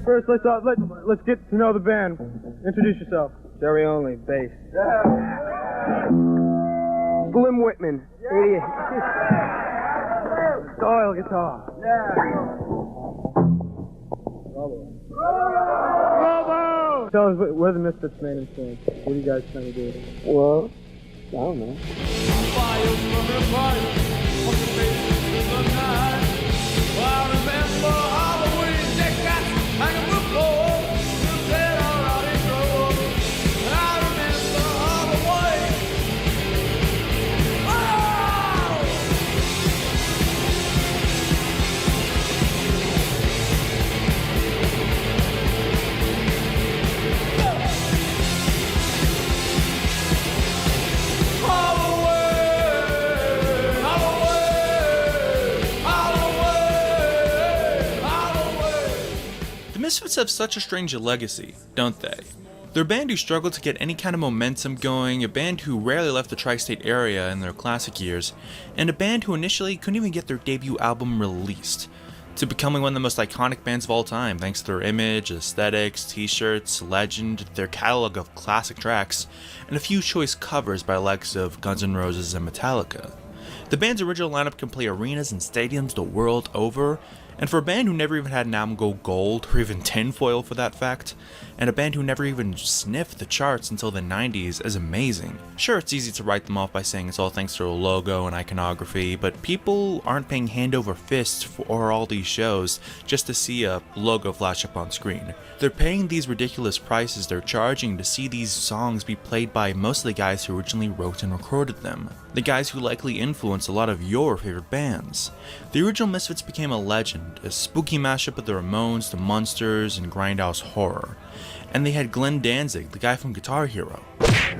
First, let's get to know the band. Introduce yourself. Jerry only, bass. Yeah. Slim Whitman, idiot. Oil guitar. Yeah. Bravo! Tell us, what are the Misfits' main influence? What are you guys trying to do? Well, I don't know. The Misfits have such a strange legacy, don't they? They're a band who struggled to get any kind of momentum going, a band who rarely left the tri-state area in their classic years, and a band who initially couldn't even get their debut album released, to becoming one of the most iconic bands of all time thanks to their image, aesthetics, t-shirts, legend, their catalog of classic tracks, and a few choice covers by the likes of Guns N' Roses and Metallica. The band's original lineup can play arenas and stadiums the world over, and for a band who never even had an album go gold, or even tinfoil for that fact, and a band who never even sniffed the charts until the 90s is amazing. Sure, it's easy to write them off by saying it's all thanks to their logo and iconography, but people aren't paying hand over fist for all these shows just to see a logo flash up on screen. They're paying these ridiculous prices they're charging to see these songs be played by most of the guys who originally wrote and recorded them. The guys who likely influenced a lot of your favorite bands. The original Misfits became a legend, a spooky mashup of the Ramones, the Munsters, and grindhouse horror. And they had Glenn Danzig, the guy from Guitar Hero.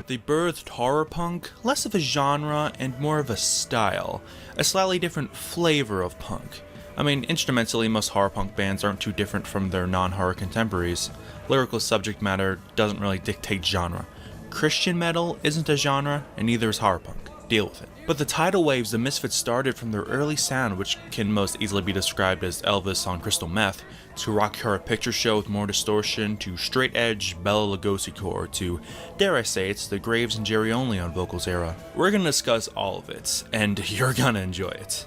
They birthed horror punk, less of a genre and more of a style, a slightly different flavor of punk. I mean, instrumentally, most horror punk bands aren't too different from their non-horror contemporaries. Lyrical subject matter doesn't really dictate genre. Christian metal isn't a genre, and neither is horror punk. Deal with it. But the tidal waves the Misfits started from their early sound, which can most easily be described as Elvis on crystal meth, to Rocky Horror Picture Show with more distortion, to straight edge Bela Lugosi core, to, dare I say, it's the Graves and Jerry Only on vocals era. We're gonna discuss all of it, and you're gonna enjoy it.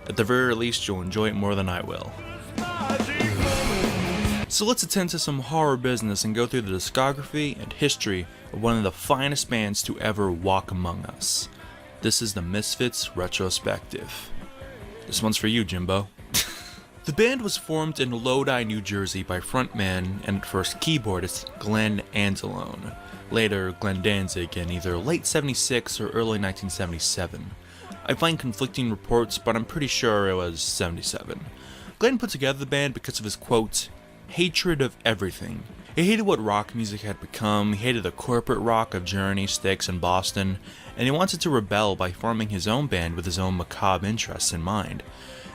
At the very least, you'll enjoy it more than I will. So let's attend to some horror business and go through the discography and history of one of the finest bands to ever walk among us. This is the Misfits Retrospective. This one's for you, Jimbo. The band was formed in Lodi, New Jersey by frontman and at first keyboardist Glenn Anzalone, later Glenn Danzig in either late 76 or early 1977. I find conflicting reports, but I'm pretty sure it was 77. Glenn put together the band because of his, quote, hatred of everything. He hated what rock music had become, he hated the corporate rock of Journey, Styx, and Boston, and he wanted to rebel by forming his own band with his own macabre interests in mind,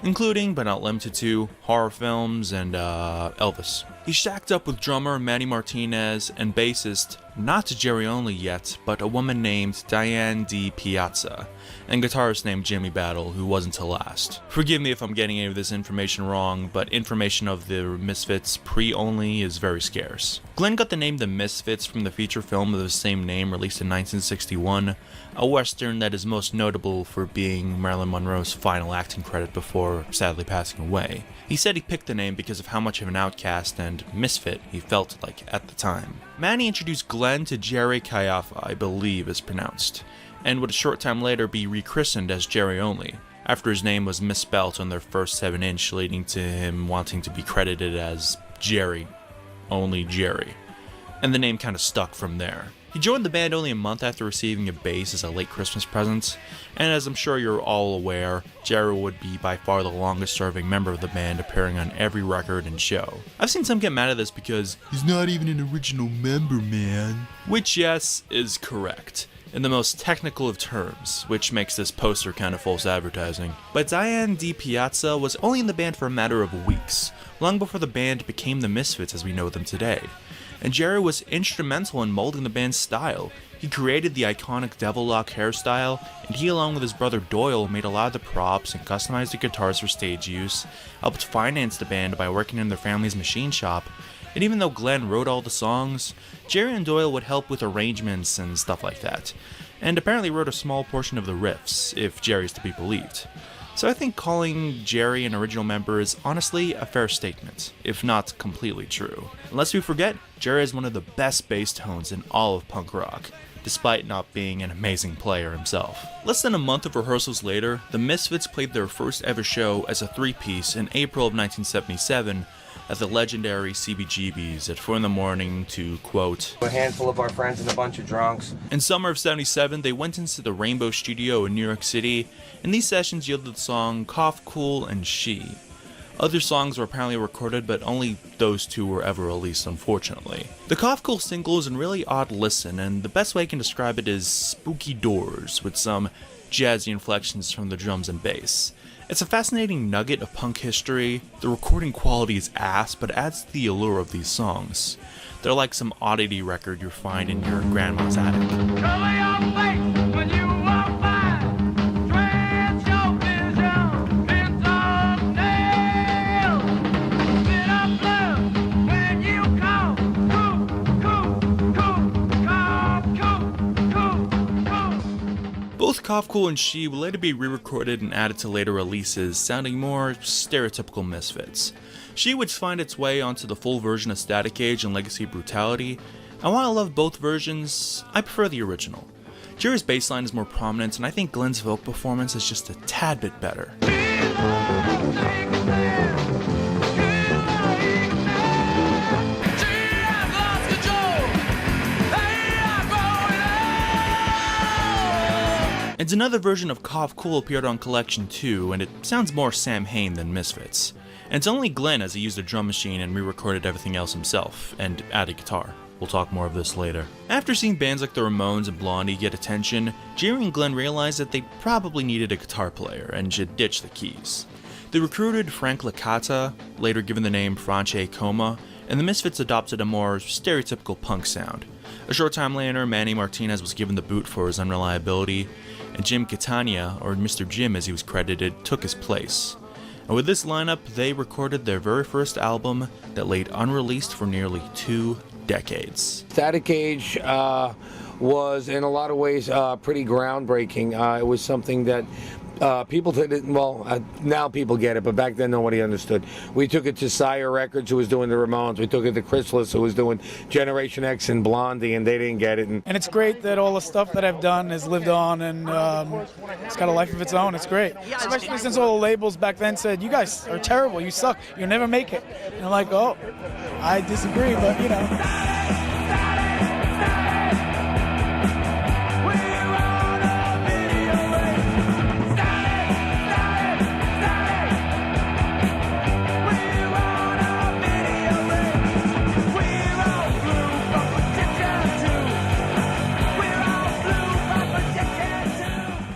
including, but not limited to, horror films and, Elvis. He shacked up with drummer Manny Martinez and bassist, not Jerry Only yet, but a woman named Diane D. Piazza, and guitarist named Jimmy Battle, who wasn't to last. Forgive me if I'm getting any of this information wrong, but information of the Misfits pre-Only is very scarce. Glenn got the name The Misfits from the feature film of the same name released in 1961, a western that is most notable for being Marilyn Monroe's final acting credit before sadly passing away. He said he picked the name because of how much of an outcast and misfit he felt like at the time. Manny introduced Glenn to Jerry Caiafa, I believe is pronounced, and would a short time later be rechristened as Jerry Only, after his name was misspelt on their first 7-inch, leading to him wanting to be credited as Jerry, only Jerry, and the name kind of stuck from there. He joined the band only a month after receiving a bass as a late Christmas present, and as I'm sure you're all aware, Jerry would be by far the longest serving member of the band, appearing on every record and show. I've seen some get mad at this because he's not even an original member, man. Which, yes, is correct, in the most technical of terms, which makes this poster kind of false advertising. But Diane D. Piazza was only in the band for a matter of weeks, long before the band became the Misfits as we know them today. And Jerry was instrumental in molding the band's style. He created the iconic devil lock hairstyle, and he along with his brother Doyle made a lot of the props and customized the guitars for stage use, helped finance the band by working in their family's machine shop, and even though Glenn wrote all the songs, Jerry and Doyle would help with arrangements and stuff like that, and apparently wrote a small portion of the riffs, if Jerry's to be believed. So I think calling Jerry an original member is honestly a fair statement, if not completely true. Lest we forget, Jerry is one of the best bass tones in all of punk rock, despite not being an amazing player himself. Less than a month of rehearsals later, the Misfits played their first ever show as a three-piece in April of 1977 at the legendary CBGB's at 4 in the morning to, quote, a handful of our friends and a bunch of drunks. In summer of 77, they went into the Rainbow Studio in New York City, and these sessions yielded the song Cough Cool and She. Other songs were apparently recorded, but only those two were ever released, unfortunately. The Cough Cool single is a really odd listen, and the best way I can describe it is spooky doors, with some jazzy inflections from the drums and bass. It's a fascinating nugget of punk history. The recording quality is ass, but adds to the allure of these songs. They're like some oddity record you'll find in your grandma's attic. Both Cough Cool and She will later be re-recorded and added to later releases, sounding more stereotypical Misfits. She would find its way onto the full version of Static Age and Legacy Brutality, and while I love both versions, I prefer the original. Jerry's bassline is more prominent, and I think Glenn's vocal performance is just a tad bit better. And another version of Cough Cool appeared on Collection 2, and it sounds more Samhain than Misfits. And it's only Glenn as he used a drum machine and re-recorded everything else himself, and added guitar. We'll talk more of this later. After seeing bands like the Ramones and Blondie get attention, Jerry and Glenn realized that they probably needed a guitar player and should ditch the keys. They recruited Frank Licata, later given the name Franche Coma, and the Misfits adopted a more stereotypical punk sound. A short time later, Manny Martinez was given the boot for his unreliability, and Jim Catania, or Mr. Jim as he was credited, took his place. And with this lineup, they recorded their very first album that laid unreleased for nearly 2 decades. Static Age was in a lot of ways pretty groundbreaking. It was something that people didn't, now people get it, but back then nobody understood. We took it to Sire Records, who was doing the Ramones. We took it to Chrysalis, who was doing Generation X and Blondie, and they didn't get it. And it's great that all the stuff that I've done has lived on, and it's got a life of its own. It's great. Especially since all the labels back then said, you guys are terrible, you suck, you'll never make it. And I'm like, oh, I disagree, but you know.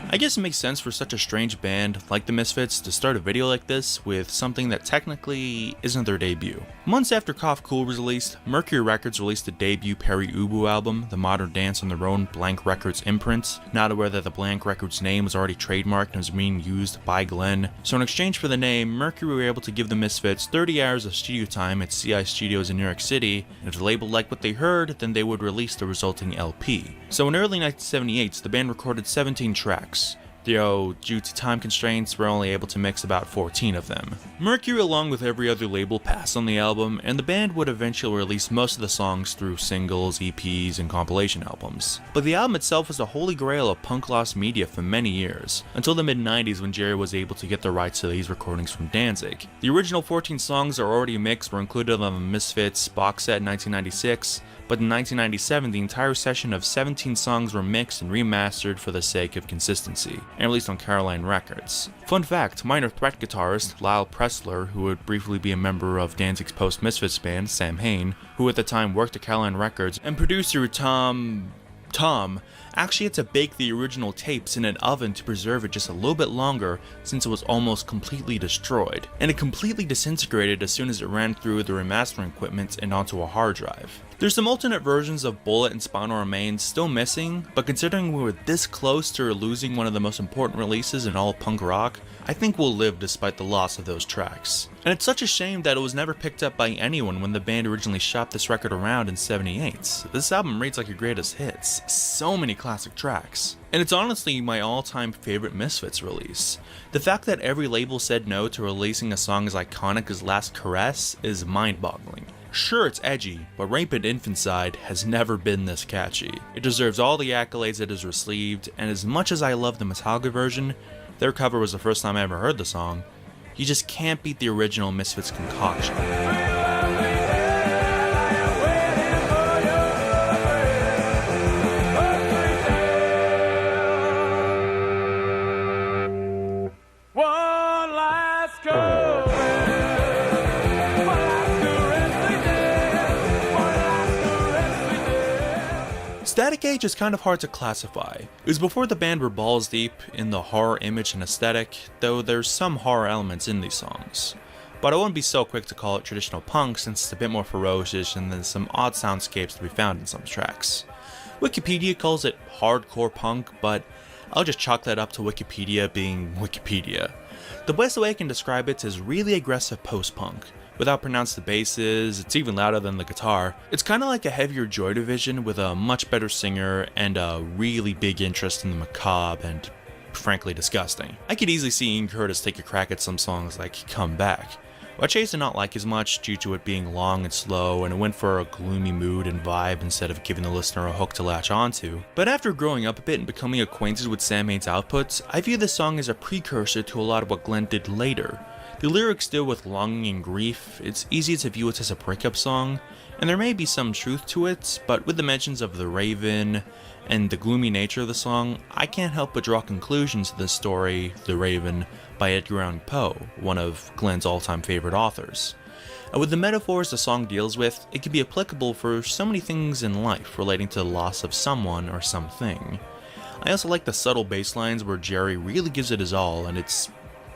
I guess it makes sense for such a strange band like the Misfits to start a video like this with something that technically isn't their debut. Months after Cough Cool was released, Mercury Records released the debut Perry Ubu album, The Modern Dance, on their own Blank Records imprint, not aware that the Blank Records name was already trademarked and was being used by Glenn. So in exchange for the name, Mercury were able to give the Misfits 30 hours of studio time at CI Studios in New York City, and if the label liked what they heard, then they would release the resulting LP. So in early 1978, the band recorded 17 tracks. Though, due to time constraints, we're only able to mix about 14 of them. Mercury, along with every other label, passed on the album, and the band would eventually release most of the songs through singles, EPs, and compilation albums. But the album itself was the holy grail of punk lost media for many years, until the mid-90s when Jerry was able to get the rights to these recordings from Danzig. The original 14 songs that are already mixed were included on the Misfits box set in 1996, but in 1997 the entire session of 17 songs were mixed and remastered for the sake of consistency, and released on Caroline Records. Fun fact, Minor Threat guitarist Lyle Pressler, who would briefly be a member of Danzig's post-Misfits band, Samhain, who at the time worked at Caroline Records, and producer Tom actually had to bake the original tapes in an oven to preserve it just a little bit longer since it was almost completely destroyed, and it completely disintegrated as soon as it ran through the remastering equipment and onto a hard drive. There's some alternate versions of Bullet and Spinal Remains still missing, but considering we were this close to losing one of the most important releases in all of punk rock, I think we'll live despite the loss of those tracks. And it's such a shame that it was never picked up by anyone when the band originally shopped this record around in '78. This album reads like your greatest hits, so many classic tracks. And it's honestly my all-time favorite Misfits release. The fact that every label said no to releasing a song as iconic as Last Caress is mind-boggling. Sure, it's edgy, but Rampant Infanticide has never been this catchy. It deserves all the accolades it has received, and as much as I love the Metallica version, their cover was the first time I ever heard the song, you just can't beat the original Misfits concoction. Static Age is kind of hard to classify. It was before the band were balls deep in the horror image and aesthetic, though there's some horror elements in these songs. But I wouldn't be so quick to call it traditional punk since it's a bit more ferocious and there's some odd soundscapes to be found in some tracks. Wikipedia calls it hardcore punk, but I'll just chalk that up to Wikipedia being Wikipedia. The best way I can describe it is really aggressive post-punk. Without pronouncing the basses, it's even louder than the guitar. It's kind of like a heavier Joy Division with a much better singer and a really big interest in the macabre and frankly disgusting. I could easily see Ian Curtis take a crack at some songs like Come Back, which I used to not like as much due to it being long and slow and it went for a gloomy mood and vibe instead of giving the listener a hook to latch onto. But after growing up a bit and becoming acquainted with Samhain's outputs, I view this song as a precursor to a lot of what Glenn did later. The lyrics deal with longing and grief, it's easy to view it as a breakup song, and there may be some truth to it, but with the mentions of the Raven and the gloomy nature of the song, I can't help but draw conclusions to the story, The Raven, by Edgar Allan Poe, one of Glenn's all-time favorite authors. And with the metaphors the song deals with, it can be applicable for so many things in life relating to the loss of someone or something. I also like the subtle bass lines where Jerry really gives it his all, and it's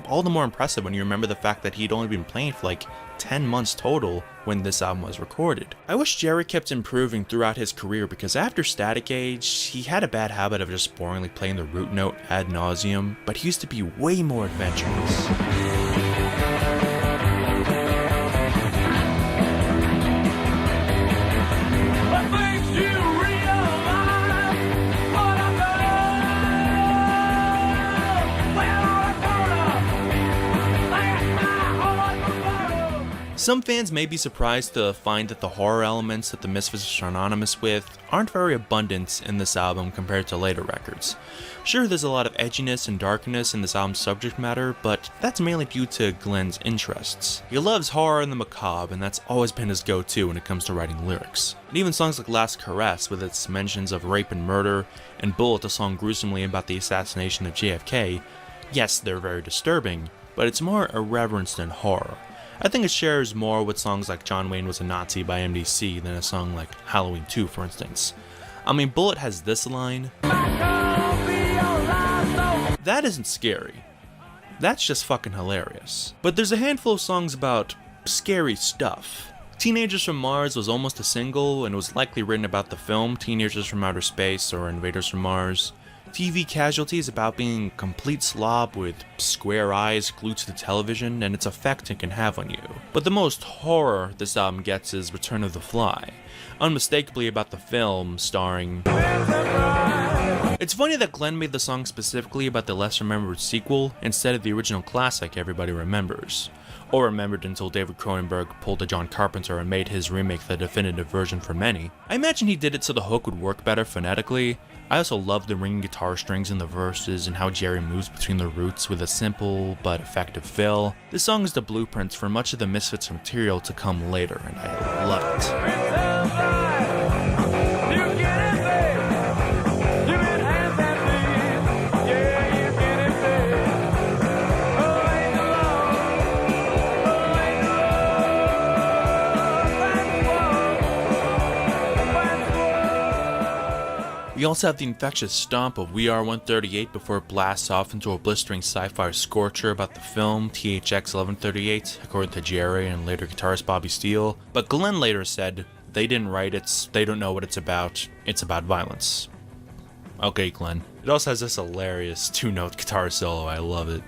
all the more impressive when you remember the fact that he'd only been playing for like 10 months total when this album was recorded. I wish Jerry kept improving throughout his career because after Static Age, he had a bad habit of just boringly playing the root note ad nauseum, but he used to be way more adventurous. Some fans may be surprised to find that the horror elements that the Misfits are synonymous with aren't very abundant in this album compared to later records. Sure, there's a lot of edginess and darkness in this album's subject matter, but that's mainly due to Glenn's interests. He loves horror and the macabre, and that's always been his go-to when it comes to writing lyrics. And even songs like Last Caress, with its mentions of rape and murder, and Bullet, a song gruesomely about the assassination of JFK, yes, they're very disturbing, but it's more irreverence than horror. I think it shares more with songs like John Wayne Was a Nazi by MDC than a song like Halloween 2, for instance. I mean, Bullet has this line. That isn't scary. That's just fucking hilarious. But there's a handful of songs about scary stuff. Teenagers from Mars was almost a single and was likely written about the film Teenagers from Outer Space or Invaders from Mars. TV Casualty is about being a complete slob with square eyes glued to the television and its effect it can have on you. But the most horror this album gets is Return of the Fly, unmistakably about the film starring... It's funny that Glenn made the song specifically about the less remembered sequel instead of the original classic everybody remembers. Or remembered until David Cronenberg pulled a John Carpenter and made his remake the definitive version for many. I imagine he did it so the hook would work better phonetically. I also love the ringing guitar strings in the verses and how Jerry moves between the roots with a simple but effective fill. This song is the blueprint for much of the Misfits material to come later, and I love it. We also have the infectious stomp of We Are 138 before it blasts off into a blistering sci-fi scorcher about the film THX 1138, according to Jerry and later guitarist Bobby Steele. But Glenn later said, They didn't write it, they don't know what it's about violence. Okay, Glenn. It also has this hilarious 2-note guitar solo, I love it.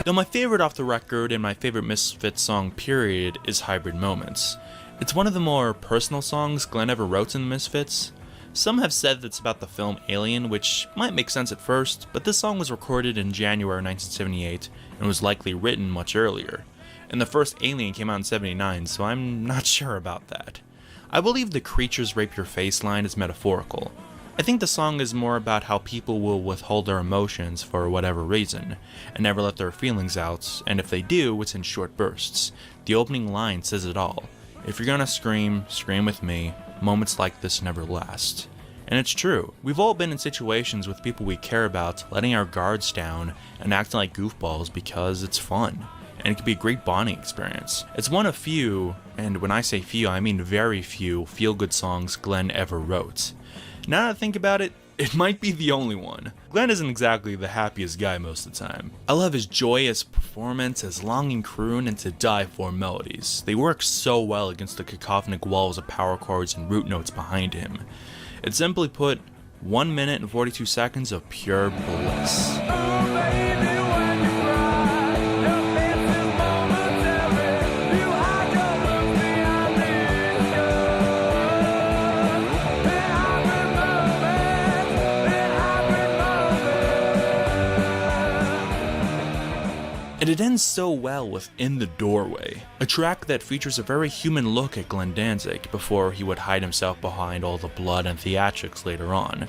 Though my favorite off the record and my favorite Misfits song period is Hybrid Moments. It's one of the more personal songs Glenn ever wrote in the Misfits. Some have said that it's about the film Alien, which might make sense at first, but this song was recorded in January 1978 and was likely written much earlier. And the first Alien came out in 79, so I'm not sure about that. I believe the creatures rape your face line is metaphorical. I think the song is more about how people will withhold their emotions for whatever reason, and never let their feelings out, and if they do, it's in short bursts. The opening line says it all. If you're gonna scream, scream with me. Moments like this never last. And it's true. We've all been in situations with people we care about, letting our guards down and acting like goofballs because it's fun. And it can be a great bonding experience. It's one of few, and when I say few, I mean very few, feel-good songs Glenn ever wrote. Now that I think about it, it might be the only one. Glenn isn't exactly the happiest guy most of the time. I love his joyous performance, his longing croon, and to die for melodies. They work so well against the cacophonic walls of power chords and root notes behind him. It's simply put, 1 minute and 42 seconds of pure bliss. And it ends so well with In the Doorway, a track that features a very human look at Glenn Danzig before he would hide himself behind all the blood and theatrics later on.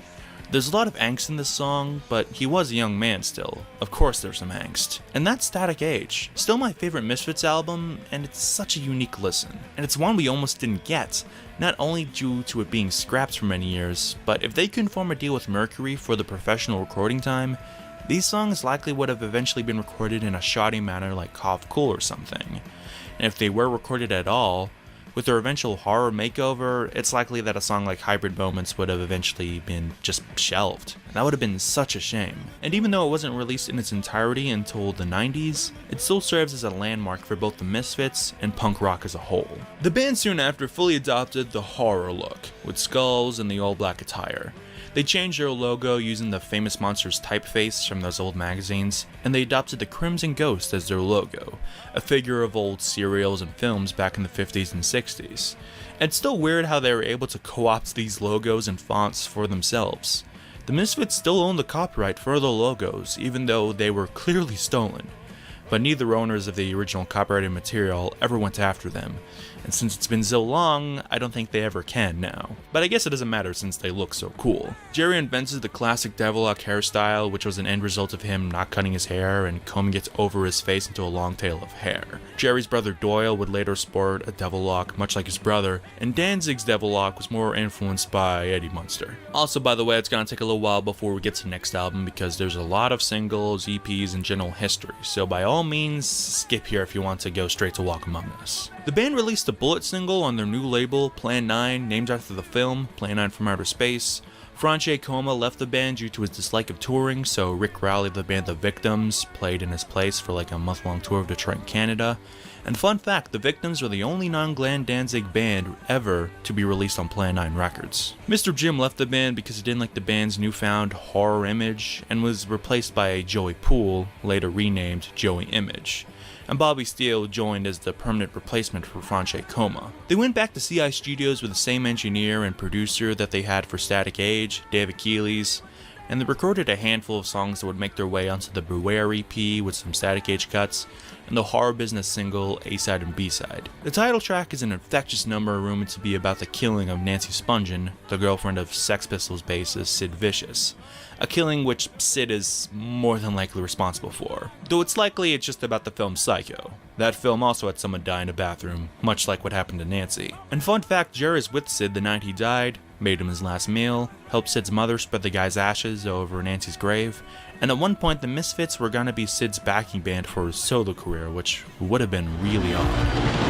There's a lot of angst in this song, but he was a young man still. Of course there's some angst. And that's Static Age, still my favorite Misfits album, and it's such a unique listen. And it's one we almost didn't get, not only due to it being scrapped for many years, but if they couldn't form a deal with Mercury for the professional recording time, these songs likely would have eventually been recorded in a shoddy manner like Cough Cool or something. And if they were recorded at all, with their eventual horror makeover, it's likely that a song like Hybrid Moments would have eventually been just shelved. That would have been such a shame. And even though it wasn't released in its entirety until the 90s, it still serves as a landmark for both the Misfits and punk rock as a whole. The band soon after fully adopted the horror look, with skulls and the all-black attire. They changed their logo using the Famous Monsters typeface from those old magazines, and they adopted the Crimson Ghost as their logo, a figure of old serials and films back in the 50s and 60s. And it's still weird how they were able to co-opt these logos and fonts for themselves. The Misfits still own the copyright for their logos, even though they were clearly stolen. But neither owners of the original copyrighted material ever went after them, and since it's been so long, I don't think they ever can now. But I guess it doesn't matter since they look so cool. Jerry invented the classic Devilock hairstyle, which was an end result of him not cutting his hair and combing it over his face into a long tail of hair. Jerry's brother Doyle would later sport a Devilock, much like his brother, and Danzig's Devilock was more influenced by Eddie Munster. Also, by the way, it's gonna take a little while before we get to the next album because there's a lot of singles, EPs, and general history, so by all means, skip here if you want to go straight to Walk Among Us. The band released a Bullet single on their new label, Plan 9, named after the film, Plan 9 from Outer Space. Franche Coma left the band due to his dislike of touring, so Rick Rowley of the band The Victims played in his place for like a month-long tour of Detroit and Canada. And fun fact, The Victims were the only non-Glenn Danzig band ever to be released on Plan 9 Records. Mr. Jim left the band because he didn't like the band's newfound horror image and was replaced by Joey Poole, later renamed Joey Image. And Bobby Steele joined as the permanent replacement for Franche Coma. They went back to CI Studios with the same engineer and producer that they had for Static Age, Dave Achilles, and they recorded a handful of songs that would make their way onto the Beware EP with some Static Age cuts, and the Horror Business single A-Side and B-Side. The title track is an infectious number rumored to be about the killing of Nancy Spungen, the girlfriend of Sex Pistols bassist Sid Vicious. A killing which Sid is more than likely responsible for, though it's likely it's just about the film Psycho. That film also had someone die in a bathroom, much like what happened to Nancy. And fun fact, Jerry's with Sid the night he died, made him his last meal, helped Sid's mother spread the guy's ashes over Nancy's grave, and at one point the Misfits were gonna be Sid's backing band for his solo career, which would have been really odd.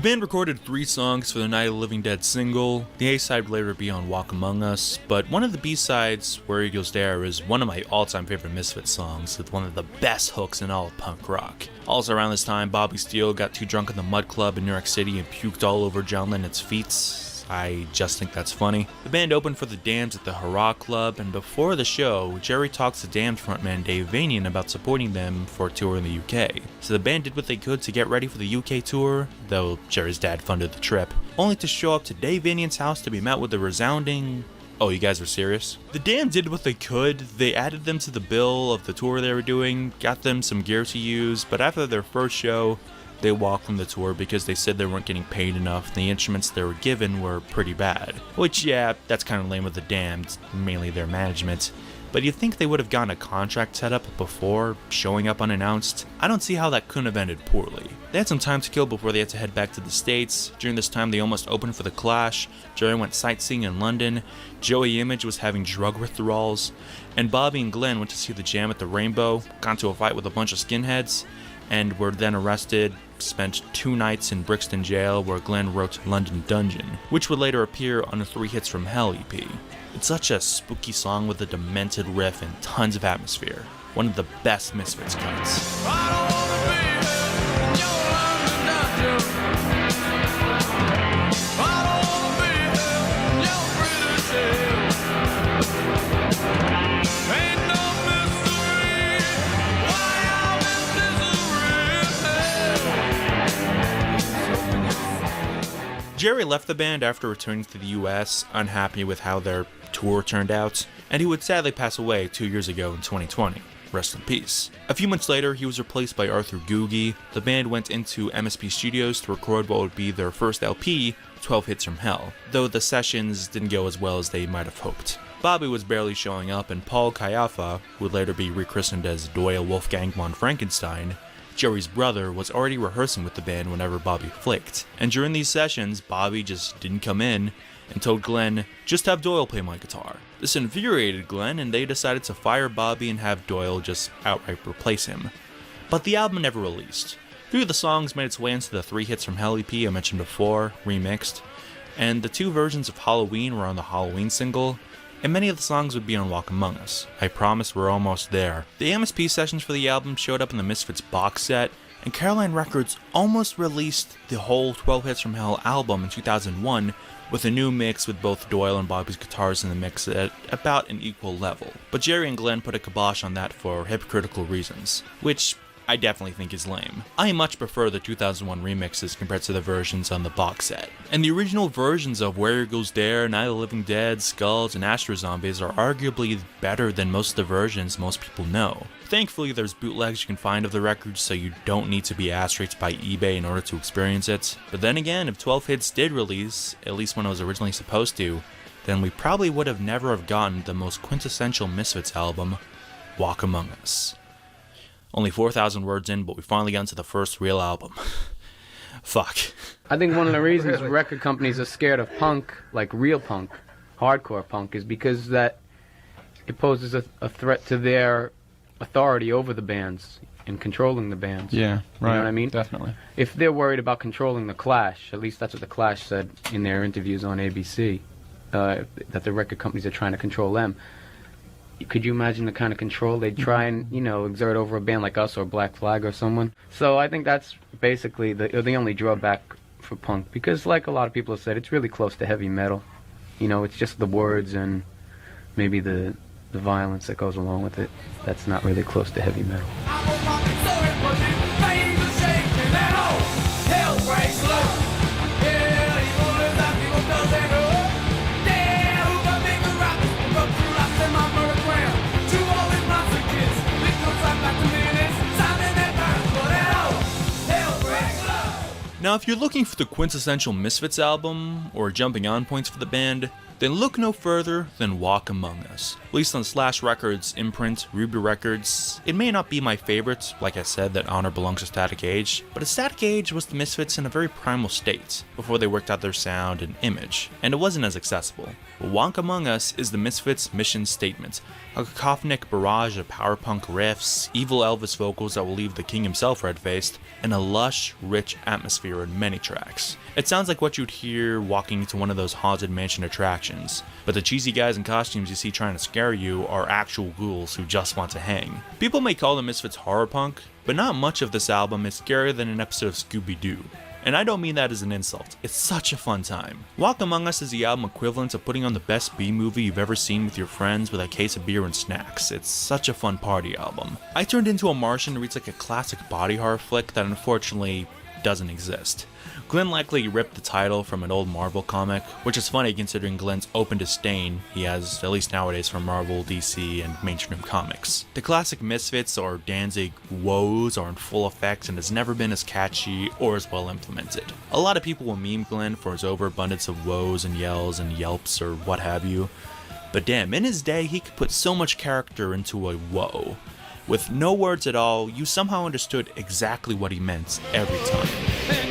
The band recorded 3 songs for the Night of the Living Dead single. The A-side would later be on Walk Among Us, but one of the B-sides, Where Eagles Dare, is one of my all-time favorite Misfits songs, with one of the best hooks in all of punk rock. Also around this time, Bobby Steele got too drunk in the Mud Club in New York City and puked all over John Lennon's feet. I just think that's funny. The band opened for the Damned at the Hurrah Club, and before the show, Jerry talks to Damned frontman Dave Vanian about supporting them for a tour in the UK. So the band did what they could to get ready for the UK tour, though Jerry's dad funded the trip, only to show up to Dave Vanian's house to be met with a resounding, "Oh, you guys are serious?" The Damned did what they could. They added them to the bill of the tour they were doing, got them some gear to use, but after their first show, they walked from the tour because they said they weren't getting paid enough and the instruments they were given were pretty bad. Which, yeah, that's kind of lame with the Damned, mainly their management. But you'd think they would have gotten a contract set up before showing up unannounced. I don't see how that couldn't have ended poorly. They had some time to kill before they had to head back to the States. During this time, they almost opened for The Clash. Jerry went sightseeing in London. Joey Image was having drug withdrawals. And Bobby and Glenn went to see the Jam at the Rainbow, got into a fight with a bunch of skinheads, and were then arrested, spent 2 nights in Brixton jail where Glenn wrote London Dungeon, which would later appear on the 3 Hits from Hell EP. It's such a spooky song with a demented riff and tons of atmosphere. One of the best Misfits cuts. Jerry left the band after returning to the US, unhappy with how their tour turned out, and he would sadly pass away 2 years ago in 2020. Rest in peace. A few months later, he was replaced by Arthur Googie. The band went into MSP Studios to record what would be their first LP, 12 Hits from Hell, though the sessions didn't go as well as they might have hoped. Bobby was barely showing up, and Paul Caiafa, who would later be rechristened as Doyle Wolfgang von Frankenstein, Jerry's brother, was already rehearsing with the band whenever Bobby flicked. And during these sessions, Bobby just didn't come in and told Glenn, "Just have Doyle play my guitar." This infuriated Glenn, and they decided to fire Bobby and have Doyle just outright replace him. But the album never released. 3 of the songs made its way into the 3 Hits from Hell EP I mentioned before, remixed, and the 2 versions of Halloween were on the Halloween single, and many of the songs would be on Walk Among Us. I promise we're almost there. The MSP sessions for the album showed up in the Misfits box set, and Caroline Records almost released the whole 12 Hits from Hell album in 2001 with a new mix with both Doyle and Bobby's guitars in the mix at about an equal level. But Jerry and Glenn put a kibosh on that for hypocritical reasons, which I definitely think is lame. I much prefer the 2001 remixes compared to the versions on the box set. And the original versions of Where Eagles Dare, Night of the Living Dead, Skulls, and Astro Zombies are arguably better than most of the versions most people know. Thankfully, there's bootlegs you can find of the records, so you don't need to be ass-raped by eBay in order to experience it. But then again, if 12 Hits did release, at least when it was originally supposed to, then we probably would have never have gotten the most quintessential Misfits album, Walk Among Us. Only 4,000 words in, but we finally got into the first real album. Fuck. I think one of the reasons record companies are scared of punk, like real punk, hardcore punk, is because that it poses a threat to their authority over the bands and controlling the bands. Yeah, right. You know what I mean? Definitely. If they're worried about controlling the Clash, at least that's what the Clash said in their interviews on ABC, that the record companies are trying to control them. Could you imagine the kind of control they'd try and, exert over a band like us or Black Flag or someone? So I think that's basically the only drawback for punk, because like a lot of people have said, it's really close to heavy metal. It's just the words and maybe the violence that goes along with it. That's not really close to heavy metal. Now, if you're looking for the quintessential Misfits album, or jumping on points for the band, then look no further than Walk Among Us. Released on Slash Records imprint, Ruby Records, it may not be my favorite, like I said, that honor belongs to Static Age, but a Static Age was the Misfits in a very primal state, before they worked out their sound and image, and it wasn't as accessible. Walk Among Us is the Misfits' mission statement, a cacophonic barrage of power punk riffs, evil Elvis vocals that will leave the king himself red-faced, and a lush, rich atmosphere in many tracks. It sounds like what you'd hear walking into one of those haunted mansion attractions, but the cheesy guys in costumes you see trying to scare you are actual ghouls who just want to hang. People may call the Misfits horror punk, but not much of this album is scarier than an episode of Scooby-Doo. And I don't mean that as an insult, it's such a fun time. Walk Among Us is the album equivalent of putting on the best B-movie you've ever seen with your friends with a case of beer and snacks. It's such a fun party album. I turned into a Martian reads like a classic body horror flick that unfortunately doesn't exist. Glenn likely ripped the title from an old Marvel comic, which is funny considering Glenn's open disdain he has, at least nowadays, for Marvel, DC, and mainstream comics. The classic Misfits or Danzig woes are in full effect and has never been as catchy or as well implemented. A lot of people will meme Glenn for his overabundance of woes and yells and yelps or what have you, but damn, in his day he could put so much character into a woe. With no words at all, you somehow understood exactly what he meant every time.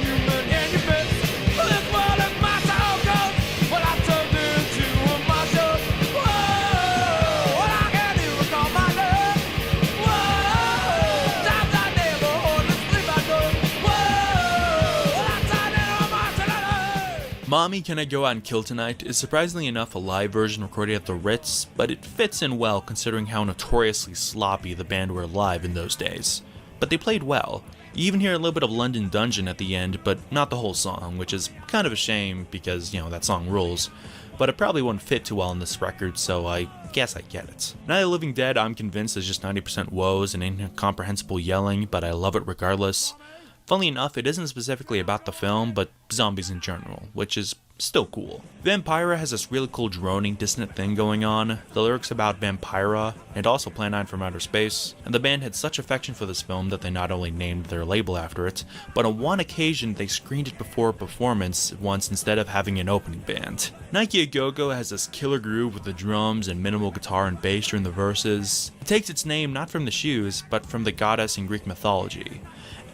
Mommy Can I Go Out and Kill Tonight is surprisingly enough a live version recorded at the Ritz, but it fits in well considering how notoriously sloppy the band were live in those days. But they played well. You even hear a little bit of London Dungeon at the end, but not the whole song, which is kind of a shame because, that song rules. But it probably wouldn't fit too well on this record, so I guess I get it. Night of the Living Dead, I'm convinced, is just 90% woes and incomprehensible yelling, but I love it regardless. Funnily enough, it isn't specifically about the film, but zombies in general, which is still cool. Vampira has this really cool droning, dissonant thing going on. The lyrics about Vampira, and also Plan 9 from Outer Space, and the band had such affection for this film that they not only named their label after it, but on one occasion they screened it before a performance once instead of having an opening band. Nike A Go-Go has this killer groove with the drums and minimal guitar and bass during the verses. It takes its name not from the shoes, but from the goddess in Greek mythology,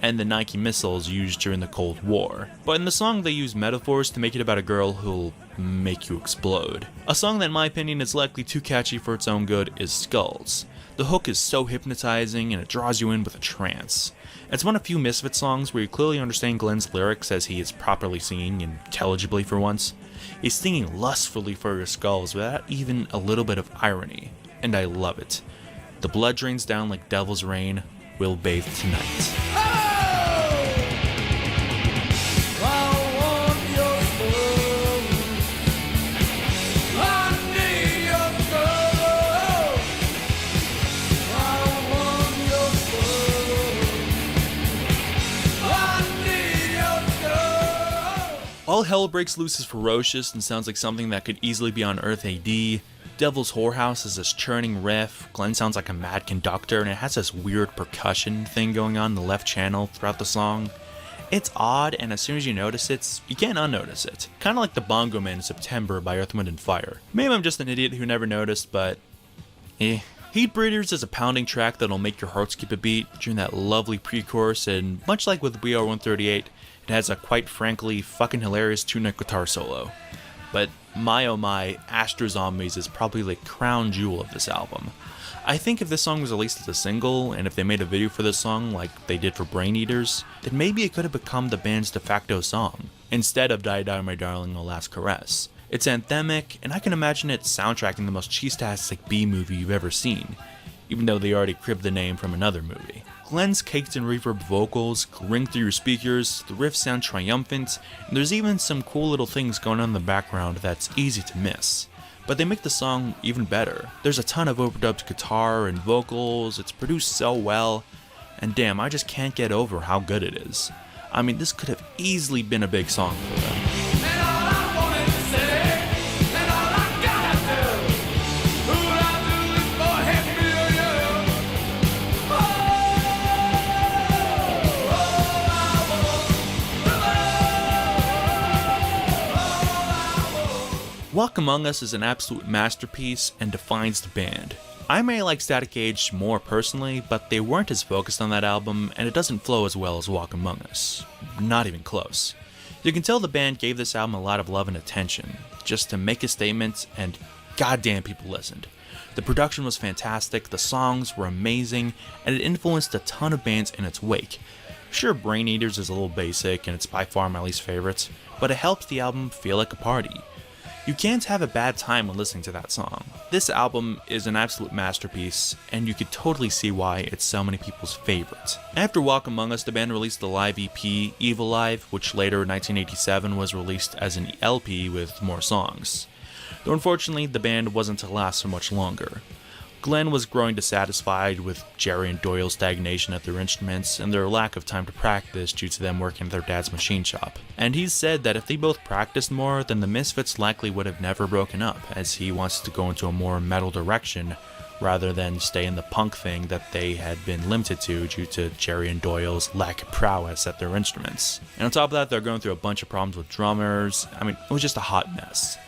and the Nike missiles used during the Cold War. But in the song they use metaphors to make it about a girl who'll make you explode. A song that in my opinion is likely too catchy for its own good is Skulls. The hook is so hypnotizing and it draws you in with a trance. It's one of few Misfit songs where you clearly understand Glenn's lyrics as he is properly singing intelligibly for once. He's singing lustfully for your skulls without even a little bit of irony, and I love it. The blood drains down like devil's rain, we'll bathe tonight. All Hell Breaks Loose is ferocious and sounds like something that could easily be on Earth AD. Devil's Whorehouse is this churning riff. Glenn sounds like a mad conductor, and it has this weird percussion thing going on in the left channel throughout the song. It's odd, and as soon as you notice it, you can't unnotice it. Kinda like the Bongo Man in September by Earth, Wind & Fire. Maybe I'm just an idiot who never noticed, but Heat Breeders is a pounding track that'll make your heart skip a beat during that lovely pre-chorus, and much like with We Are 138, it has a quite frankly fucking hilarious two-note guitar solo. But my oh my, Astro Zombies is probably the crown jewel of this album. I think if this song was released as a single, and if they made a video for this song like they did for Brain Eaters, then maybe it could have become the band's de facto song, instead of Die Die My Darling, The Last Caress. It's anthemic, and I can imagine it soundtracking the most cheese-tastic B-movie you've ever seen, even though they already cribbed the name from another movie. Glenn's caked in reverb vocals ring through your speakers, the riffs sound triumphant, and there's even some cool little things going on in the background that's easy to miss. But they make the song even better. There's a ton of overdubbed guitar and vocals, it's produced so well, and damn, I just can't get over how good it is. I mean, this could have easily been a big song for them. Walk Among Us is an absolute masterpiece and defines the band. I may like Static Age more personally, but they weren't as focused on that album, and it doesn't flow as well as Walk Among Us. Not even close. You can tell the band gave this album a lot of love and attention, just to make a statement, and goddamn people listened. The production was fantastic, the songs were amazing, and it influenced a ton of bands in its wake. Sure, Brain Eaters is a little basic, and it's by far my least favorite, but it helps the album feel like a party. You can't have a bad time when listening to that song. This album is an absolute masterpiece, and you could totally see why it's so many people's favorite. After Walk Among Us, the band released the live EP, Evil Live, which later in 1987 was released as an LP with more songs. Though unfortunately, the band wasn't to last for much longer. Glenn was growing dissatisfied with Jerry and Doyle's stagnation at their instruments and their lack of time to practice due to them working at their dad's machine shop. And he said that if they both practiced more, then the Misfits likely would have never broken up, as he wants to go into a more metal direction rather than stay in the punk thing that they had been limited to due to Jerry and Doyle's lack of prowess at their instruments. And on top of that, they're going through a bunch of problems with drummers. I mean, it was just a hot mess.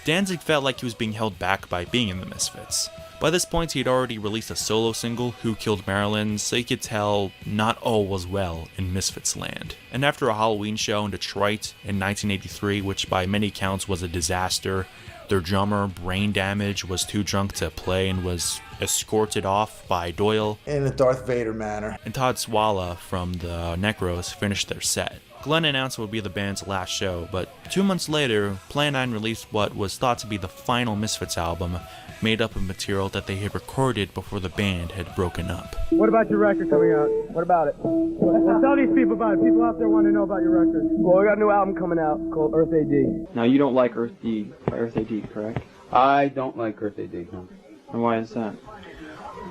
Danzig felt like he was being held back by being in the Misfits. By this point, he had already released a solo single, Who Killed Marilyn, so you could tell not all was well in Misfits land. And after a Halloween show in Detroit in 1983, which by many accounts was a disaster, their drummer, Brain Damage, was too drunk to play and was escorted off by Doyle. In a Darth Vader manner. And Todd Swalla from the Necros finished their set. Glenn announced it would be the band's last show, but 2 months later, Plan 9 released what was thought to be the final Misfits album, made up of material that they had recorded before the band had broken up. What about your record coming out? What about it? Tell these people about it. People out there want to know about your record. Well, we got a new album coming out called Earth AD. Now, you don't like Earth AD, correct? I don't like Earth AD, no. And why is that?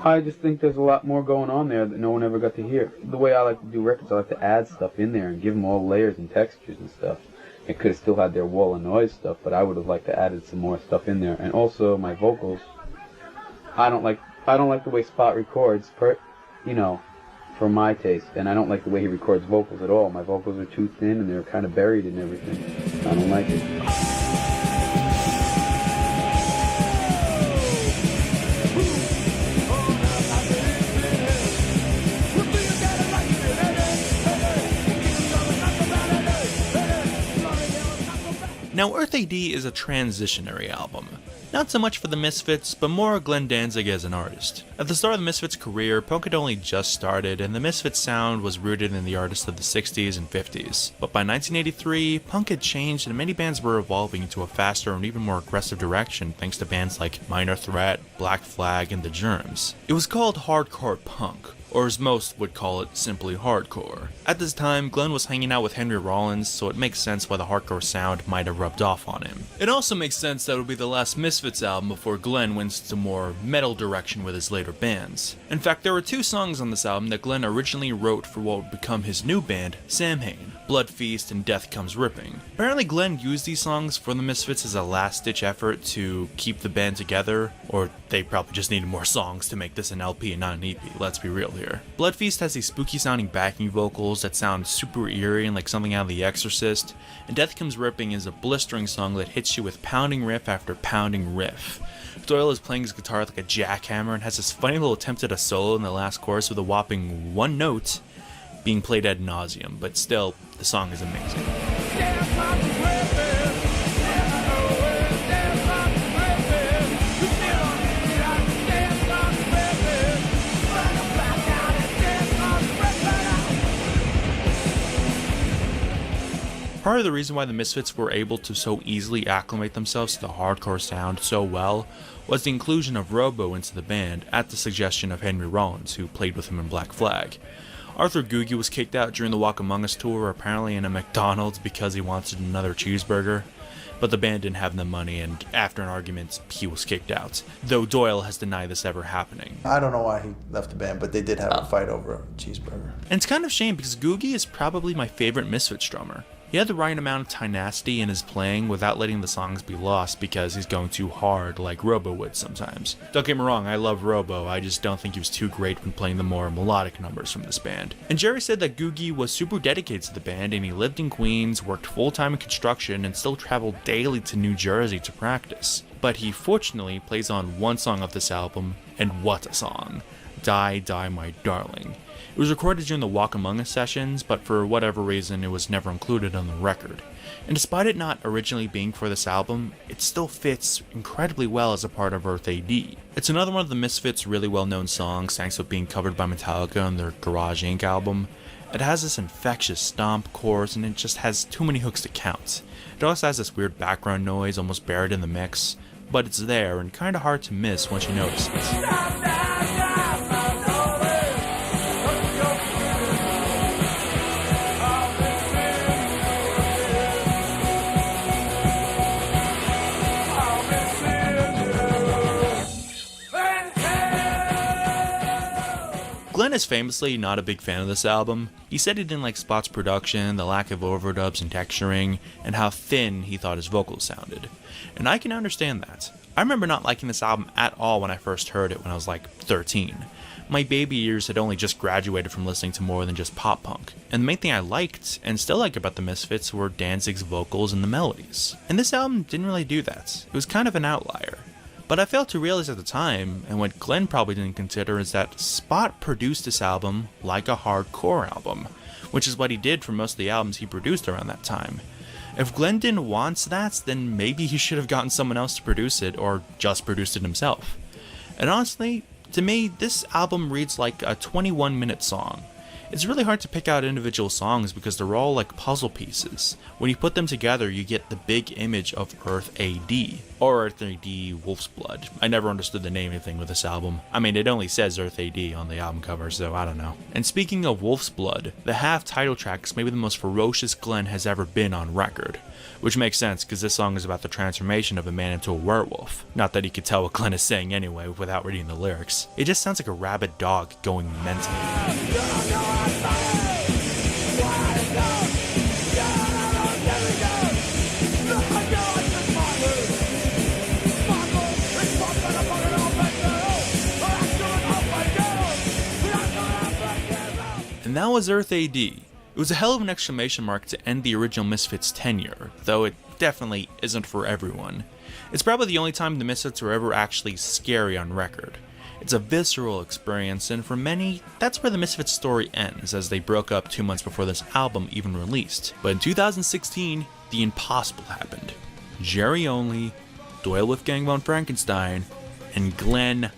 I just think there's a lot more going on there that no one ever got to hear. The way I like to do records, I like to add stuff in there and give them all layers and textures and stuff. It could have still had their wall of noise stuff, but I would have liked to added some more stuff in there. And also my vocals, I don't like the way Spot records, for my taste, and I don't like the way he records vocals at all. My vocals are too thin and they're kind of buried in everything. I don't like it. Now, Earth AD is a transitionary album. Not so much for the Misfits, but more Glenn Danzig as an artist. At the start of the Misfits' career, punk had only just started, and the Misfits sound was rooted in the artists of the 60s and 50s. But by 1983, punk had changed and many bands were evolving into a faster and even more aggressive direction thanks to bands like Minor Threat, Black Flag, and The Germs. It was called hardcore punk, or as most would call it, simply hardcore. At this time, Glenn was hanging out with Henry Rollins, so it makes sense why the hardcore sound might have rubbed off on him. It also makes sense that it would be the last Misfits album before Glenn went into more metal direction with his later bands. In fact, there were 2 songs on this album that Glenn originally wrote for what would become his new band, Samhain, Blood Feast and Death Comes Ripping. Apparently Glenn used these songs for the Misfits as a last-ditch effort to keep the band together, or they probably just needed more songs to make this an LP and not an EP, let's be real here. Blood Feast has these spooky sounding backing vocals that sound super eerie and like something out of The Exorcist, and Death Comes Ripping is a blistering song that hits you with pounding riff after pounding riff. Doyle is playing his guitar like a jackhammer and has this funny little attempt at a solo in the last chorus with a whopping 1 note being played ad nauseum, but still, the song is amazing. Part of the reason why the Misfits were able to so easily acclimate themselves to the hardcore sound so well was the inclusion of Robo into the band at the suggestion of Henry Rollins, who played with him in Black Flag. Arthur Googie was kicked out during the Walk Among Us tour, apparently in a McDonald's because he wanted another cheeseburger, but the band didn't have the money, and after an argument, he was kicked out, though Doyle has denied this ever happening. I don't know why he left the band, but they did have a fight over a cheeseburger. And it's kind of a shame because Googie is probably my favorite Misfits drummer. He had the right amount of tenacity in his playing without letting the songs be lost because he's going too hard like Robo would sometimes. Don't get me wrong, I love Robo, I just don't think he was too great when playing the more melodic numbers from this band. And Jerry said that Googie was super dedicated to the band and he lived in Queens, worked full-time in construction, and still traveled daily to New Jersey to practice. But he fortunately plays on one song of this album, and what a song. Die, Die, My Darling. It was recorded during the Walk Among Us sessions, but for whatever reason it was never included on the record. And despite it not originally being for this album, it still fits incredibly well as a part of Earth AD. It's another one of the Misfits' really well-known songs, thanks to it being covered by Metallica on their Garage Inc. album. It has this infectious stomp chorus, and it just has too many hooks to count. It also has this weird background noise almost buried in the mix, but it's there and kinda hard to miss once you notice it. Glenn is famously not a big fan of this album. He said he didn't like Spot's production, the lack of overdubs and texturing, and how thin he thought his vocals sounded. And I can understand that. I remember not liking this album at all when I first heard it when I was like 13. My baby years had only just graduated from listening to more than just pop punk. And the main thing I liked, and still like about the Misfits, were Danzig's vocals and the melodies. And this album didn't really do that. It was kind of an outlier. But I failed to realize at the time, and what Glenn probably didn't consider, is that Spot produced this album like a hardcore album, which is what he did for most of the albums he produced around that time. If Glenn didn't want that, then maybe he should have gotten someone else to produce it, or just produced it himself. And honestly, to me, this album reads like a 21-minute song. It's really hard to pick out individual songs because they're all like puzzle pieces. When you put them together, you get the big image of Earth AD, or Earth AD Wolf's Blood. I never understood the naming thing with this album. I mean, it only says Earth AD on the album cover, so I don't know. And speaking of Wolf's Blood, the half title track is maybe the most ferocious Glenn has ever been on record. Which makes sense, because this song is about the transformation of a man into a werewolf. Not that he could tell what Glenn is saying anyway without reading the lyrics. It just sounds like a rabid dog going mental. And that was Earth AD. It was a hell of an exclamation mark to end the original Misfits tenure, though it definitely isn't for everyone. It's probably the only time the Misfits were ever actually scary on record. It's a visceral experience, and for many, that's where the Misfits story ends, as they broke up 2 months before this album even released. But in 2016, the impossible happened. Jerry Only, Doyle Wolfgang von Frankenstein, and Glenn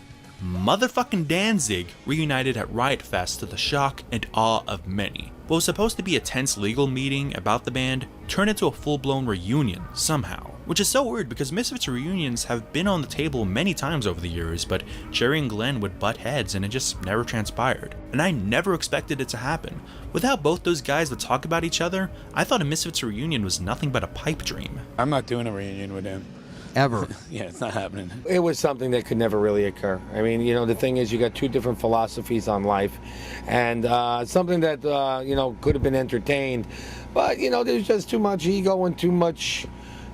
motherfucking Danzig reunited at Riot Fest to the shock and awe of many. What was supposed to be a tense legal meeting about the band turned into a full-blown reunion somehow. Which is so weird because Misfits reunions have been on the table many times over the years, but Jerry and Glenn would butt heads and it just never transpired. And I never expected it to happen. Without both those guys that talk about each other, I thought a Misfits reunion was nothing but a pipe dream. I'm not doing a reunion with him. Ever. Yeah, it's not happening. It was something that could never really occur. I mean, you know, the thing is, you got two different philosophies on life, and something that, you know, could have been entertained, but, you know, there's just too much ego and too much,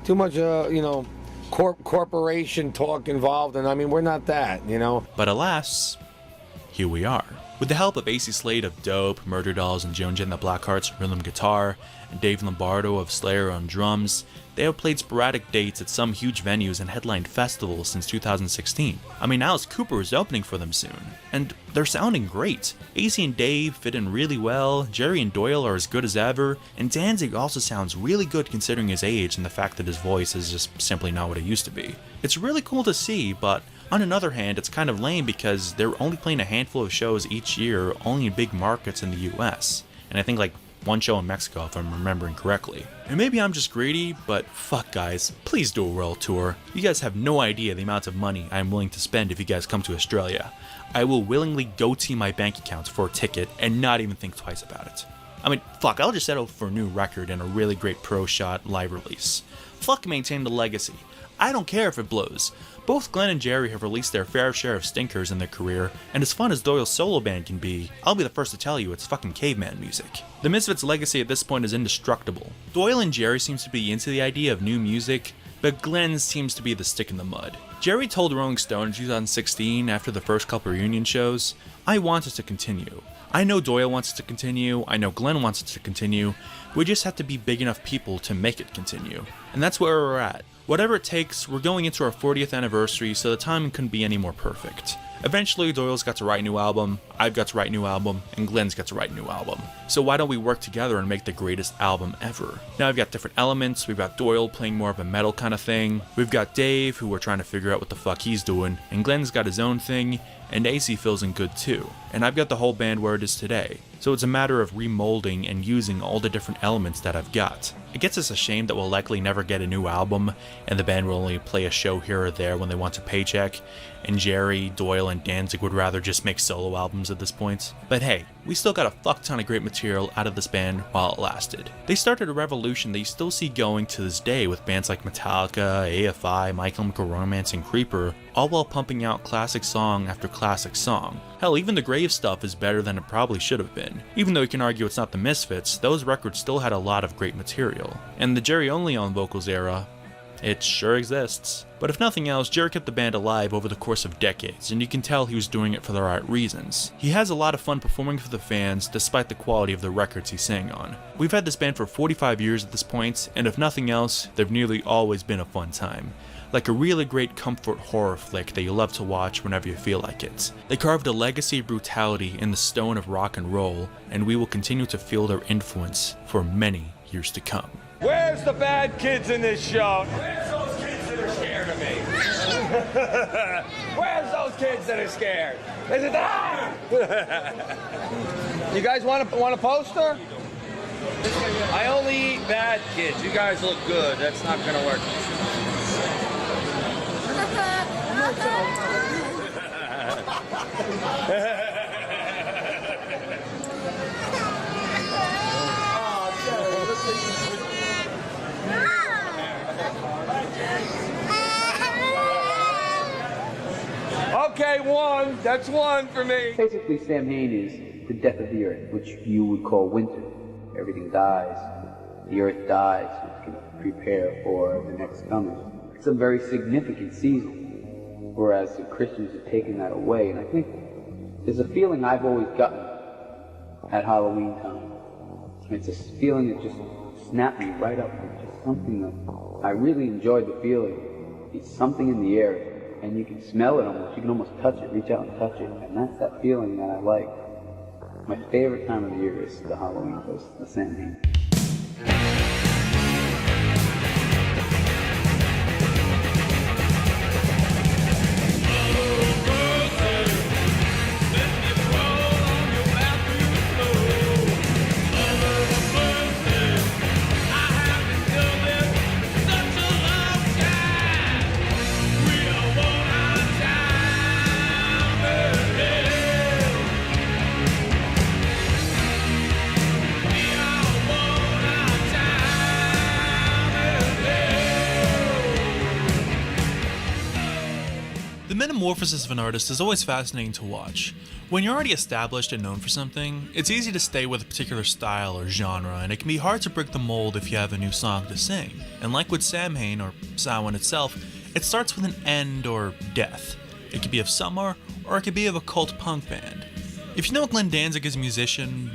you know, corporation talk involved, and I mean, we're not that, you know. But alas, here we are. With the help of AC Slade of Dope, Murder Dolls, and Joan Jett and the Blackhearts on rhythm guitar, and Dave Lombardo of Slayer on drums, they have played sporadic dates at some huge venues and headlined festivals since 2016. I mean, Alice Cooper is opening for them soon, and they're sounding great. AC and Dave fit in really well, Jerry and Doyle are as good as ever, and Danzig also sounds really good considering his age and the fact that his voice is just simply not what it used to be. It's really cool to see, but on another hand, it's kind of lame because they're only playing a handful of shows each year, only in big markets in the US, and I think like one show in Mexico if I'm remembering correctly. And maybe I'm just greedy, but fuck guys, please do a world tour. You guys have no idea the amount of money I'm willing to spend if you guys come to Australia. I will willingly goatee my bank account for a ticket and not even think twice about it. I mean, fuck, I'll just settle for a new record and a really great pro shot live release. Fuck maintain the legacy. I don't care if it blows. Both Glenn and Jerry have released their fair share of stinkers in their career, and as fun as Doyle's solo band can be, I'll be the first to tell you it's fucking caveman music. The Misfits' legacy at this point is indestructible. Doyle and Jerry seems to be into the idea of new music, but Glenn seems to be the stick in the mud. Jerry told Rolling Stone in 2016, after the first couple reunion shows, "I want us to continue. I know Doyle wants it to continue, I know Glenn wants it to continue, we just have to be big enough people to make it continue." And that's where we're at. Whatever it takes, we're going into our 40th anniversary, so the timing couldn't be any more perfect. Eventually, Doyle's got to write a new album, I've got to write a new album, and Glenn's got to write a new album. So why don't we work together and make the greatest album ever? Now we've got different elements, we've got Doyle playing more of a metal kind of thing, we've got Dave, who we're trying to figure out what the fuck he's doing, and Glenn's got his own thing, and AC fills in good too. And I've got the whole band where it is today. So it's a matter of remolding and using all the different elements that I've got. It gets us a shame that we'll likely never get a new album, and the band will only play a show here or there when they want a paycheck, and Jerry, Doyle, and Danzig would rather just make solo albums at this point. But hey, we still got a fuck ton of great material out of this band while it lasted. They started a revolution that you still see going to this day with bands like Metallica, AFI, My Chemical Romance, and Creeper, all while pumping out classic song after classic song. Hell, even the Grave stuff is better than it probably should have been. Even though you can argue it's not the Misfits, those records still had a lot of great material. And the Jerry only on vocals era, it sure exists. But if nothing else, Jerry kept the band alive over the course of decades, and you can tell he was doing it for the right reasons. He has a lot of fun performing for the fans, despite the quality of the records he sang on. We've had this band for 45 years at this point, and if nothing else, they've nearly always been a fun time. Like a really great comfort horror flick that you love to watch whenever you feel like it. They carved a legacy of brutality in the stone of rock and roll, and we will continue to feel their influence for many years to come. Where's the bad kids in this show? Where's those kids that are scared of me? Where's those kids that are scared? Is it that? You guys want a poster? I only eat bad kids. You guys look good. That's not gonna work. Okay, one. That's one for me. Basically, Samhain is the death of the earth, which you would call winter. Everything dies. The earth dies. So it can prepare for the next coming. It's a very significant season, whereas the Christians have taken that away. And I think there's a feeling I've always gotten at Halloween time. It's a feeling that just snapped me right up. It's just something that I really enjoyed the feeling. It's something in the air. And you can smell it almost. You can almost touch it, reach out and touch it. And that's that feeling that I like. My favorite time of the year is the Halloween, the Samhain. The metamorphosis of an artist is always fascinating to watch. When you're already established and known for something, it's easy to stay with a particular style or genre, and it can be hard to break the mold if you have a new song to sing. And like with Samhain, or Samhain itself, it starts with an end or death. It could be of summer, or it could be of a cult punk band. If you know Glenn Danzig as a musician,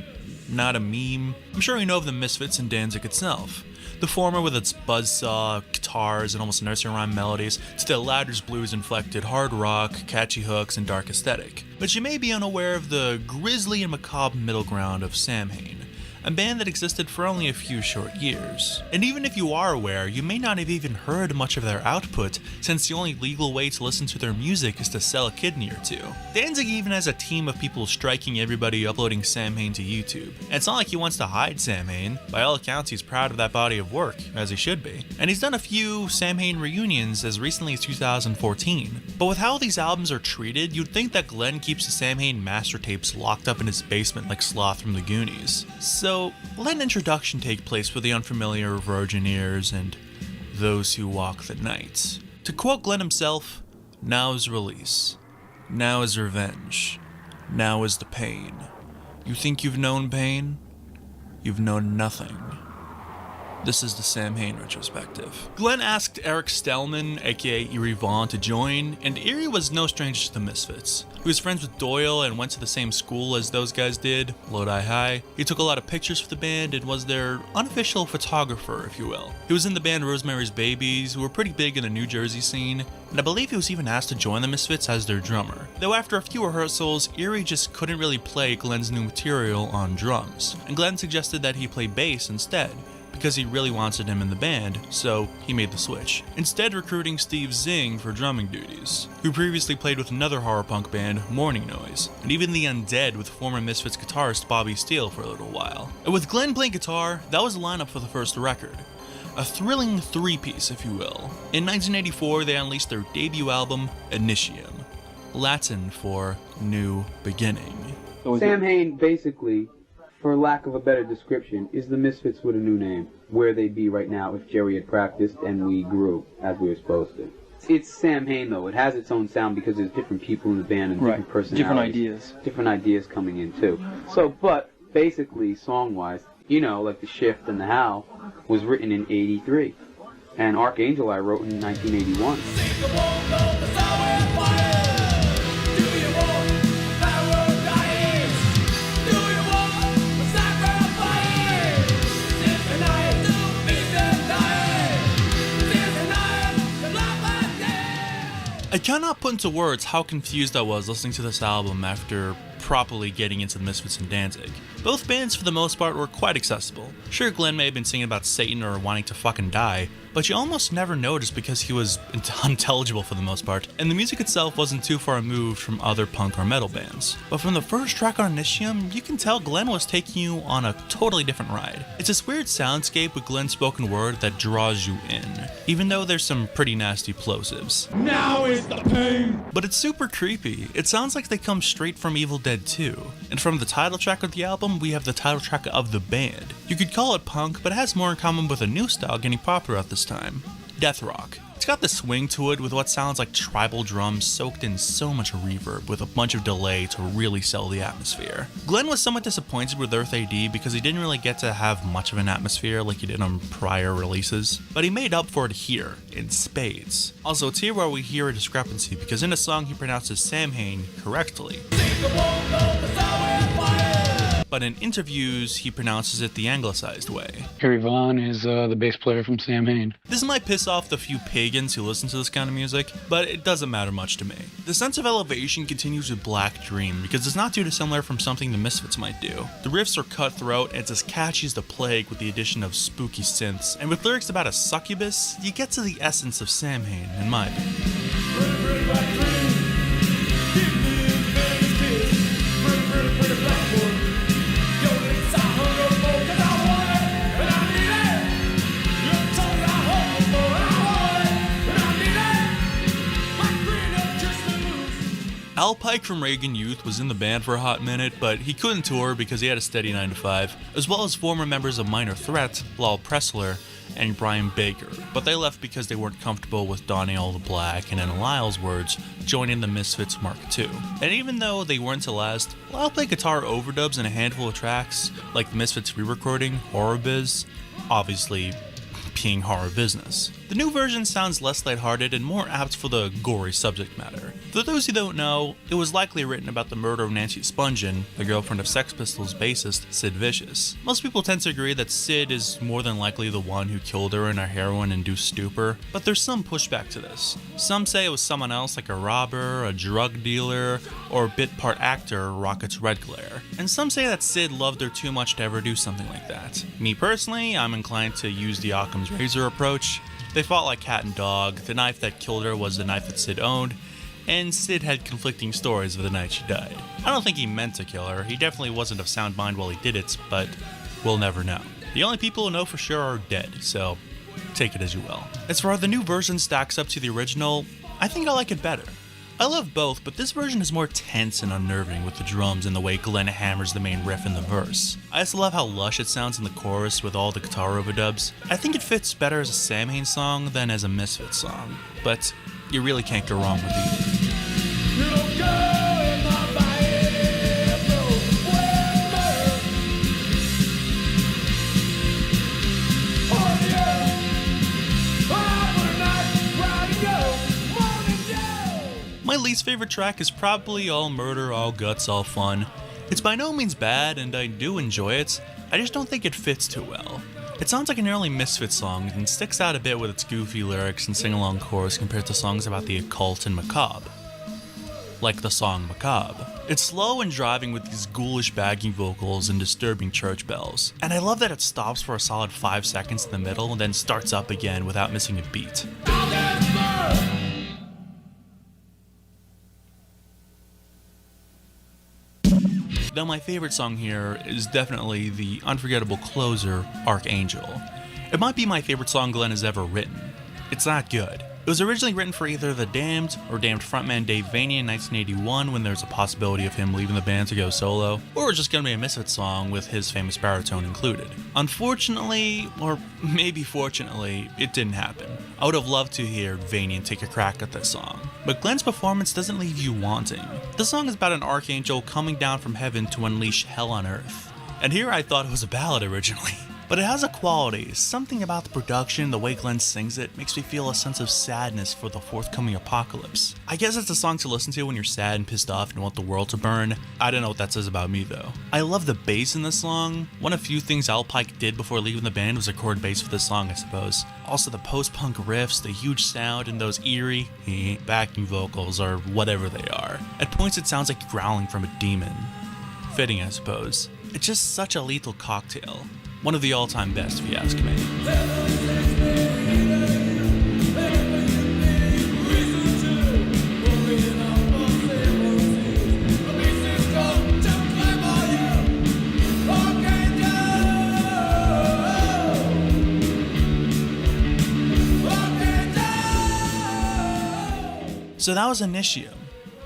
not a meme, I'm sure you know of the Misfits and Danzig itself. The former with its buzzsaw, guitars, and almost nursery rhyme melodies, to the latter's blues-inflected hard rock, catchy hooks, and dark aesthetic. But you may be unaware of the grisly and macabre middle ground of Samhain, a band that existed for only a few short years. And even if you are aware, you may not have even heard much of their output, since the only legal way to listen to their music is to sell a kidney or two. Danzig even has a team of people striking everybody uploading Samhain to YouTube. And it's not like he wants to hide Samhain. By all accounts, he's proud of that body of work, as he should be. And he's done a few Samhain reunions as recently as 2014. But with how these albums are treated, you'd think that Glenn keeps the Samhain master tapes locked up in his basement like Sloth from the Goonies. So So, let an introduction take place for the unfamiliar virgin ears and those who walk the night. To quote Glenn himself, now is release. Now is revenge. Now is the pain. You think you've known pain? You've known nothing. This is the Samhain Retrospective. Glenn asked Eric Stellman, aka Eerie Vaughn, to join, and Eerie was no stranger to the Misfits. He was friends with Doyle and went to the same school as those guys did, Lodi High. He took a lot of pictures for the band and was their unofficial photographer, if you will. He was in the band Rosemary's Babies, who were pretty big in the New Jersey scene, and I believe he was even asked to join the Misfits as their drummer. Though after a few rehearsals, Eerie just couldn't really play Glenn's new material on drums, and Glenn suggested that he play bass instead, because he really wanted him in the band, so he made the switch, instead recruiting Steve Zing for drumming duties, who previously played with another horror punk band, Morning Noise, and even The Undead with former Misfits guitarist Bobby Steele for a little while. And with Glenn playing guitar, that was the lineup for the first record. A thrilling three-piece, if you will. In 1984, they unleashed their debut album, Initium, Latin for New Beginning. Samhain, basically, for lack of a better description, is the Misfits with a new name. Where they'd be right now if Jerry had practiced and we grew as we were supposed to. It's Samhain, though. It has its own sound because there's different people in the band and different personalities. Different ideas coming in, too. So, but, basically, song-wise, you know, like The Shift and The How was written in '83. And Archangel I wrote in 1981. I cannot put into words how confused I was listening to this album after properly getting into the Misfits and Danzig. Both bands for the most part were quite accessible. Sure, Glenn may have been singing about Satan or wanting to fucking die, but you almost never noticed because he was unintelligible for the most part, and the music itself wasn't too far removed from other punk or metal bands. But from the first track on Initium, you can tell Glenn was taking you on a totally different ride. It's this weird soundscape with Glenn's spoken word that draws you in, even though there's some pretty nasty plosives. Now is the pain! But it's super creepy. It sounds like they come straight from Evil Dead 2. And from the title track of the album, we have the title track of the band. You could call it punk, but it has more in common with a new style getting popular at this time, death rock. It's got the swing to it with what sounds like tribal drums soaked in so much reverb with a bunch of delay to really sell the atmosphere. Glenn was somewhat disappointed with Earth AD because he didn't really get to have much of an atmosphere like he did on prior releases, but he made up for it here, in spades. Also, it's here where we hear a discrepancy because in the song he pronounces Samhain correctly, but in interviews, he pronounces it the anglicized way. Eerie Vaughn is the bass player from Samhain. This might piss off the few pagans who listen to this kind of music, but it doesn't matter much to me. The sense of elevation continues with Black Dream because it's not too dissimilar from something the Misfits might do. The riffs are cutthroat and it's as catchy as the plague with the addition of spooky synths, and with lyrics about a succubus, you get to the essence of Samhain, in my opinion. Al Pike from Reagan Youth was in the band for a hot minute, but he couldn't tour because he had a steady 9-to-5, as well as former members of Minor Threat, Lal Pressler, and Brian Baker, but they left because they weren't comfortable with donning all the black and, in Lyle's words, joining the Misfits Mark II. And even though they weren't to last, Lyle played guitar overdubs in a handful of tracks, like the Misfits re-recording, Horror Biz, obviously being horror business. The new version sounds less lighthearted and more apt for the gory subject matter. For those who don't know, it was likely written about the murder of Nancy Spungen, the girlfriend of Sex Pistols bassist Sid Vicious. Most people tend to agree that Sid is more than likely the one who killed her in a heroin-induced stupor, but there's some pushback to this. Some say it was someone else like a robber, a drug dealer, or bit-part actor Rocket's Red Glare. And some say that Sid loved her too much to ever do something like that. Me personally, I'm inclined to use the Occam's razor approach. They fought like cat and dog, the knife that killed her was the knife that Sid owned, and Sid had conflicting stories of the night she died. I don't think he meant to kill her, he definitely wasn't of sound mind while he did it, but we'll never know. The only people who know for sure are dead, so take it as you will. As far as the new version stacks up to the original, I think I like it better. I love both, but this version is more tense and unnerving with the drums and the way Glenn hammers the main riff in the verse. I also love how lush it sounds in the chorus with all the guitar overdubs. I think it fits better as a Samhain song than as a Misfits song, but you really can't go wrong with either. My least favorite track is probably All Murder, All Guts, All Fun. It's by no means bad, and I do enjoy it. I just don't think it fits too well. It sounds like an early Misfits song and sticks out a bit with its goofy lyrics and sing-along chorus compared to songs about the occult and macabre. Like the song Macabre. It's slow and driving with these ghoulish backing vocals and disturbing church bells. And I love that it stops for a solid 5 seconds in the middle and then starts up again without missing a beat. Now my favorite song here is definitely the unforgettable closer, Archangel. It might be my favorite song Glenn has ever written. It's that good. It was originally written for either The Damned or Damned frontman Dave Vanian in 1981 when there was a possibility of him leaving the band to go solo, or it was just going to be a Misfits song with his famous baritone included. Unfortunately, or maybe fortunately, it didn't happen. I would have loved to hear Vanian take a crack at this song, but Glenn's performance doesn't leave you wanting. The song is about an archangel coming down from heaven to unleash hell on earth. And here I thought it was a ballad originally. But it has a quality, something about the production, the way Glenn sings it, makes me feel a sense of sadness for the forthcoming apocalypse. I guess it's a song to listen to when you're sad and pissed off and want the world to burn. I don't know what that says about me though. I love the bass in this song. One of the few things Al Pike did before leaving the band was record bass for this song, I suppose. Also the post-punk riffs, the huge sound, and those eerie backing vocals, or whatever they are. At points it sounds like growling from a demon. Fitting, I suppose. It's just such a lethal cocktail. One of the all-time best, if you ask me. So that was Initium.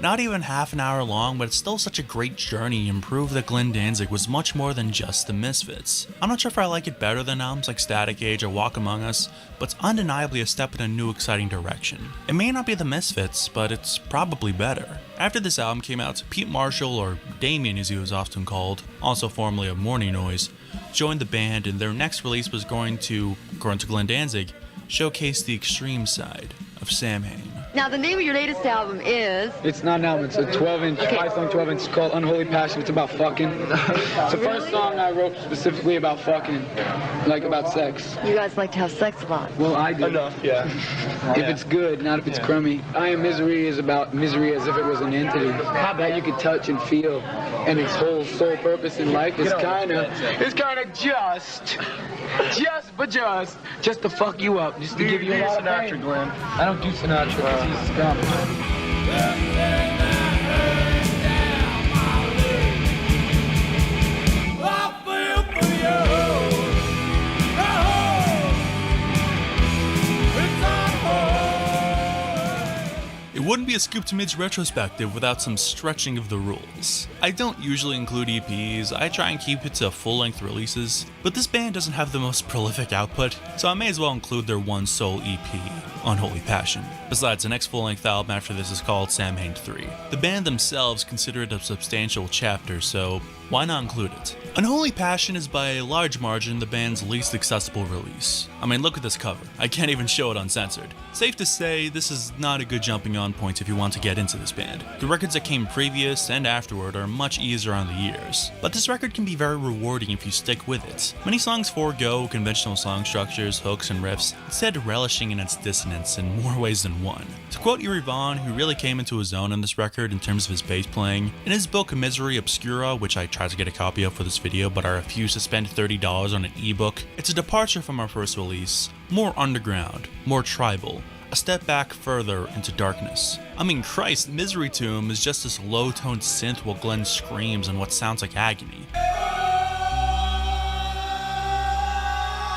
Not even half an hour long, but it's still such a great journey and proved that Glenn Danzig was much more than just the Misfits. I'm not sure if I like it better than albums like Static Age or Walk Among Us, but it's undeniably a step in a new exciting direction. It may not be the Misfits, but it's probably better. After this album came out, Pete Marshall, or Damien as he was often called, also formerly of Morning Noise, joined the band, and their next release was going to, according to Glenn Danzig, showcase the extreme side of Samhain. Now, the name of your latest album is? It's not an album, it's a 12-inch, Okay. 5-song 12-inch. It's called Unholy Passion. It's about fucking. It's the first song I wrote specifically about fucking, like about sex. You guys like to have sex a lot. Well, I do. Enough, yeah. If it's good, not if it's crummy. I Am Misery is about misery as if it was an entity that you could touch and feel, and its whole sole purpose in life is kind of just to fuck you up, just to give you a lot of pain. Glenn. I don't do Sinatra because he's a scum. It wouldn't be a Scoop to Mid's retrospective without some stretching of the rules. I don't usually include EPs, I try and keep it to full-length releases, but this band doesn't have the most prolific output, so I may as well include their one sole EP, Unholy Passion. Besides, the next full-length album after this is called Samhain 3. The band themselves consider it a substantial chapter, so why not include it? Unholy Passion is by a large margin the band's least accessible release. I mean, look at this cover. I can't even show it uncensored. Safe to say, this is not a good jumping on point if you want to get into this band. The records that came previous and afterward are much easier on the ears, but this record can be very rewarding if you stick with it. Many songs forego conventional song structures, hooks, and riffs, instead relishing in its dissonance in more ways than one. To quote Yuri Vaughn, who really came into his own on this record in terms of his bass playing, in his book Misery Obscura, which I tried to get a copy of for this video but I refused to spend $30 on an ebook, it's a departure from our first release, more underground, more tribal, a step back further into darkness. I mean, Christ, Misery Tomb is just this low-toned synth while Glenn screams in what sounds like agony.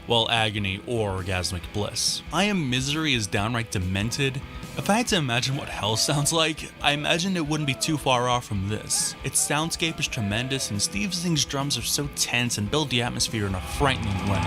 while Agony or Orgasmic Bliss. I Am Misery is downright demented. If I had to imagine what hell sounds like, I imagine it wouldn't be too far off from this. Its soundscape is tremendous, and Steve Zing's drums are so tense and build the atmosphere in a frightening way.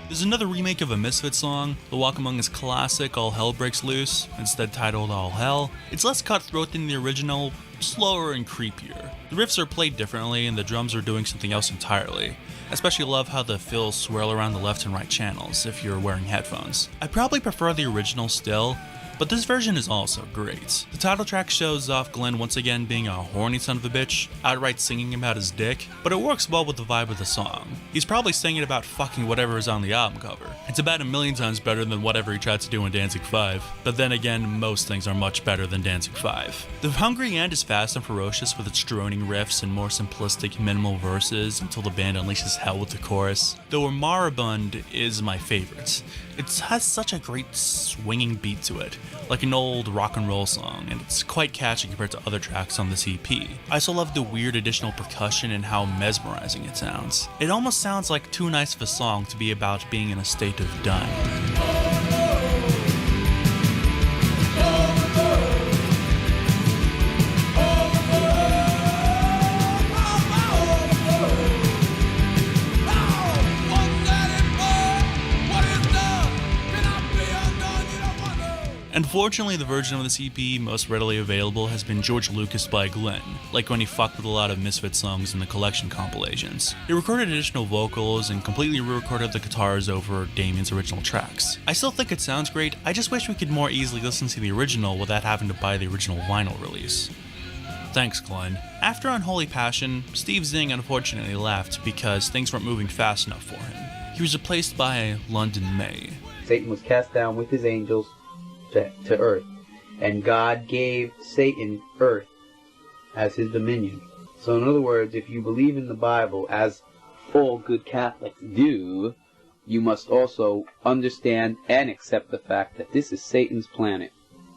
There's another remake of a Misfits song, the Walk Among Us classic All Hell Breaks Loose, instead titled All Hell. It's less cutthroat than the original, slower and creepier. The riffs are played differently and the drums are doing something else entirely. I especially love how the fills swirl around the left and right channels if you're wearing headphones. I probably prefer the original still, but this version is also great. The title track shows off Glenn once again being a horny son of a bitch, outright singing about his dick, but it works well with the vibe of the song. He's probably singing about fucking whatever is on the album cover. It's about 1,000,000 times better than whatever he tried to do in Danzig V, but then again, most things are much better than Danzig V. The hungry end is fast and ferocious with its droning riffs and more simplistic, minimal verses until the band unleashes hell with the chorus, though Moribund is my favorite. It has such a great swinging beat to it, like an old rock and roll song, and it's quite catchy compared to other tracks on this EP. I also love the weird additional percussion and how mesmerizing it sounds. It almost sounds like too nice of a song to be about being in a state of dying. Unfortunately, the version of this EP most readily available has been George Lucas by Glenn, like when he fucked with a lot of Misfits songs in the collection compilations. He recorded additional vocals and completely re-recorded the guitars over Damien's original tracks. I still think it sounds great, I just wish we could more easily listen to the original without having to buy the original vinyl release. Thanks, Glenn. After Unholy Passion, Steve Zing unfortunately left because things weren't moving fast enough for him. He was replaced by London May. Satan was cast down with his angels to earth, and God gave Satan earth as his dominion. So in other words, if you believe in the Bible, as all good Catholics do, you must also understand and accept the fact that this is Satan's planet.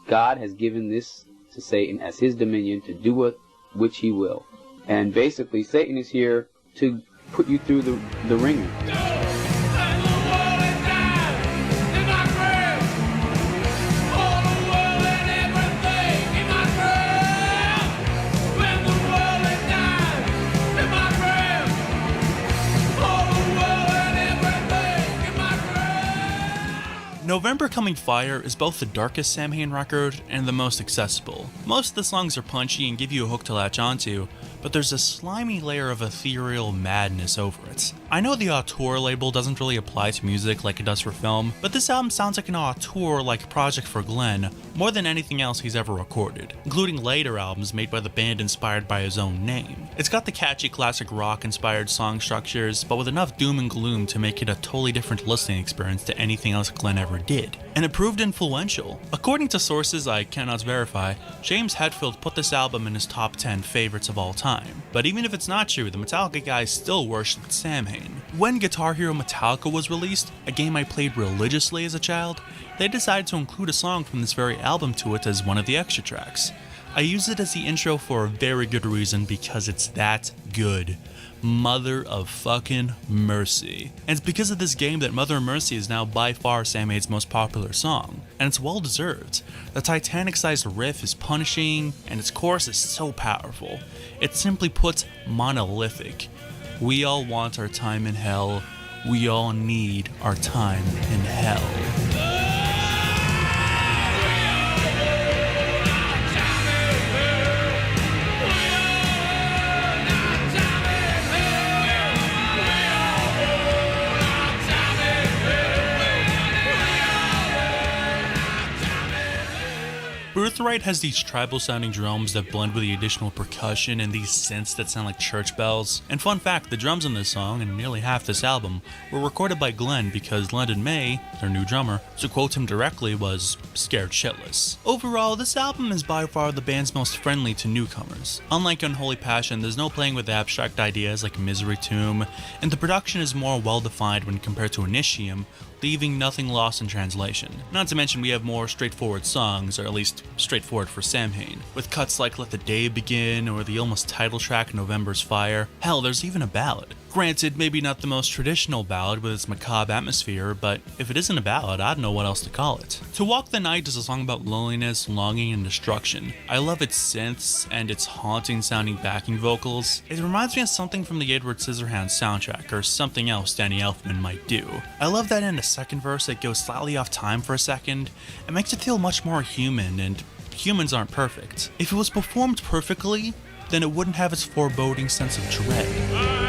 God has given this to Satan as his dominion to do what which he will. And basically Satan is here to put you through the ringer. November Coming Fire is both the darkest Samhain record and the most accessible. Most of the songs are punchy and give you a hook to latch onto, but there's a slimy layer of ethereal madness over it. I know the auteur label doesn't really apply to music like it does for film, but this album sounds like an auteur-like project for Glenn more than anything else he's ever recorded, including later albums made by the band inspired by his own name. It's got the catchy classic rock-inspired song structures, but with enough doom and gloom to make it a totally different listening experience to anything else Glenn ever did. And it proved influential. According to sources I cannot verify, James Hetfield put this album in his top 10 favorites of all time. But even if it's not true, the Metallica guys still worshipped Samhain. When Guitar Hero Metallica was released, a game I played religiously as a child, they decided to include a song from this very album to it as one of the extra tracks. I use it as the intro for a very good reason, because it's that good. Mother of fucking Mercy. And it's because of this game that Mother of Mercy is now by far Samhain's most popular song, and it's well deserved. The Titanic-sized riff is punishing, and its chorus is so powerful. It simply puts monolithic. We all want our time in hell. We all need our time in hell. Birthright has these tribal sounding drums that blend with the additional percussion and these synths that sound like church bells. And fun fact, the drums in this song and nearly half this album were recorded by Glenn because London May, their new drummer, to quote him directly, was scared shitless. Overall, this album is by far the band's most friendly to newcomers. Unlike Unholy Passion, there's no playing with abstract ideas like Misery Tomb, and the production is more well defined when compared to Initium, leaving nothing lost in translation. Not to mention we have more straightforward songs, or at least straightforward for Samhain, with cuts like Let the Day Begin or the almost title track November's Fire. Hell, there's even a ballad. Granted, maybe not the most traditional ballad with its macabre atmosphere, but if it isn't a ballad, I don't know what else to call it. To Walk the Night is a song about loneliness, longing, and destruction. I love its synths and its haunting sounding backing vocals. It reminds me of something from the Edward Scissorhands soundtrack, or something else Danny Elfman might do. I love that in the second verse it goes slightly off time for a second. It makes it feel much more human, and humans aren't perfect. If it was performed perfectly, then it wouldn't have its foreboding sense of dread.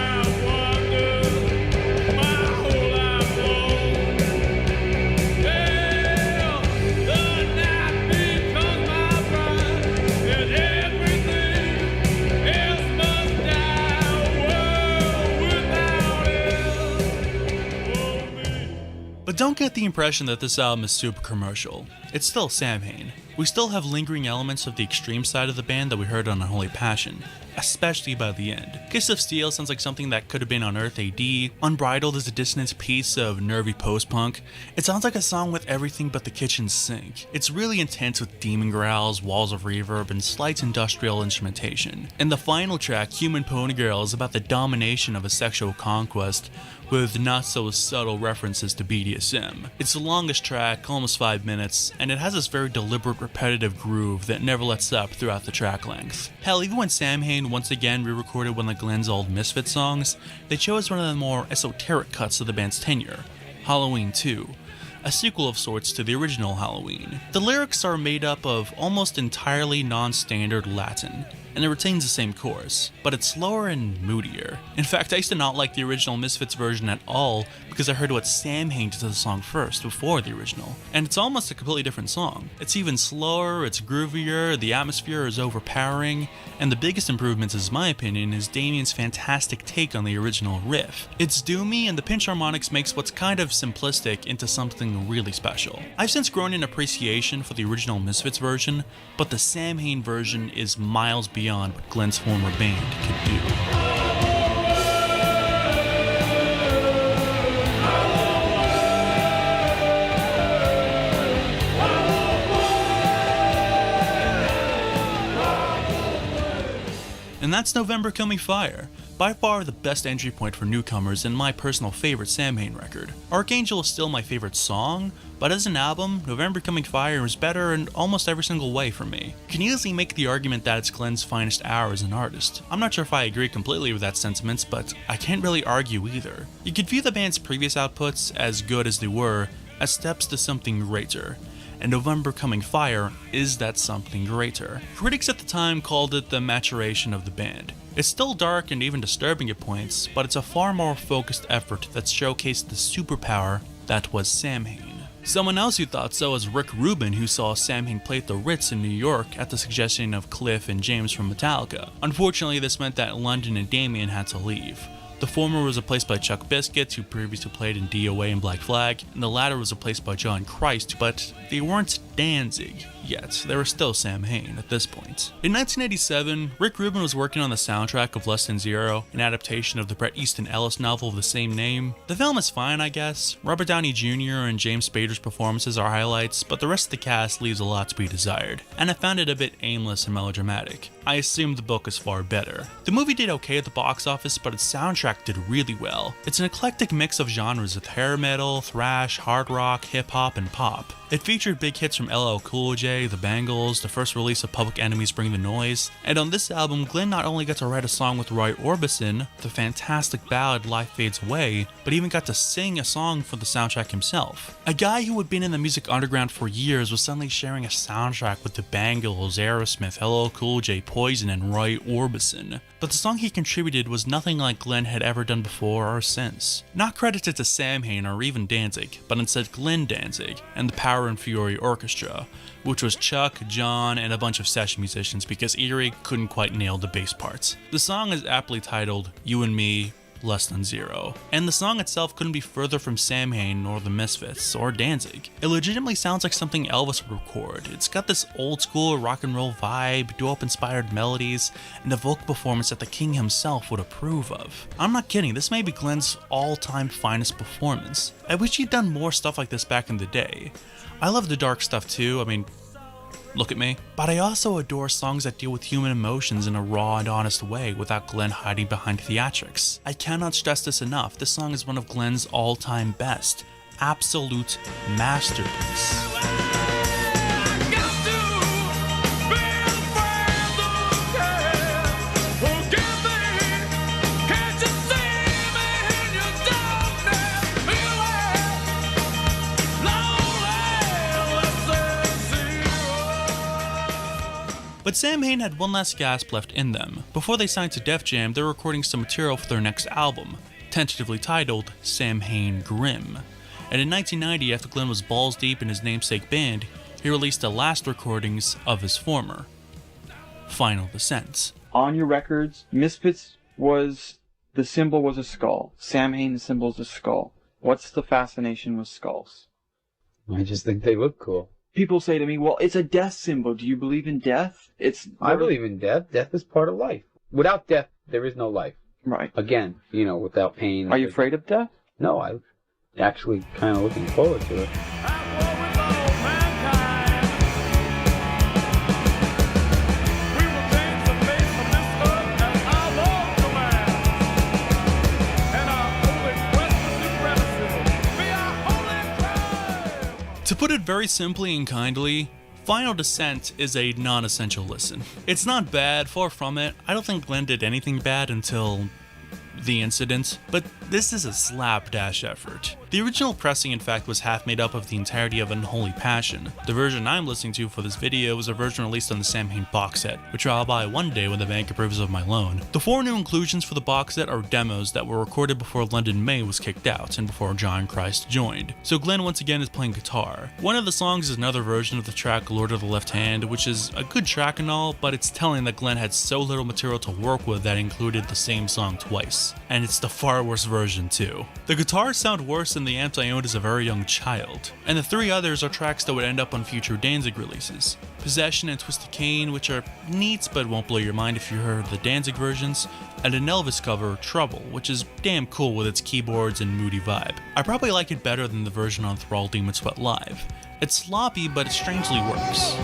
But don't get the impression that this album is super commercial. It's still Samhain. We still have lingering elements of the extreme side of the band that we heard on Unholy Passion, especially by the end. Kiss of Steel sounds like something that could have been on Earth AD. Unbridled is a dissonant piece of nervy post-punk. It sounds like a song with everything but the kitchen sink. It's really intense with demon growls, walls of reverb, and slight industrial instrumentation. And the final track, Human Pony Girl, is about the domination of a sexual conquest, with not so subtle references to BDSM. It's the longest track, almost 5 minutes, and it has this very deliberate repetitive groove that never lets up throughout the track length. Hell, even when Samhain once again re-recorded one of Glenn's old Misfits songs, they chose one of the more esoteric cuts of the band's tenure, Halloween 2, a sequel of sorts to the original Halloween. The lyrics are made up of almost entirely non-standard Latin, and it retains the same chorus, but it's slower and moodier. In fact, I used to not like the original Misfits version at all because I heard what Samhain did to the song first, before the original. And it's almost a completely different song. It's even slower, it's groovier, the atmosphere is overpowering, and the biggest improvements, in my opinion, is Damien's fantastic take on the original riff. It's doomy, and the pinch harmonics makes what's kind of simplistic into something really special. I've since grown in appreciation for the original Misfits version, but the Samhain version is miles beyond what Glenn's former band could do. And that's November Coming Fire, by far the best entry point for newcomers and my personal favorite Samhain record. Archangel is still my favorite song, but as an album, November Coming Fire is better in almost every single way for me. You can easily make the argument that it's Glenn's finest hour as an artist. I'm not sure if I agree completely with that sentiment, but I can't really argue either. You could view the band's previous outputs, as good as they were, as steps to something greater, and November Coming Fire is that something greater. Critics at the time called it the maturation of the band. It's still dark and even disturbing at points, but it's a far more focused effort that showcased the superpower that was Samhain. Someone else who thought so was Rick Rubin, who saw Samhain play at the Ritz in New York at the suggestion of Cliff and James from Metallica. Unfortunately, this meant that London and Damien had to leave. The former was replaced by Chuck Biscuit, who previously played in DOA and Black Flag, and the latter was replaced by John Christ, but they weren't Danzig yet. They were still Samhain at this point. In 1987, Rick Rubin was working on the soundtrack of Less Than Zero, an adaptation of the Bret Easton Ellis novel of the same name. The film is fine, I guess. Robert Downey Jr. and James Spader's performances are highlights, but the rest of the cast leaves a lot to be desired, and I found it a bit aimless and melodramatic. I assume the book is far better. The movie did okay at the box office, but its soundtrack did really well. It's an eclectic mix of genres with hair metal, thrash, hard rock, hip-hop, and pop. It featured big hits from LL Cool J, The Bangles, the first release of Public Enemy's Bring the Noise, and on this album, Glenn not only got to write a song with Roy Orbison, the fantastic ballad Life Fades Away, but even got to sing a song for the soundtrack himself. A guy who had been in the music underground for years was suddenly sharing a soundtrack with The Bangles, Aerosmith, LL Cool J, Poison, and Roy Orbison. But the song he contributed was nothing like Glenn had had ever done before or since. Not credited to Samhain or even Danzig, but instead Glenn Danzig and the Power and Fury Orchestra, which was Chuck, John, and a bunch of session musicians because Erie couldn't quite nail the bass parts. The song is aptly titled You and Me, Less Than Zero, and the song itself couldn't be further from Samhain nor the Misfits or Danzig. It legitimately sounds like something Elvis would record. It's got this old school rock and roll vibe, doo-wop inspired melodies, and a vocal performance that the king himself would approve of. I'm not kidding, this may be Glenn's all-time finest performance. I wish he'd done more stuff like this back in the day. I love the dark stuff too, I mean, look at me. But I also adore songs that deal with human emotions in a raw and honest way without Glenn hiding behind theatrics. I cannot stress this enough, this song is one of Glenn's all-time best. Absolute masterpiece. But Samhain had one last gasp left in them. Before they signed to Def Jam, they were recording some material for their next album, tentatively titled Samhain Grim. And in 1990, after Glenn was balls deep in his namesake band, he released the last recordings of his former, Final Descent. On your records, Misfits the symbol was a skull. Samhain, the symbol is a skull. What's the fascination with skulls? I just think they look cool. People say to me, well, it's a death symbol. Do you believe in death? I believe in death. Death is part of life. Without death, there is no life. Right. Again, without pain. Are you afraid of death? No, I'm actually kind of looking forward to it. To put it very simply and kindly, Final Descent is a non-essential listen. It's not bad, far from it. I don't think Glenn did anything bad until the incident, but this is a slapdash effort. The original pressing, in fact, was half made up of the entirety of Unholy Passion. The version I'm listening to for this video is a version released on the Samhain box set, which I'll buy one day when the bank approves of my loan. The 4 new inclusions for the box set are demos that were recorded before London May was kicked out and before John Christ joined. So Glenn once again is playing guitar. One of the songs is another version of the track Lord of the Left Hand, which is a good track and all, but it's telling that Glenn had so little material to work with that included the same song twice. And it's the far worse version too. The guitars sound worse than the amps I owned as a very young child, and the 3 others are tracks that would end up on future Danzig releases. Possession and Twisted Cane, which are neat but won't blow your mind if you heard the Danzig versions, and an Elvis cover, Trouble, which is damn cool with its keyboards and moody vibe. I probably like it better than the version on Thrall-Demonsweatlive. It's sloppy, but it strangely works.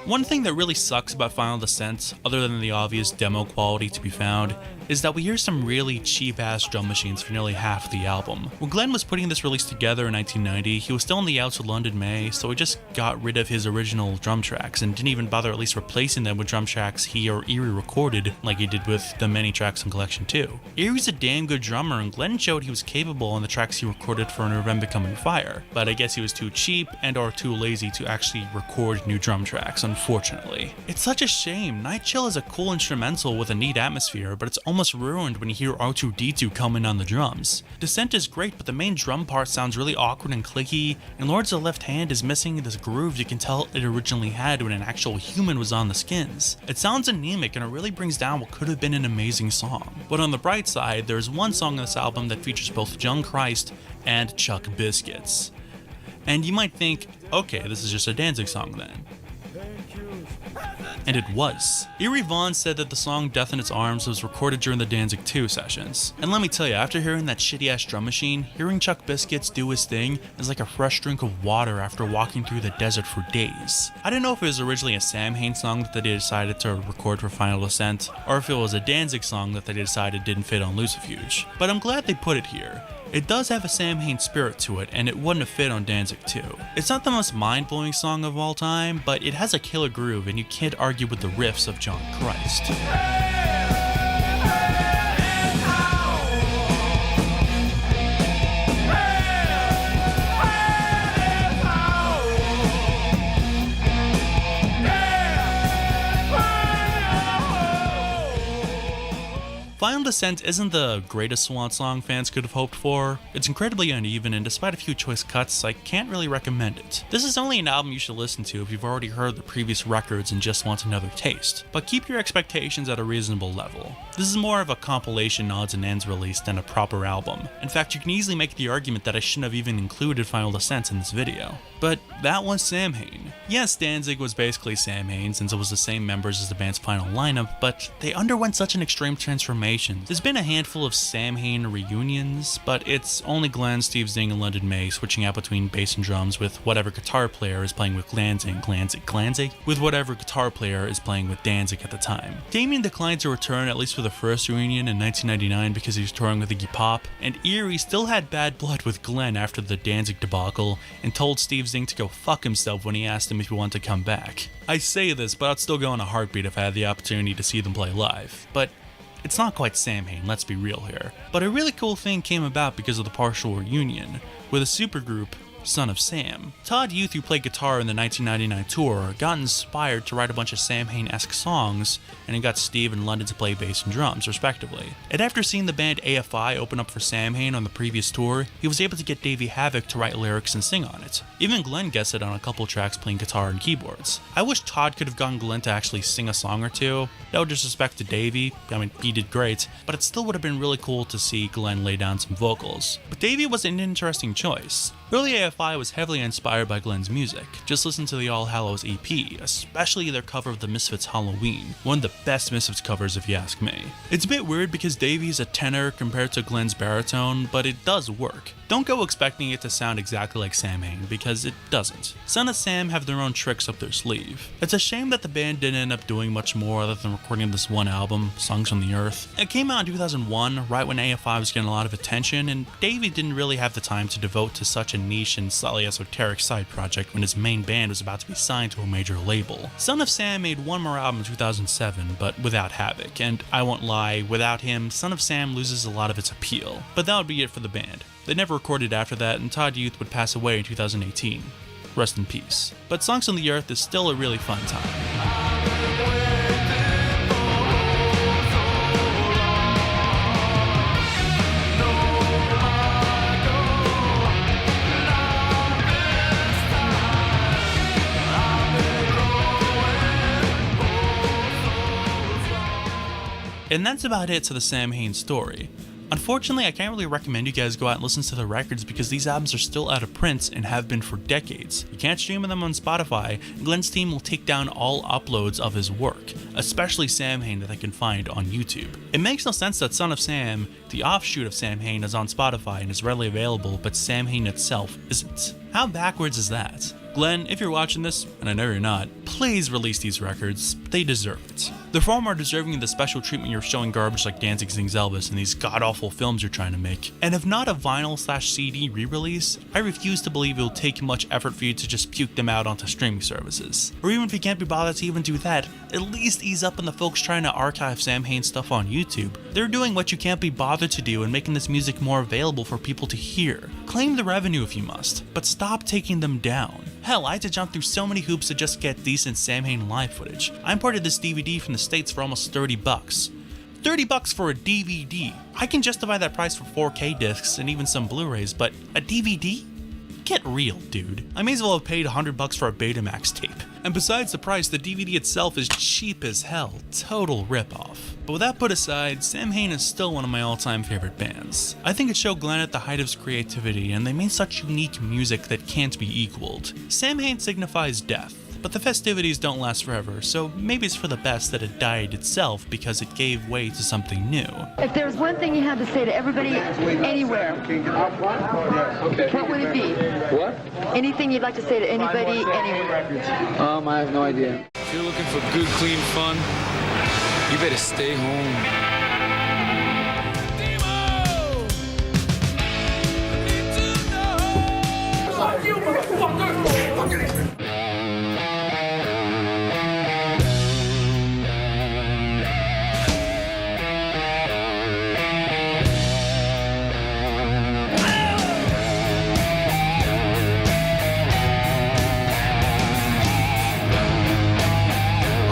One thing that really sucks about Final Descent, other than the obvious demo quality to be found, is that we hear some really cheap-ass drum machines for nearly half the album. When Glenn was putting this release together in 1990, he was still on the outs with London May, so he just got rid of his original drum tracks and didn't even bother at least replacing them with drum tracks he or Erie recorded, like he did with the many tracks in Collection 2. Erie's a damn good drummer, and Glenn showed he was capable on the tracks he recorded for November Coming Fire, but I guess he was too cheap and or too lazy to actually record new drum tracks, unfortunately. It's such a shame. Night Chill is a cool instrumental with a neat atmosphere, but it's almost ruined when you hear R2-D2 come in on the drums. Descent is great, but the main drum part sounds really awkward and clicky, and Lords of the Left Hand is missing this groove you can tell it originally had when an actual human was on the skins. It sounds anemic, and it really brings down what could have been an amazing song. But on the bright side, there's one song on this album that features both John Christ and Chuck Biscuits. And you might think, okay, this is just a Danzig song then. And it was. Erie Vaughn said that the song Death in Its Arms was recorded during the Danzig II sessions. And let me tell you, after hearing that shitty ass drum machine, hearing Chuck Biscuits do his thing is like a fresh drink of water after walking through the desert for days. I don't know if it was originally a Samhain song that they decided to record for Final Descent, or if it was a Danzig song that they decided didn't fit on Lucifuge. But I'm glad they put it here. It does have a Samhain spirit to it, and it wouldn't have fit on Danzig II. It's not the most mind-blowing song of all time, but it has a killer groove, and you can't argue with the riffs of John Christ. Final Descent isn't the greatest swan song fans could have hoped for. It's incredibly uneven, and despite a few choice cuts, I can't really recommend it. This is only an album you should listen to if you've already heard the previous records and just want another taste, but keep your expectations at a reasonable level. This is more of a compilation odds and ends release than a proper album. In fact, you can easily make the argument that I shouldn't have even included Final Descent in this video. But that was Samhain. Yes, Danzig was basically Samhain since it was the same members as the band's final lineup, but they underwent such an extreme transformation. There's been a handful of Samhain reunions, but it's only Glenn, Steve Zing, and London May switching out between bass and drums with whatever guitar player is playing with Danzig, with whatever guitar player is playing with Danzig at the time. Damien declined to return at least for the first reunion in 1999 because he was touring with Iggy Pop, and Eerie still had bad blood with Glenn after the Danzig debacle and told Steve Zing to go fuck himself when he asked him if he wanted to come back. I say this, but I'd still go in a heartbeat if I had the opportunity to see them play live. But it's not quite Samhain, let's be real here. But a really cool thing came about because of the partial reunion, with a supergroup, Son of Sam. Todd Youth, who played guitar in the 1999 tour, got inspired to write a bunch of Samhain-esque songs, and he got Steve and London to play bass and drums, respectively. And after seeing the band AFI open up for Samhain on the previous tour, he was able to get Davey Havok to write lyrics and sing on it. Even Glenn guested on a couple tracks playing guitar and keyboards. I wish Todd could have gotten Glenn to actually sing a song or two. No disrespect to Davey, I mean, he did great, but it still would have been really cool to see Glenn lay down some vocals. But Davey was an interesting choice. Early AFI was heavily inspired by Glenn's music. Just listen to the All Hallows EP, especially their cover of the Misfits' Halloween, one of the best Misfits covers if you ask me. It's a bit weird because Davey's a tenor compared to Glenn's baritone, but it does work. Don't go expecting it to sound exactly like Samhain, because it doesn't. Son of Sam have their own tricks up their sleeve. It's a shame that the band didn't end up doing much more other than recording this one album, Songs from the Earth. It came out in 2001, right when AFI was getting a lot of attention, and Davey didn't really have the time to devote to such a niche and slightly esoteric side project when his main band was about to be signed to a major label. Son of Sam made one more album in 2007, but without Havok, and I won't lie, without him, Son of Sam loses a lot of its appeal. But that would be it for the band. They never recorded after that, and Todd Youth would pass away in 2018. Rest in peace. But Songs on the Earth is still a really fun time. And that's about it to the Samhain story. Unfortunately, I can't really recommend you guys go out and listen to the records because these albums are still out of print and have been for decades. You can't stream them on Spotify, and Glenn's team will take down all uploads of his work, especially Samhain that they can find on YouTube. It makes no sense that Son of Sam, the offshoot of Samhain, is on Spotify and is readily available, but Samhain itself isn't. How backwards is that? Glenn, if you're watching this, and I know you're not, please release these records. They deserve it. They're far more deserving of the special treatment you're showing garbage like Danzig sings Elvis and these god-awful films you're trying to make. And if not a vinyl/CD re-release, I refuse to believe it will take much effort for you to just puke them out onto streaming services. Or even if you can't be bothered to even do that, at least ease up on the folks trying to archive Samhain stuff on YouTube. They're doing what you can't be bothered to do and making this music more available for people to hear. Claim the revenue if you must, but stop taking them down. Hell, I had to jump through so many hoops to just get decent Samhain live footage. I imported this DVD from the States for almost $30. $30 for a DVD. I can justify that price for 4K discs and even some Blu-rays, but a DVD? Get real, dude. I may as well have paid $100 for a Betamax tape. And besides the price, the DVD itself is cheap as hell. Total ripoff. But with that put aside, Samhain is still one of my all-time favorite bands. I think it showed Glenn at the height of his creativity, and they made such unique music that can't be equaled. Samhain signifies death, but the festivities don't last forever, so maybe it's for the best that it died itself because it gave way to something new. If there was one thing you had to say to everybody anywhere, what would it be? What? Anything you'd like to say to anybody anywhere? I have no idea. If you're looking for good, clean fun, you better stay home.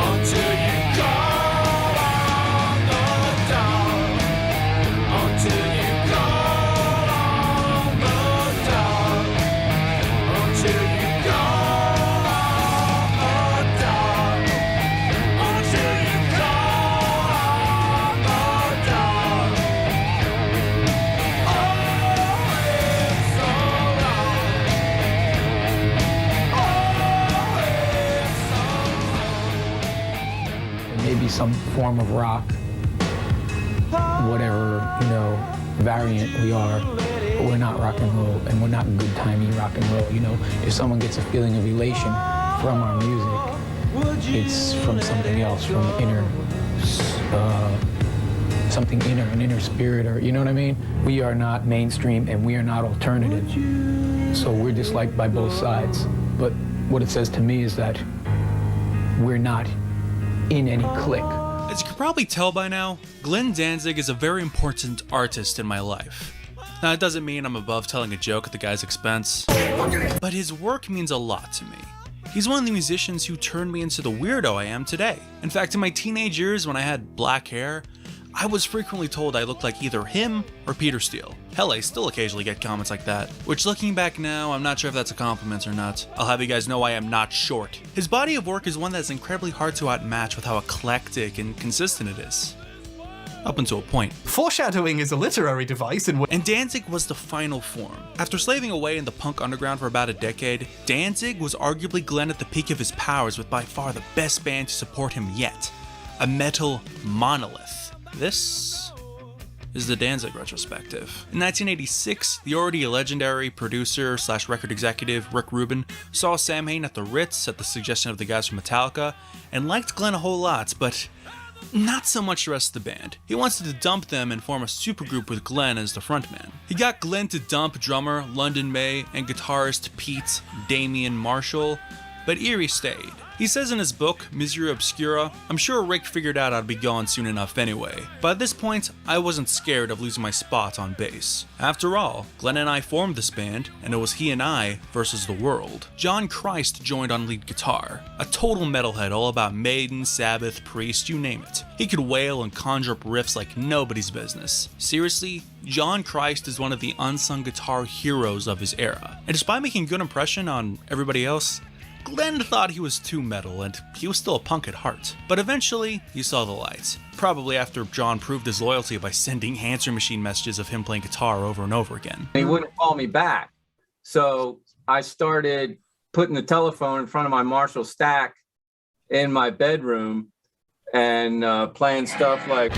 Until you call on the some form of rock, whatever, variant we are, but we're not rock and roll, and we're not good-timey rock and roll, If someone gets a feeling of elation from our music, it's from something else, from inner, something inner, an inner spirit, or, you know what I mean? We are not mainstream, and we are not alternative, so we're disliked by both sides. But what it says to me is that we're not in any clique. As you can probably tell by now, Glenn Danzig is a very important artist in my life. Now, it doesn't mean I'm above telling a joke at the guy's expense, but his work means a lot to me. He's one of the musicians who turned me into the weirdo I am today. In fact, in my teenage years when I had black hair, I was frequently told I looked like either him or Peter Steele. Hell, I still occasionally get comments like that, which looking back now, I'm not sure if that's a compliment or not. I'll have you guys know I am not short. His body of work is one that's incredibly hard to outmatch with how eclectic and consistent it is. Up until a point. Foreshadowing is a literary device and Danzig was the final form. After slaving away in the punk underground for about a decade, Danzig was arguably Glenn at the peak of his powers with by far the best band to support him yet. A metal monolith. This is the Danzig Retrospective. In 1986, the already legendary producer / record executive Rick Rubin saw Samhain at the Ritz at the suggestion of the guys from Metallica and liked Glenn a whole lot, but not so much the rest of the band. He wanted to dump them and form a supergroup with Glenn as the frontman. He got Glenn to dump drummer London May and guitarist Pete Damian Marshall, but Erie stayed. He says in his book, Miseria Obscura, I'm sure Rick figured out I'd be gone soon enough anyway, but at this point, I wasn't scared of losing my spot on bass. After all, Glenn and I formed this band, and it was he and I versus the world. John Christ joined on lead guitar, a total metalhead all about Maiden, Sabbath, Priest, you name it. He could wail and conjure up riffs like nobody's business. Seriously, John Christ is one of the unsung guitar heroes of his era, and despite making a good impression on everybody else, Glenn thought he was too metal, and he was still a punk at heart. But eventually, he saw the light. Probably after John proved his loyalty by sending answering machine messages of him playing guitar over and over again. He wouldn't call me back. So I started putting the telephone in front of my Marshall stack in my bedroom and playing stuff like...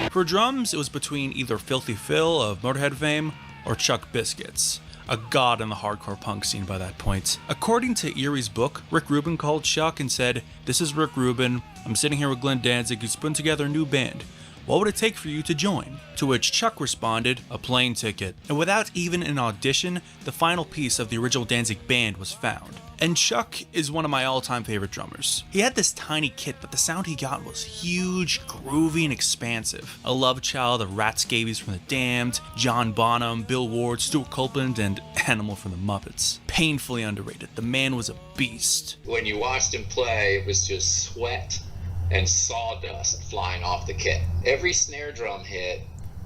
For drums, it was between either Filthy Phil of Motorhead fame or Chuck Biscuits, a god in the hardcore punk scene by that point. According to Erie's book, Rick Rubin called Chuck and said, "This is Rick Rubin. I'm sitting here with Glenn Danzig, who's putting together a new band. What would it take for you to join?" To which Chuck responded, "A plane ticket." And without even an audition, the final piece of the original Danzig band was found. And Chuck is one of my all-time favorite drummers. He had this tiny kit, but the sound he got was huge, groovy, and expansive. A love child of rat scabies from the Damned, John Bonham, Bill Ward, Stuart Copeland, and Animal from the Muppets. Painfully underrated. The man was a beast. When you watched him play, it was just sweat and sawdust flying off the kit. Every snare drum hit,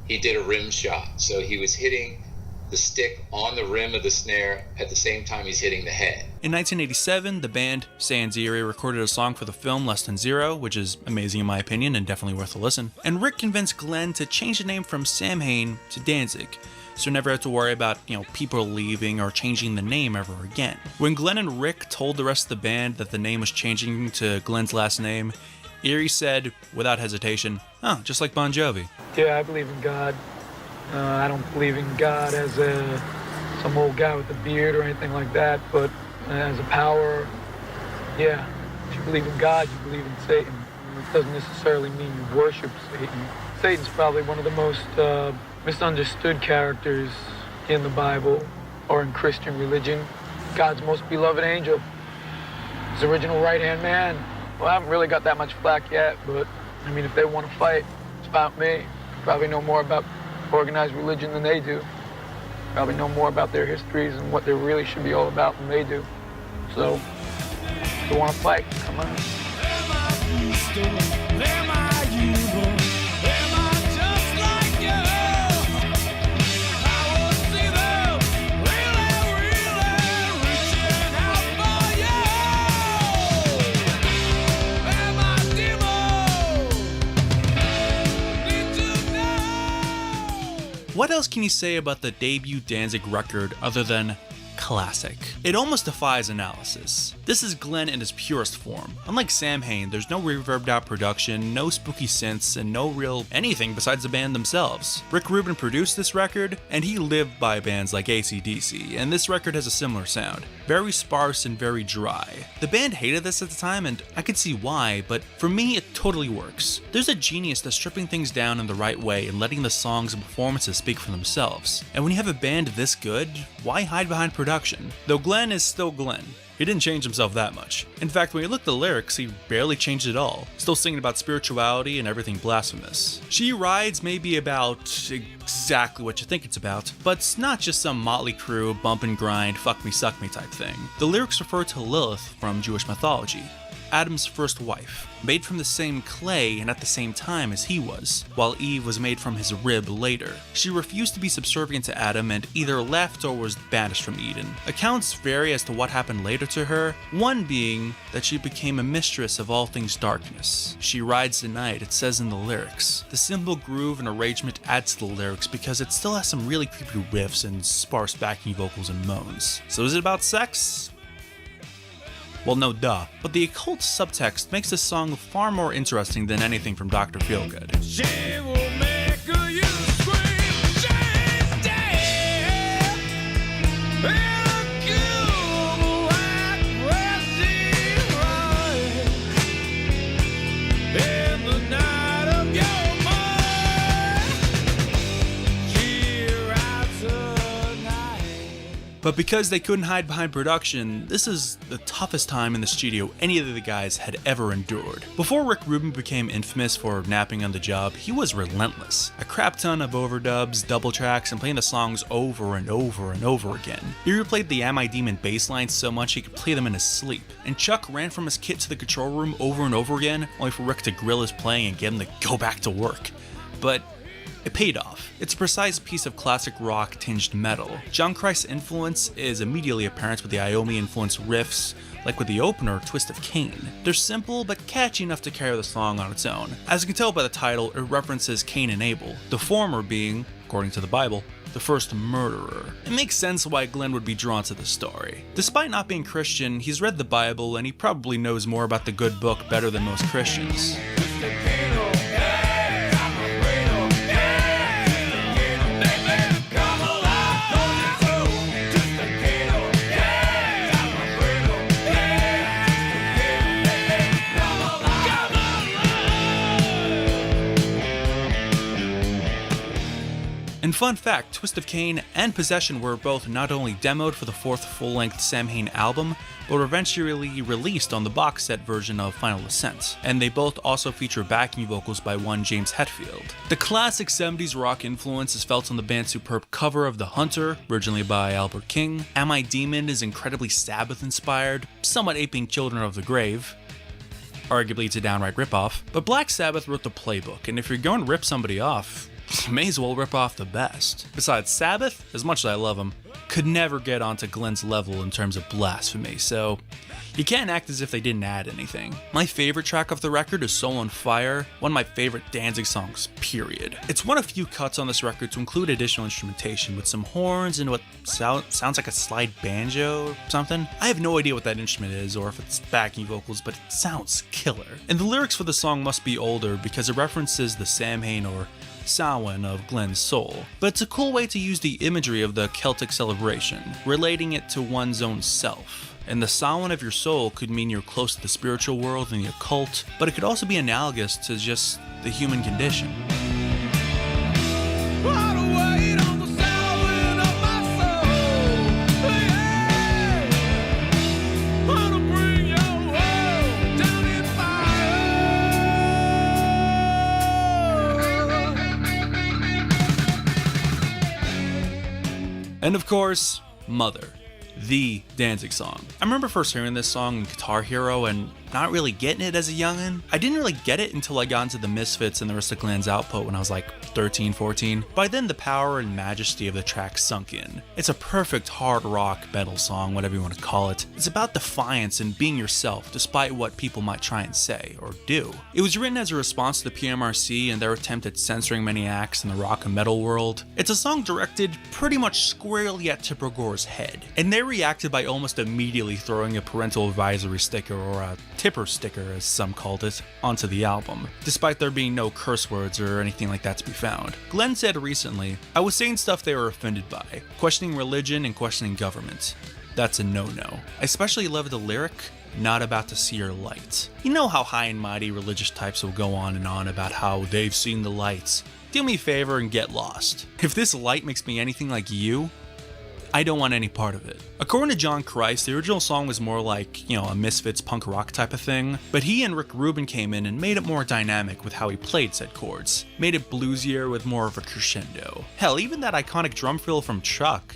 he did a rim shot. So he was hitting the stick on the rim of the snare at the same time he's hitting the head. In 1987, the band Sans Erie recorded a song for the film Less Than Zero, which is amazing in my opinion and definitely worth a listen. And Rick convinced Glenn to change the name from Samhain to Danzig, so never had to worry about, people leaving or changing the name ever again. When Glenn and Rick told the rest of the band that the name was changing to Glenn's last name, Erie said, without hesitation, "Oh, just like Bon Jovi." Yeah, I believe in God. I don't believe in God as some old guy with a beard or anything like that, but as a power, yeah. If you believe in God, you believe in Satan. It doesn't necessarily mean you worship Satan. Satan's probably one of the most misunderstood characters in the Bible or in Christian religion. God's most beloved angel. His original right-hand man. Well, I haven't really got that much flack yet, but if they want to fight, it's about me. Probably know more about organized religion than they do. Probably know more about their histories and what they really should be all about than they do. So, if they want to fight, come on. What else can you say about the debut Danzig record other than classic. It almost defies analysis. This is Glenn in his purest form. Unlike Samhain, there's no reverbed out production, no spooky synths, and no real anything besides the band themselves. Rick Rubin produced this record, and he lived by bands like AC/DC, and this record has a similar sound. Very sparse and very dry. The band hated this at the time, and I could see why, but for me it totally works. There's a genius to stripping things down in the right way and letting the songs and performances speak for themselves. And when you have a band this good, why hide behind production? Though Glenn is still Glenn. He didn't change himself that much. In fact, when you look at the lyrics, he barely changed at all. Still singing about spirituality and everything blasphemous. She Rides may be about exactly what you think it's about, but it's not just some motley crew, bump and grind, fuck me, suck me type thing. The lyrics refer to Lilith from Jewish mythology, Adam's first wife, made from the same clay and at the same time as he was, while Eve was made from his rib later. She refused to be subservient to Adam and either left or was banished from Eden. Accounts vary as to what happened later to her, one being that she became a mistress of all things darkness. She rides the night, it says in the lyrics. The simple groove and arrangement adds to the lyrics because it still has some really creepy riffs and sparse backing vocals and moans. So is it about sex? Well, no duh, but the occult subtext makes this song far more interesting than anything from Dr. Feelgood. She will make you scream, she's dead. And you like Rusty Roy in the night of your mind. She rides her night. But because they couldn't hide behind production, this is the toughest time in the studio any of the guys had ever endured. Before Rick Rubin became infamous for napping on the job, he was relentless. A crap ton of overdubs, double tracks, and playing the songs over and over and over again. He replayed the Am I Demon bass lines so much he could play them in his sleep. And Chuck ran from his kit to the control room over and over again, only for Rick to grill his playing and get him to go back to work. But it paid off. It's a precise piece of classic rock tinged metal. John Christ's influence is immediately apparent with the Iommi influenced riffs, like with the opener, Twist of Cain. They're simple but catchy enough to carry the song on its own. As you can tell by the title, it references Cain and Abel, the former being, according to the Bible, the first murderer. It makes sense why Glenn would be drawn to the story. Despite not being Christian, he's read the Bible and he probably knows more about the good book better than most Christians. And fun fact, Twist of Cain and Possession were both not only demoed for the fourth full-length Samhain album, but were eventually released on the box set version of Final Ascent, and they both also feature backing vocals by one James Hetfield. The classic 70s rock influence is felt on the band's superb cover of The Hunter, originally by Albert King. Am I Demon is incredibly Sabbath-inspired, somewhat aping Children of the Grave. Arguably it's a downright ripoff, but Black Sabbath wrote the playbook, and if you're going to rip somebody off, you may as well rip off the best. Besides, Sabbath, as much as I love them, could never get onto Glenn's level in terms of blasphemy, so you can't act as if they didn't add anything. My favorite track off the record is Soul on Fire, one of my favorite Danzig songs, period. It's one of few cuts on this record to include additional instrumentation with some horns and what sounds like a slide banjo or something. I have no idea what that instrument is or if it's backing vocals, but it sounds killer. And the lyrics for the song must be older because it references the Samhain or Samhain of Glenn's soul, but it's a cool way to use the imagery of the Celtic celebration, relating it to one's own self. And the Samhain of your soul could mean you're close to the spiritual world and the occult, but it could also be analogous to just the human condition. And of course, Mother, the Danzig song. I remember first hearing this song in Guitar Hero, and not really getting it as a youngin'. I didn't really get it until I got into the Misfits and the rest of Glenn's output when I was like 13, 14. By then, the power and majesty of the track sunk in. It's a perfect hard rock metal song, whatever you want to call it. It's about defiance and being yourself despite what people might try and say or do. It was written as a response to the PMRC and their attempt at censoring many acts in the rock and metal world. It's a song directed pretty much squarely at Tipper Gore's head, and they reacted by almost immediately throwing a parental advisory sticker, or a Tipper sticker as some called it, onto the album, despite there being no curse words or anything like that to be found. Glenn said recently, "I was saying stuff they were offended by, questioning religion and questioning government. That's a no-no. I especially love the lyric, 'Not about to see your light.' You know how high and mighty religious types will go on and on about how they've seen the lights. Do me a favor and get lost. If this light makes me anything like you, I don't want any part of it." According to John Christ, the original song was more like, a Misfits punk rock type of thing, but he and Rick Rubin came in and made it more dynamic with how he played said chords, made it bluesier with more of a crescendo. Hell, even that iconic drum fill from Chuck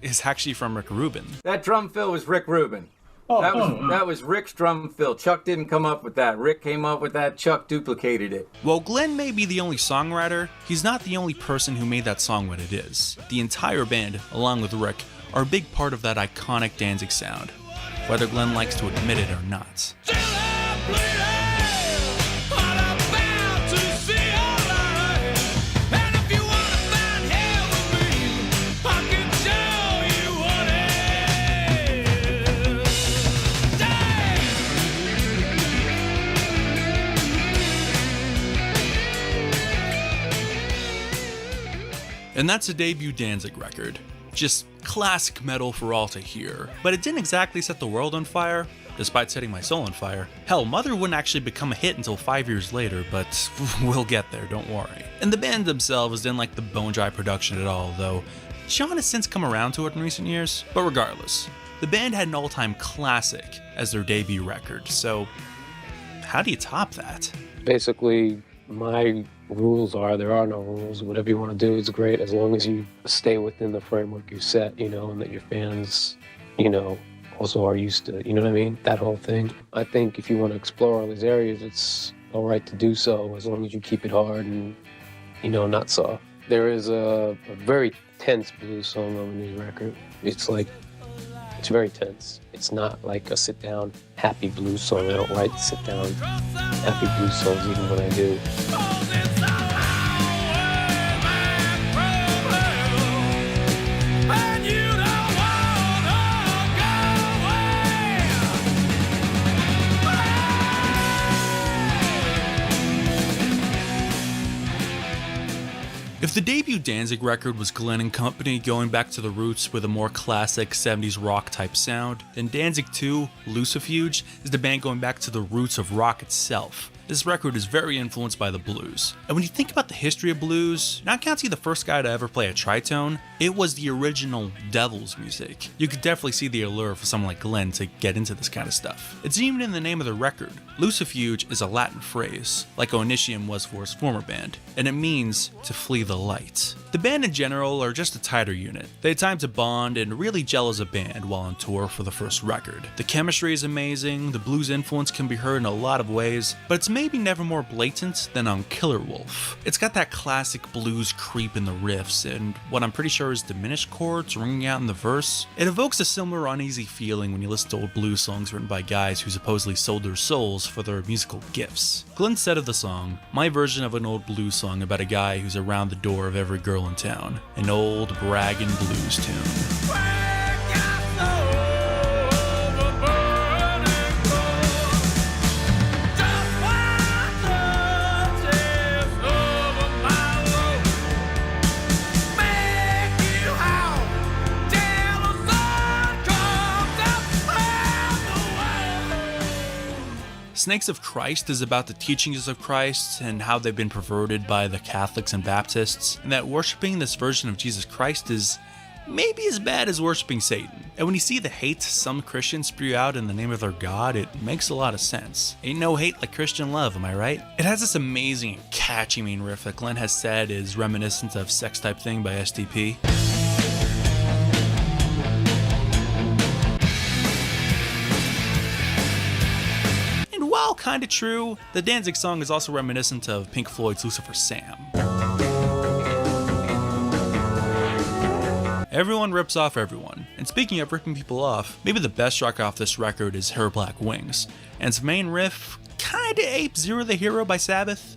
is actually from Rick Rubin. That drum fill was Rick Rubin. That was Rick's drum fill. Chuck didn't come up with that. Rick came up with that. Chuck duplicated it. While Glenn may be the only songwriter, he's not the only person who made that song what it is. The entire band, along with Rick, are a big part of that iconic Danzig sound, whether Glenn likes to admit it or not. And that's a debut Danzig record. Just classic metal for all to hear. But it didn't exactly set the world on fire, despite setting my soul on fire. Hell, Mother wouldn't actually become a hit until 5 years later, but we'll get there, don't worry. And the band themselves didn't like the bone dry production at all, though John has since come around to it in recent years. But regardless, the band had an all-time classic as their debut record, so how do you top that? Basically, my rules are, there are no rules. Whatever you want to do is great, as long as you stay within the framework you set, and that your fans, also are used to, you know what I mean? That whole thing. I think if you want to explore all these areas, it's all right to do so, as long as you keep it hard and, not soft. There is a very tense blues song on the new record. It's very tense. It's not like a sit-down happy blues song. I don't write sit-down happy blues songs even when I do. If the debut Danzig record was Glenn and company going back to the roots with a more classic 70s rock type sound, then Danzig II, Lucifuge, is the band going back to the roots of rock itself. This record is very influenced by the blues. And when you think about the history of blues, not counting the first guy to ever play a tritone, it was the original Devil's music. You could definitely see the allure for someone like Glenn to get into this kind of stuff. It's even in the name of the record. Lucifuge is a Latin phrase, like Initium was for his former band, and it means to flee the light. The band in general are just a tighter unit. They had time to bond and really gel as a band while on tour for the first record. The chemistry is amazing, the blues influence can be heard in a lot of ways, but it's maybe never more blatant than on Killer Wolf. It's got that classic blues creep in the riffs, and what I'm pretty sure is diminished chords ringing out in the verse. It evokes a similar uneasy feeling when you listen to old blues songs written by guys who supposedly sold their souls for their musical gifts. Glenn said of the song, "My version of an old blues song about a guy who's around the door of every girl in town. An old bragging blues tune." Snakes of Christ is about the teachings of Christ and how they've been perverted by the Catholics and Baptists, and that worshiping this version of Jesus Christ is maybe as bad as worshiping Satan. And when you see the hate some Christians spew out in the name of their God, it makes a lot of sense. Ain't no hate like Christian love, am I right? It has this amazing, catchy main riff that Glenn has said is reminiscent of Sex Type Thing by SDP. kinda true, the Danzig song is also reminiscent of Pink Floyd's Lucifer Sam. Everyone rips off everyone, and speaking of ripping people off, maybe the best track off this record is Her Black Wings, and its main riff kinda apes Zero the Hero by Sabbath.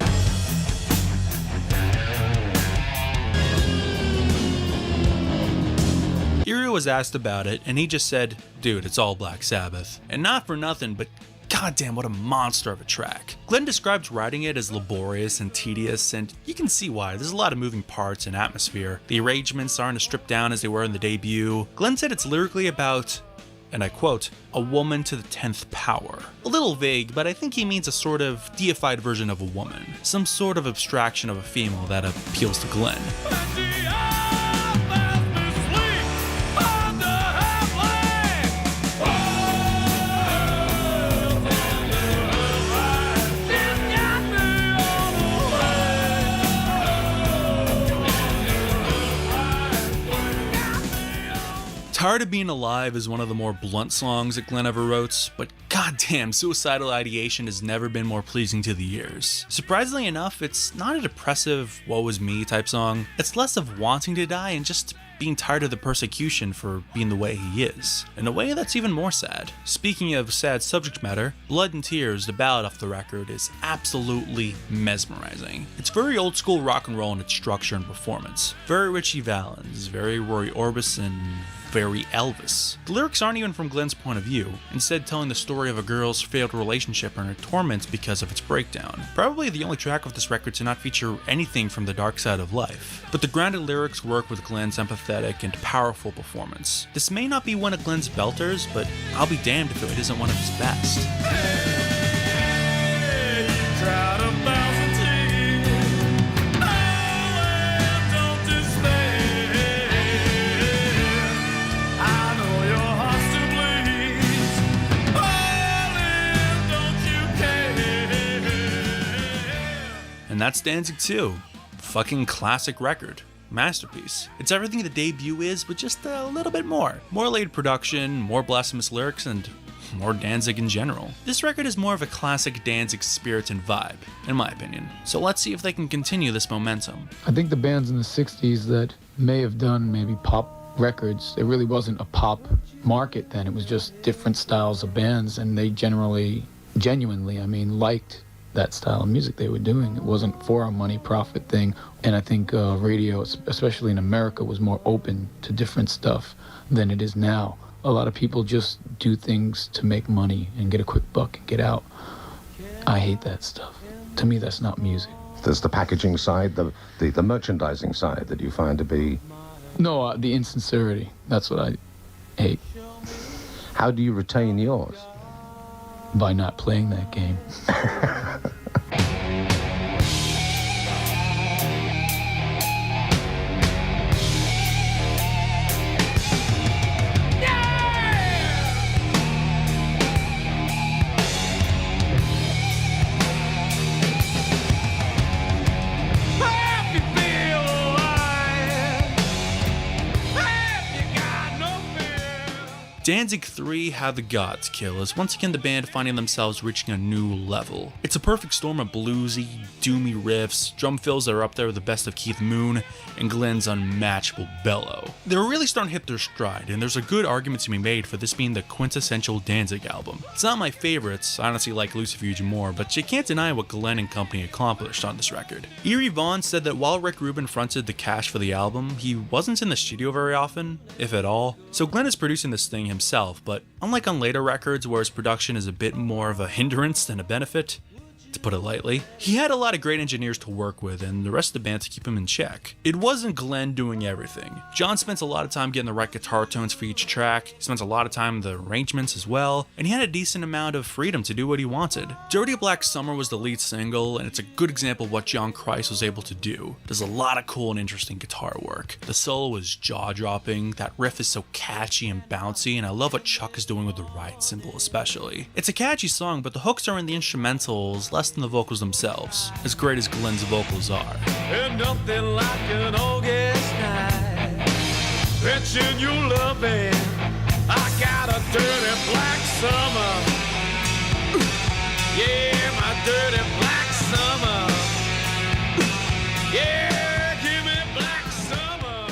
Aria was asked about it, and he just said, dude, it's all Black Sabbath. And not for nothing, but goddamn, what a monster of a track. Glenn describes writing it as laborious and tedious, and you can see why. There's a lot of moving parts and atmosphere. The arrangements aren't as stripped down as they were in the debut. Glenn said it's lyrically about, and I quote, a woman to the 10th power. A little vague, but I think he means a sort of deified version of a woman. Some sort of abstraction of a female that appeals to Glenn. Tired of Being Alive is one of the more blunt songs that Glenn ever wrote, but goddamn, Suicidal Ideation has never been more pleasing to the ears. Surprisingly enough, it's not a depressive, woe is me type song. It's less of wanting to die and just being tired of the persecution for being the way he is, in a way that's even more sad. Speaking of sad subject matter, Blood and Tears, the ballad off the record, is absolutely mesmerizing. It's very old school rock and roll in its structure and performance. Very Richie Valens, very Roy Orbison, very Elvis. The lyrics aren't even from Glenn's point of view, instead telling the story of a girl's failed relationship and her torment because of its breakdown. Probably the only track of this record to not feature anything from the dark side of life. But the grounded lyrics work with Glenn's empathetic and powerful performance. This may not be one of Glenn's belters, but I'll be damned if it isn't one of his best. And that's Danzig II. Fucking classic record. Masterpiece. It's everything the debut is, but just a little bit more. More laid production, more blasphemous lyrics, and more Danzig in general. This record is more of a classic Danzig spirit and vibe, in my opinion. So let's see if they can continue this momentum. I think the bands in the 60s that may have done maybe pop records, it really wasn't a pop market then. It was just different styles of bands, and they genuinely, liked that style of music they were doing. It wasn't for a money profit thing, and I think radio, especially in America, was more open to different stuff than it is now. A lot of people just do things to make money and get a quick buck and get out. I hate that stuff. To me, that's not music. There's the packaging side, the merchandising side that you find to be... No, the insincerity. That's what I hate. How do you retain yours? By not playing that game. Danzig III, How the Gods Kill is once again the band finding themselves reaching a new level. It's a perfect storm of bluesy, doomy riffs, drum fills that are up there with the best of Keith Moon, and Glenn's unmatchable bellow. They're really starting to hit their stride, and there's a good argument to be made for this being the quintessential Danzig album. It's not my favorites, I honestly like Lucifuge more, but you can't deny what Glenn and company accomplished on this record. Eerie Vaughn said that while Rick Rubin fronted the cash for the album, he wasn't in the studio very often, if at all, so Glenn is producing this thing himself, but unlike on later records where his production is a bit more of a hindrance than a benefit, to put it lightly, he had a lot of great engineers to work with and the rest of the band to keep him in check. It wasn't Glenn doing everything. John spent a lot of time getting the right guitar tones for each track, he spent a lot of time in the arrangements as well, and he had a decent amount of freedom to do what he wanted. Dirty Black Summer was the lead single, and it's a good example of what John Christ was able to do. There's a lot of cool and interesting guitar work. The solo is jaw-dropping, that riff is so catchy and bouncy, and I love what Chuck is doing with the ride cymbal especially. It's a catchy song, but the hooks are in the instrumentals less than the vocals themselves, as great as Glenn's vocals are. And nothing like an August night, fetching you loving. I got a dirty black summer. Yeah, my dirty black summer. Yeah, give me black summer.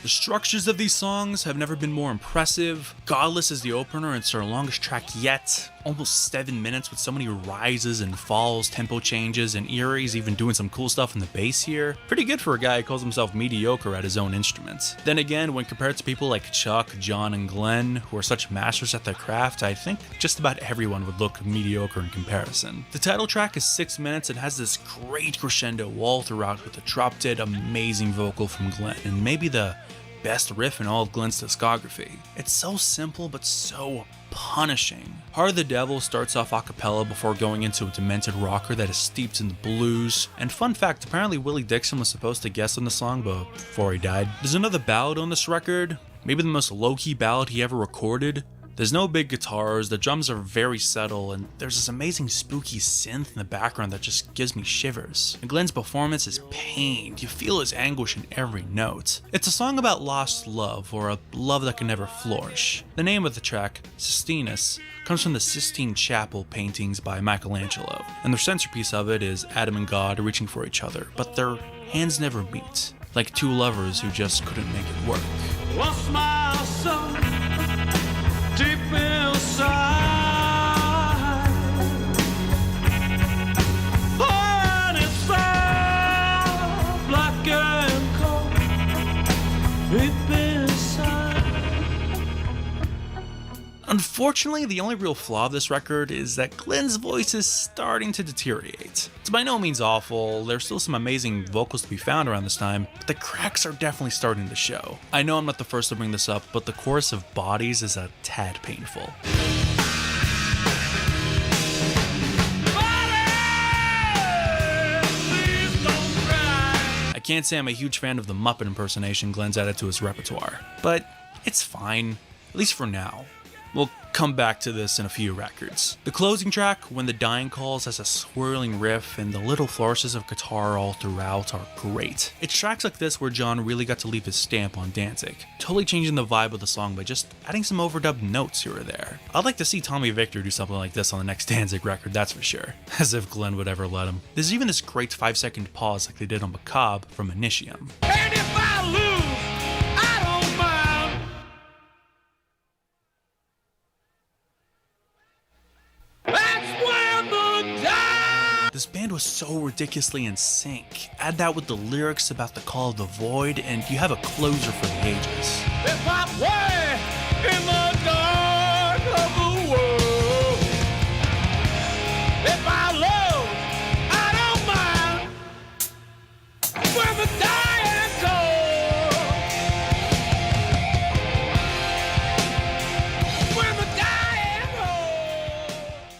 The structures of these songs have never been more impressive. Godless is the opener, and it's our longest track yet. Almost 7 minutes with so many rises and falls, tempo changes, and Aria's even doing some cool stuff in the bass here. Pretty good for a guy who calls himself mediocre at his own instruments. Then again, when compared to people like Chuck, John, and Glenn, who are such masters at their craft, I think just about everyone would look mediocre in comparison. The title track is 6 minutes and has this great crescendo all throughout with a drop-dead amazing vocal from Glenn, and maybe the best riff in all of Glenn's discography. It's so simple but so punishing. Heart of the Devil starts off a cappella before going into a demented rocker that is steeped in the blues. And fun fact, apparently Willie Dixon was supposed to guest on the song before he died. There's another ballad on this record, maybe the most low-key ballad he ever recorded. There's no big guitars, the drums are very subtle, and there's this amazing spooky synth in the background that just gives me shivers. And Glenn's performance is pained, you feel his anguish in every note. It's a song about lost love, or a love that can never flourish. The name of the track, Sistinus, comes from the Sistine Chapel paintings by Michelangelo, and the centerpiece of it is Adam and God reaching for each other, but their hands never meet, like two lovers who just couldn't make it work. Lost my soul deep inside. And it's so black and cold deep inside. Unfortunately, the only real flaw of this record is that Glenn's voice is starting to deteriorate. It's by no means awful, there's still some amazing vocals to be found around this time, but the cracks are definitely starting to show. I know I'm not the first to bring this up, but the chorus of Bodies is a tad painful. I can't say I'm a huge fan of the Muppet impersonation Glenn's added to his repertoire, but it's fine, at least for now. We'll come back to this in a few records. The closing track, When the Dying Calls, has a swirling riff, and the little flourishes of guitar all throughout are great. It's tracks like this where John really got to leave his stamp on Danzig, totally changing the vibe of the song by just adding some overdubbed notes here or there. I'd like to see Tommy Victor do something like this on the next Danzig record, that's for sure. As if Glenn would ever let him. There's even this great 5-second pause like they did on Macabre from Initium. And if I lose, I don't mind. That's where the die. This band was so ridiculously in sync. Add that with the lyrics about the call of the void, and you have a closer for the ages. If I'm way in the dark of the world, if I lose, I don't mind. Where the dying go, where the dying go.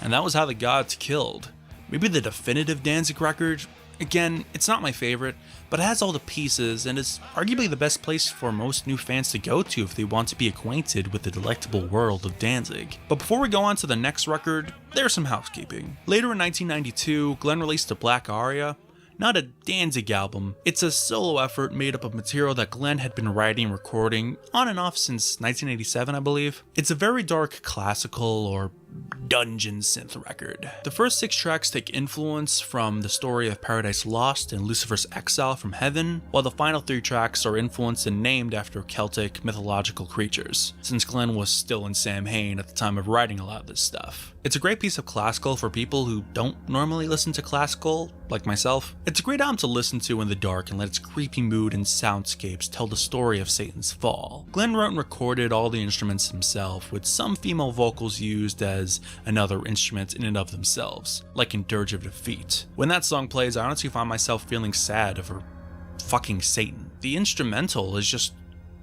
And that was How the Gods Killed. Maybe the definitive Danzig record. Again, it's not my favorite, but it has all the pieces and is arguably the best place for most new fans to go to if they want to be acquainted with the delectable world of Danzig. But before we go on to the next record, there's some housekeeping. Later in 1992, Glenn released a Black Aria. Not a Danzig album, it's a solo effort made up of material that Glenn had been writing and recording on and off since 1987, I believe. It's a very dark classical or dungeon synth record. The first 6 tracks take influence from the story of Paradise Lost and Lucifer's exile from heaven, while the final 3 tracks are influenced and named after Celtic mythological creatures, since Glenn was still in Samhain at the time of writing a lot of this stuff. It's a great piece of classical for people who don't normally listen to classical, like myself. It's a great album to listen to in the dark and let its creepy mood and soundscapes tell the story of Satan's fall. Glenn wrote and recorded all the instruments himself, with some female vocals used as another instrument in and of themselves, like in Dirge of Defeat. When that song plays, I honestly find myself feeling sad over fucking Satan. The instrumental is just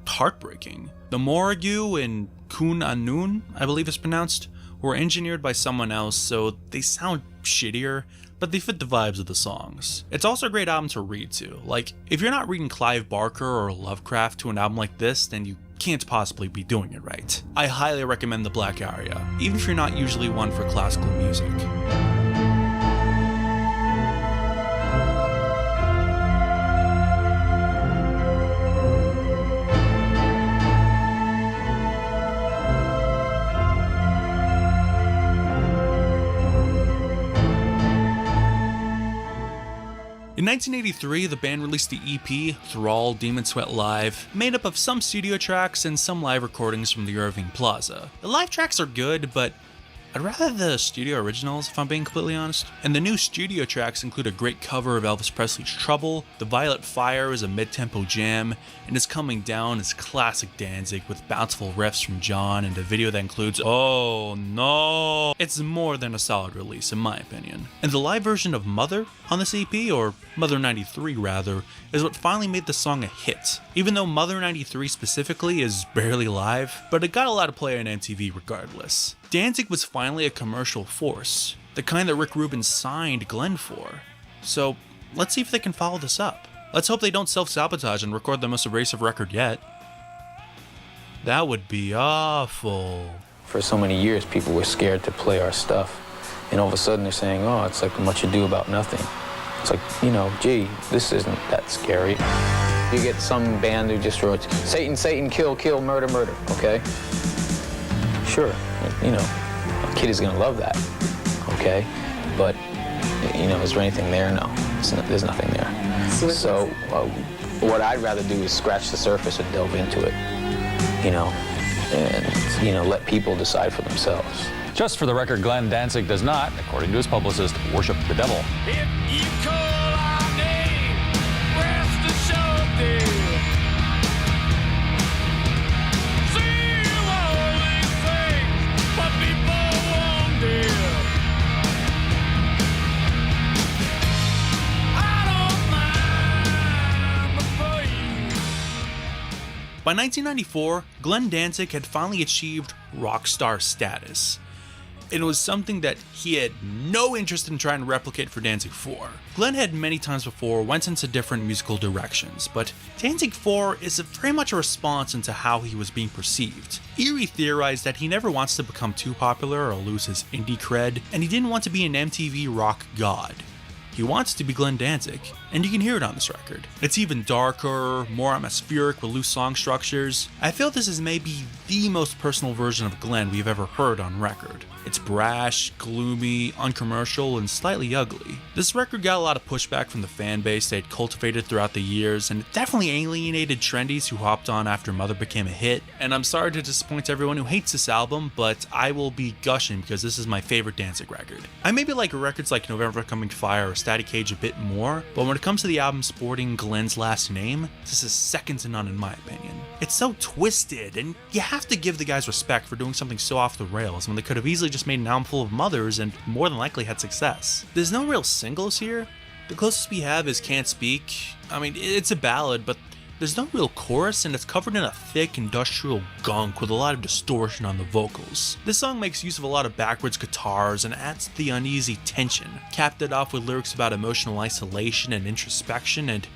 heartbreaking. The Morrigu in Kun Anun, I believe it's pronounced, were engineered by someone else, so they sound shittier, but they fit the vibes of the songs. It's also a great album to read to. Like, if you're not reading Clive Barker or Lovecraft to an album like this, then you can't possibly be doing it right. I highly recommend the Black Aria, even if you're not usually one for classical music. In 1983, the band released the EP Thrall-Demonsweatlive, made up of some studio tracks and some live recordings from the Irving Plaza. The live tracks are good, but I'd rather the studio originals, if I'm being completely honest. And the new studio tracks include a great cover of Elvis Presley's Trouble, The Violet Fire is a mid-tempo jam, and It's Coming Down is classic Danzig with bountiful riffs from John and a video that includes Oh no! It's more than a solid release in my opinion. And the live version of Mother on this EP, or Mother 93 rather, is what finally made the song a hit. Even though Mother 93 specifically is barely live, but it got a lot of play on MTV regardless. Danzig was finally a commercial force, the kind that Rick Rubin signed Glenn for. So let's see if they can follow this up. Let's hope they don't self-sabotage and record the most abrasive record yet. That would be awful. For so many years, people were scared to play our stuff. And all of a sudden they're saying, oh, it's like much ado about nothing. It's like, you know, gee, this isn't that scary. You get some band who just wrote, Satan, Satan, kill, kill, murder, murder, okay? Sure, you know, a kid is gonna love that, okay? But, you know, is there anything there? No, there's nothing there. So what I'd rather do is scratch the surface and delve into it, you know, and, you know, let people decide for themselves. Just for the record, Glenn Danzig does not, according to his publicist, worship the devil. If you call our name, rest assured, dear. See all these things, but people won't dare. I don't mind the praise. By 1994, Glenn Danzig had finally achieved rock star status. It was something that he had no interest in trying to replicate for Danzig IV. Glenn had many times before went into different musical directions, but Danzig IV is very much a response into how he was being perceived. Eerie theorized that he never wants to become too popular or lose his indie cred, and he didn't want to be an MTV rock god. He wants to be Glenn Danzig, and you can hear it on this record. It's even darker, more atmospheric with loose song structures. I feel this is maybe the most personal version of Glenn we've ever heard on record. It's brash, gloomy, uncommercial, and slightly ugly. This record got a lot of pushback from the fan base they'd cultivated throughout the years, and it definitely alienated trendies who hopped on after Mother became a hit. And I'm sorry to disappoint everyone who hates this album, but I will be gushing because this is my favorite Danzig record. I maybe like records like November Coming Fire or Static Cage a bit more, but when it comes to the album sporting Glenn's last name, this is second to none in my opinion. It's so twisted, and you have to give the guys respect for doing something so off the rails when they could have easily just made an album full of mothers and more than likely had success. There's no real singles here. The closest we have is Can't Speak. I mean, it's a ballad, but there's no real chorus, and it's covered in a thick industrial gunk with a lot of distortion on the vocals. This song makes use of a lot of backwards guitars and adds to the uneasy tension, capped it off with lyrics about emotional isolation and introspection, and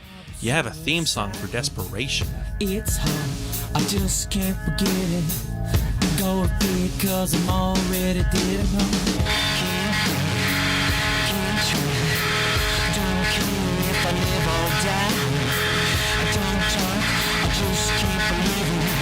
you have a theme song for desperation. It's hard, I just can't forget it. Go with it cause I'm already dead and gone. Can't try, don't care if I live or die. I don't talk, I just can't believe it.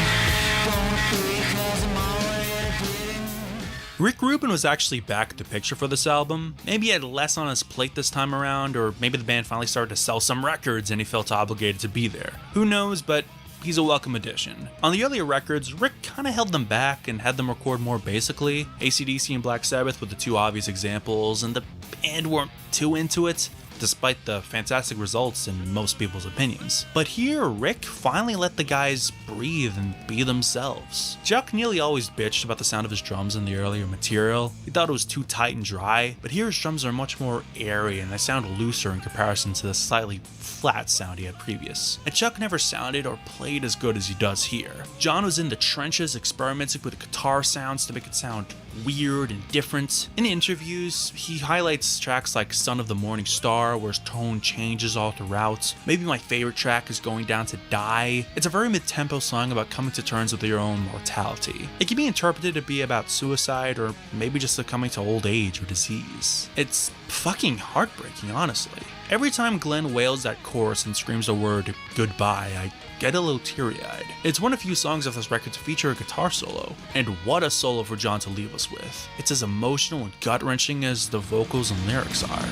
Go with it cause I'm already dead. Rick Rubin was actually back at the picture for this album. Maybe he had less on his plate this time around, or maybe the band finally started to sell some records and he felt obligated to be there. Who knows, but he's a welcome addition. On the earlier records, Rick kinda held them back and had them record more basically. AC/DC and Black Sabbath were the two obvious examples, and the band weren't too into it, despite the fantastic results in most people's opinions. But here, Rick finally let the guys breathe and be themselves. Chuck nearly always bitched about the sound of his drums in the earlier material. He thought it was too tight and dry, but here his drums are much more airy and they sound looser in comparison to the slightly flat sound he had previous. And Chuck never sounded or played as good as he does here. John was in the trenches experimenting with the guitar sounds to make it sound weird and different. In interviews, he highlights tracks like Son of the Morning Star, where his tone changes all throughout. Maybe my favorite track is Going Down to Die. It's a very mid-tempo song about coming to terms with your own mortality. It can be interpreted to be about suicide or maybe just succumbing to old age or disease. It's fucking heartbreaking, honestly. Every time Glenn wails that chorus and screams the word goodbye, I get a little teary-eyed. It's one of few songs off this record to feature a guitar solo, and what a solo for John to leave us with. It's as emotional and gut-wrenching as the vocals and lyrics are.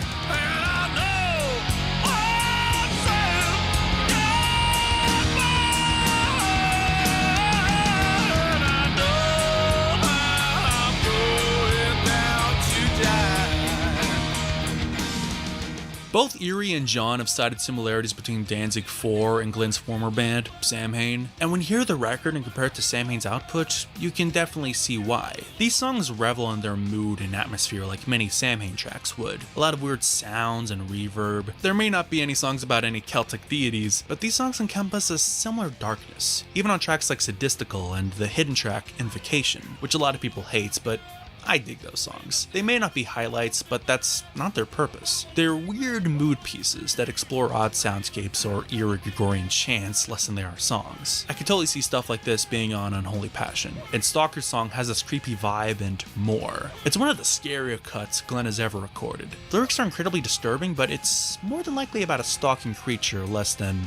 Both Erie and John have cited similarities between Danzig IV and Glenn's former band, Samhain, and when you hear the record and compare it to Samhain's output, you can definitely see why. These songs revel in their mood and atmosphere like many Samhain tracks would. A lot of weird sounds and reverb. There may not be any songs about any Celtic deities, but these songs encompass a similar darkness, even on tracks like Sadistical and the hidden track Invocation, which a lot of people hate, but I dig those songs. They may not be highlights, but that's not their purpose. They're weird mood pieces that explore odd soundscapes or eerie Gregorian chants less than they are songs. I could totally see stuff like this being on Unholy Passion, and Stalker's song has this creepy vibe and more. It's one of the scarier cuts Glenn has ever recorded. The lyrics are incredibly disturbing, but it's more than likely about a stalking creature less than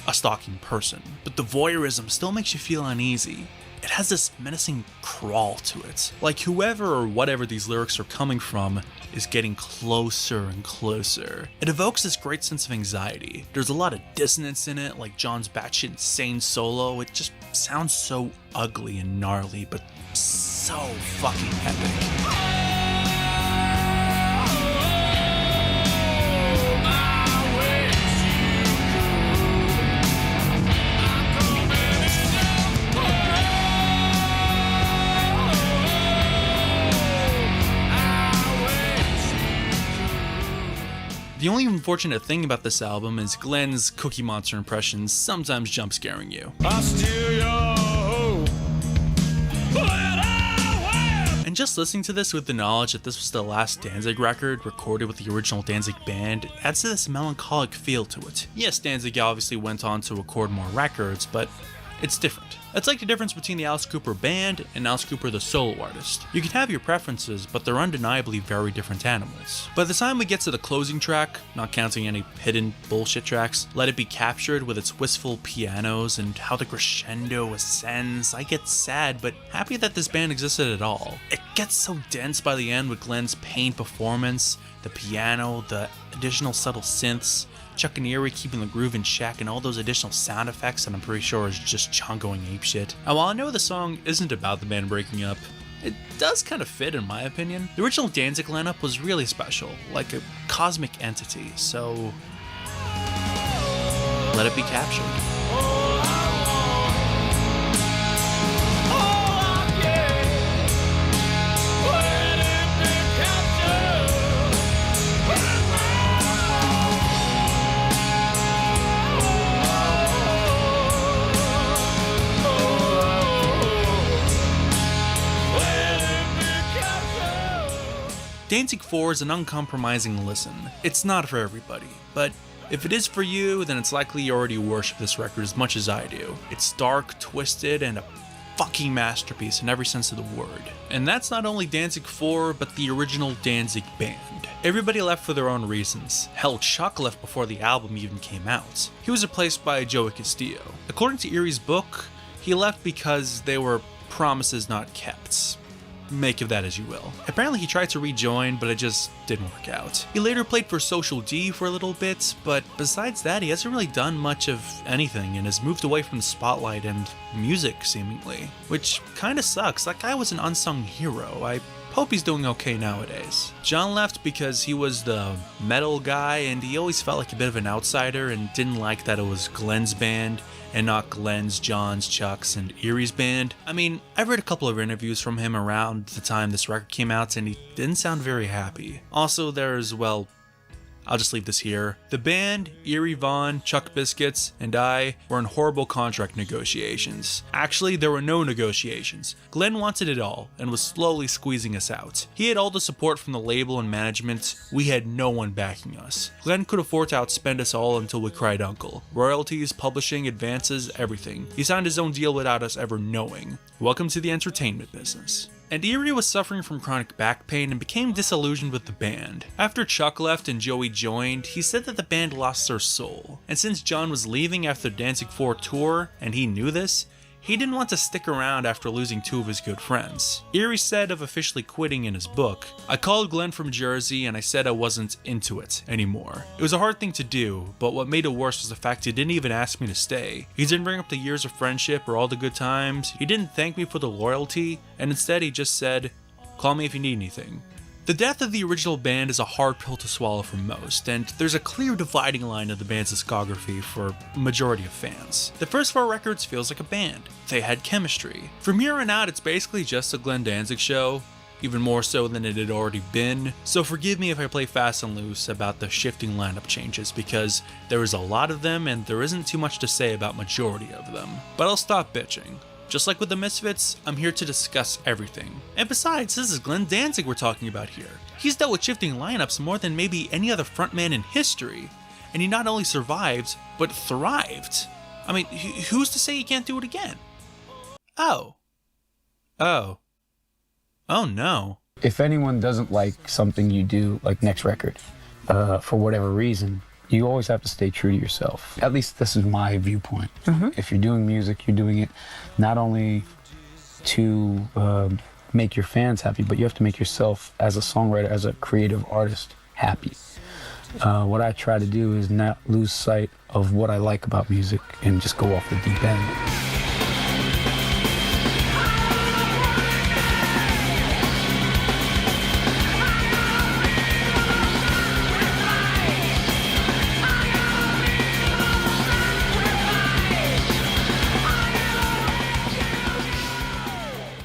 a stalking person. But the voyeurism still makes you feel uneasy. It has this menacing crawl to it. Like whoever or whatever these lyrics are coming from is getting closer and closer. It evokes this great sense of anxiety. There's a lot of dissonance in it, like John's batshit insane solo. It just sounds so ugly and gnarly, but so fucking epic. The only unfortunate thing about this album is Glenn's Cookie Monster impressions sometimes jump scaring you. And just listening to this with the knowledge that this was the last Danzig record recorded with the original Danzig band adds to this melancholic feel to it. Yes, Danzig obviously went on to record more records, but it's different. It's like the difference between the Alice Cooper band and Alice Cooper the solo artist. You can have your preferences, but they're undeniably very different animals. By the time we get to the closing track, not counting any hidden bullshit tracks, Let It Be Captured with its wistful pianos and how the crescendo ascends, I get sad but happy that this band existed at all. It gets so dense by the end with Glenn's pained performance, the piano, the additional subtle synths, Chuck and Erie keeping the groove in check, and all those additional sound effects that I'm pretty sure is just John going apeshit. And while I know the song isn't about the band breaking up, it does kind of fit in my opinion. The original Danzig lineup was really special, like a cosmic entity, so let it be captured. Danzig IV is an uncompromising listen. It's not for everybody, but if it is for you, then it's likely you already worship this record as much as I do. It's dark, twisted, and a fucking masterpiece in every sense of the word. And that's not only Danzig IV, but the original Danzig band. Everybody left for their own reasons. Hell, Chuck left before the album even came out. He was replaced by Joey Castillo. According to Erie's book, he left because they were promises not kept. Make of that as you will. Apparently he tried to rejoin, but it just didn't work out. He later played for Social D for a little bit, but besides that he hasn't really done much of anything and has moved away from the spotlight and music seemingly, which kinda sucks. That guy was an unsung hero. I hope he's doing okay nowadays. John left because he was the metal guy and he always felt like a bit of an outsider and didn't like that it was Glenn's band and not Glenn's, John's, Chuck's, and Erie's band. I mean, I've read a couple of interviews from him around the time this record came out and he didn't sound very happy. Also, there's, well, I'll just leave this here. The band, Erie Vaughn, Chuck Biscuits, and I were in horrible contract negotiations. Actually, there were no negotiations. Glenn wanted it all and was slowly squeezing us out. He had all the support from the label and management. We had no one backing us. Glenn could afford to outspend us all until we cried uncle. Royalties, publishing, advances, everything. He signed his own deal without us ever knowing. Welcome to the entertainment business. And Erie was suffering from chronic back pain and became disillusioned with the band. After Chuck left and Joey joined, he said that the band lost their soul. And since John was leaving after the Danzig IV tour, and he knew this, he didn't want to stick around after losing two of his good friends. Erie said of officially quitting in his book, "I called Glenn from Jersey and I said I wasn't into it anymore. It was a hard thing to do, but what made it worse was the fact he didn't even ask me to stay. He didn't bring up the years of friendship or all the good times. He didn't thank me for the loyalty, and instead he just said, 'Call me if you need anything.' The death of the original band is a hard pill to swallow for most, and there's a clear dividing line of the band's discography for a majority of fans. The first 4 records feels like a band. They had chemistry. From here on out, it's basically just a Glenn Danzig show, even more so than it had already been, so forgive me if I play fast and loose about the shifting lineup changes, because there is a lot of them and there isn't too much to say about majority of them. But I'll stop bitching. Just like with the Misfits, I'm here to discuss everything. And besides, this is Glenn Danzig we're talking about here. He's dealt with shifting lineups more than maybe any other frontman in history, and he not only survived, but thrived. I mean, who's to say he can't do it again? Oh no. If anyone doesn't like something you do, like next record, for whatever reason, you always have to stay true to yourself. At least this is my viewpoint. If you're doing music, you're doing it not only to make your fans happy, but you have to make yourself as a songwriter, as a creative artist, happy. What I try to do is not lose sight of what I like about music and just go off the deep end.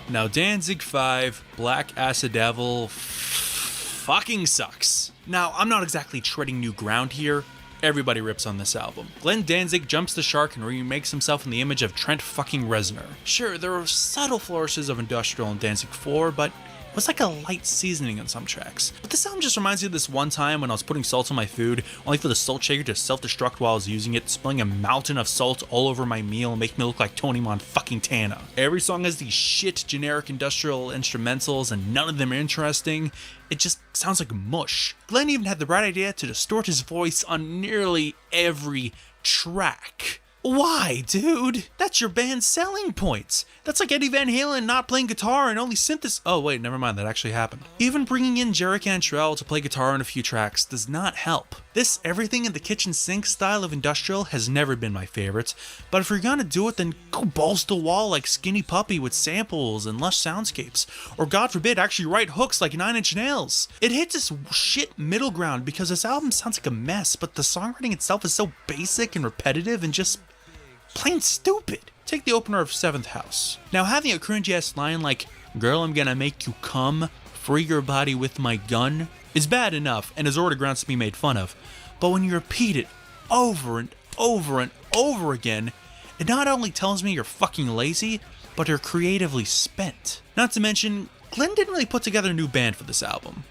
Now, Danzig V, Blackacidevil fucking sucks. Now, I'm not exactly treading new ground here. Everybody rips on this album. Glenn Danzig jumps the shark and remakes himself in the image of Trent fucking Reznor. Sure, there are subtle flourishes of industrial in Danzig IV, but it was like a light seasoning on some tracks. But this album just reminds me of this one time when I was putting salt on my food, only for the salt shaker to self-destruct while I was using it, spilling a mountain of salt all over my meal and making me look like Tony Montana. Every song has these shit generic industrial instrumentals and none of them are interesting. It just sounds like mush. Glenn even had the right idea to distort his voice on nearly every track. Why, dude? That's your band's selling points. That's like Eddie Van Halen not playing guitar and only synthesis. Oh wait, never mind, that actually happened. Even bringing in Jerry Cantrell to play guitar on a few tracks does not help. This everything in the kitchen sink style of industrial has never been my favorite, but if you're gonna do it, then go balls to the wall like Skinny Puppy with samples and lush soundscapes, or God forbid actually write hooks like 9 Inch Nails. It hits this shit middle ground because this album sounds like a mess, but the songwriting itself is so basic and repetitive and just plain stupid. Take the opener of 7th House. Now, having a cringy-ass line like, "Girl, I'm gonna make you come, free your body with my gun," is bad enough and is already grounds to be made fun of, but when you repeat it over and over and over again, it not only tells me you're fucking lazy, but you're creatively spent. Not to mention, Glenn didn't really put together a new band for this album.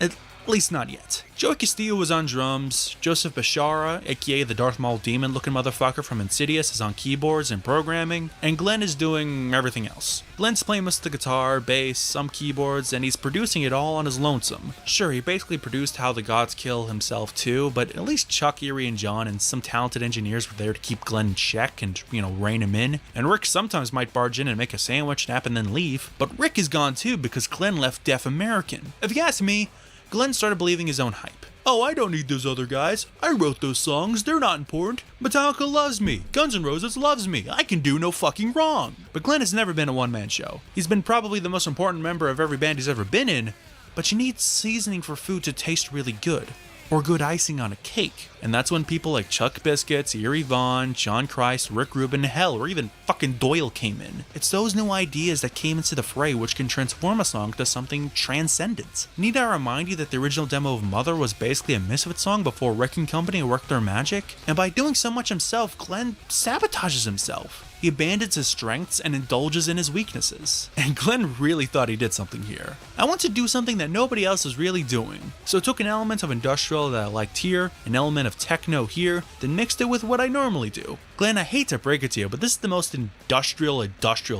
At least not yet. Joey Castillo was on drums, Joseph Bashara, aka the Darth Maul demon looking motherfucker from Insidious, is on keyboards and programming, and Glenn is doing everything else. Glenn's playing most of the guitar, bass, some keyboards, and he's producing it all on his lonesome. Sure, he basically produced How the Gods Kill himself too, but at least Chuck, Erie, and John and some talented engineers were there to keep Glenn in check and, rein him in. And Rick sometimes might barge in and make a sandwich, nap, and then leave, but Rick is gone too because Glenn left Deaf American. If you ask me, Glenn started believing his own hype. Oh, I don't need those other guys. I wrote those songs. They're not important. Metallica loves me. Guns N' Roses loves me. I can do no fucking wrong. But Glenn has never been a one-man show. He's been probably the most important member of every band he's ever been in, but you need seasoning for food to taste really good. Or good icing on a cake. And that's when people like Chuck Biscuits, Eerie Vaughn, John Christ, Rick Rubin, hell, or even fucking Doyle came in. It's those new ideas that came into the fray which can transform a song to something transcendent. Need I remind you that the original demo of Mother was basically a Misfits song before Rick and company worked their magic? And by doing so much himself, Glenn sabotages himself. He abandons his strengths and indulges in his weaknesses. And Glenn really thought he did something here. I want to do something that nobody else is really doing. So I took an element of industrial that I liked here, an element of techno here, then mixed it with what I normally do. Glenn, I hate to break it to you, but this is the most industrial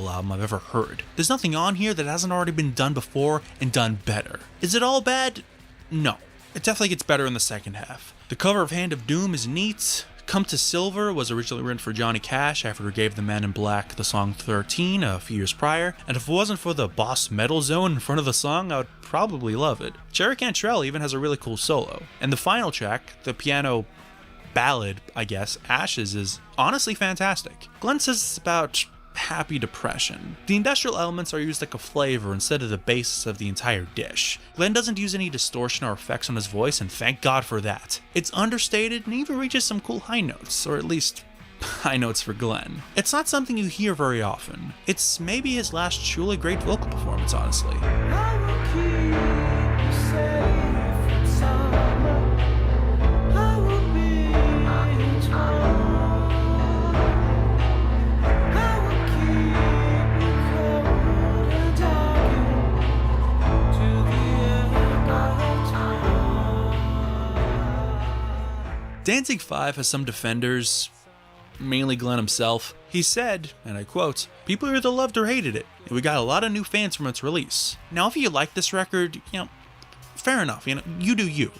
album I've ever heard. There's nothing on here that hasn't already been done before and done better. Is it all bad? No. It definitely gets better in the second half. The cover of Hand of Doom is neat. Come to Silver was originally written for Johnny Cash after he gave the Man in Black the song 13 a few years prior, and if it wasn't for the boss metal zone in front of the song, I would probably love it. Jerry Cantrell even has a really cool solo, and the final track, the piano ballad, I guess, Ashes, is honestly fantastic. Glenn says it's about happy depression. The industrial elements are used like a flavor instead of the basis of the entire dish. Glenn doesn't use any distortion or effects on his voice, and thank God for that. It's understated and even reaches some cool high notes, or at least high notes for Glenn. It's not something you hear very often. It's maybe his last truly great vocal performance, honestly. Danzig V has some defenders, mainly Glenn himself. He said, and I quote, "People either loved or hated it, and we got a lot of new fans from its release. Now if you like this record, fair enough, you do you.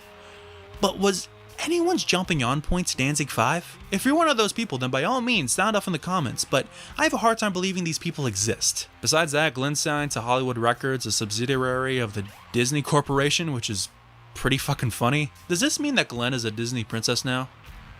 But was anyone's jumping on points Danzig V? If you're one of those people, then by all means sound off in the comments, but I have a hard time believing these people exist." Besides that, Glenn signed to Hollywood Records, a subsidiary of the Disney Corporation, which is pretty fucking funny. Does this mean that Glenn is a Disney princess now?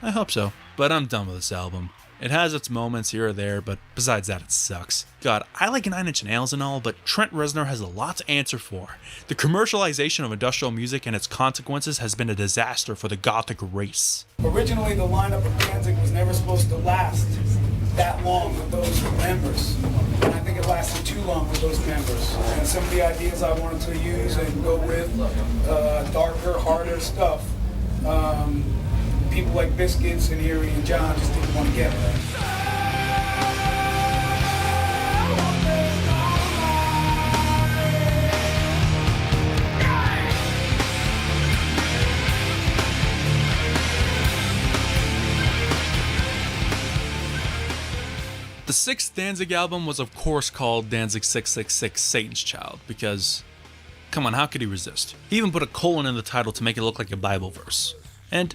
I hope so. But I'm done with this album. It has its moments here or there, but besides that, it sucks. God, I like 9 Inch Nails and all, but Trent Reznor has a lot to answer for. The commercialization of industrial music and its consequences has been a disaster for the gothic race. Originally, the lineup of Danzig was never supposed to last that long with those members. And I think it lasted too long with those members. And some of the ideas I wanted to use and go with, darker, harder stuff, people like Biscuits and Aria and John just didn't want to get it. The 6th Danzig album was of course called Danzig 666 Satan's Child, because, come on, how could he resist? He even put a colon in the title to make it look like a Bible verse. And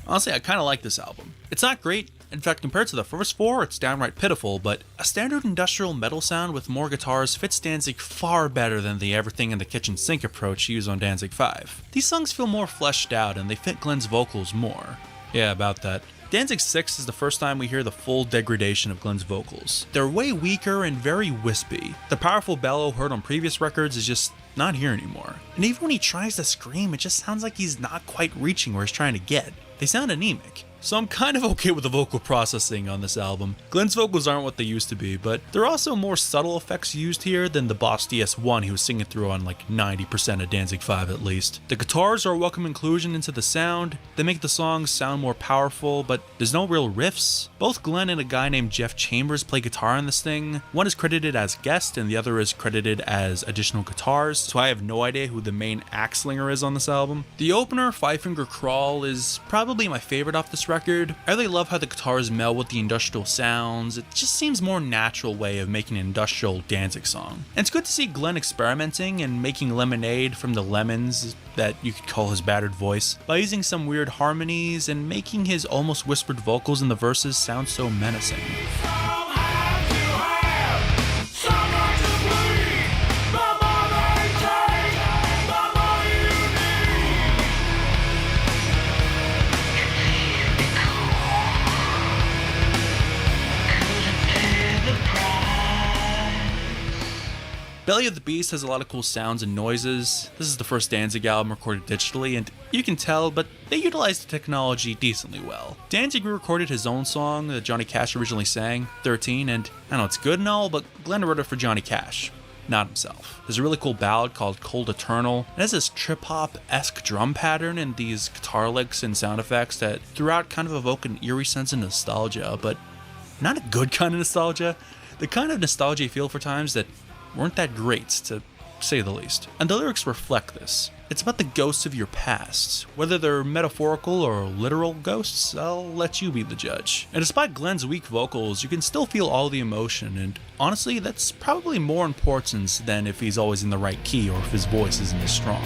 honestly, I kinda like this album. It's not great, in fact compared to the first 4, it's downright pitiful, but a standard industrial metal sound with more guitars fits Danzig far better than the everything in the kitchen sink approach used on Danzig V. These songs feel more fleshed out and they fit Glenn's vocals more. Yeah, about that. Danzig 6 is the first time we hear the full degradation of Glenn's vocals. They're way weaker and very wispy. The powerful bellow heard on previous records is just not here anymore. And even when he tries to scream, it just sounds like he's not quite reaching where he's trying to get. They sound anemic. So I'm kind of okay with the vocal processing on this album. Glenn's vocals aren't what they used to be, but there are also more subtle effects used here than the Boss DS1 he was singing through on like 90% of Danzig V at least. The guitars are a welcome inclusion into the sound. They make the songs sound more powerful, but there's no real riffs. Both Glenn and a guy named Jeff Chambers play guitar on this thing. One is credited as guest and the other is credited as additional guitars, so I have no idea who the main axe slinger is on this album. The opener, Five Finger Crawl, is probably my favorite off this record. I really love how the guitars meld with the industrial sounds. It just seems a more natural way of making an industrial Danzig song. And it's good to see Glenn experimenting and making lemonade from the lemons that you could call his battered voice by using some weird harmonies and making his almost whispered vocals in the verses sound so menacing. Belly of the Beast has a lot of cool sounds and noises. This is the first Danzig album recorded digitally, and you can tell, but they utilized the technology decently well. Danzig recorded his own song that Johnny Cash originally sang, 13, and I know it's good and all, but Glenn wrote it for Johnny Cash, not himself. There's a really cool ballad called Cold Eternal. It has this trip-hop-esque drum pattern and these guitar licks and sound effects that throughout kind of evoke an eerie sense of nostalgia, but not a good kind of nostalgia. The kind of nostalgia you feel for times that weren't that great, to say the least. And the lyrics reflect this. It's about the ghosts of your past. Whether they're metaphorical or literal ghosts, I'll let you be the judge. And despite Glenn's weak vocals, you can still feel all the emotion, and honestly, that's probably more important than if he's always in the right key or if his voice isn't as strong.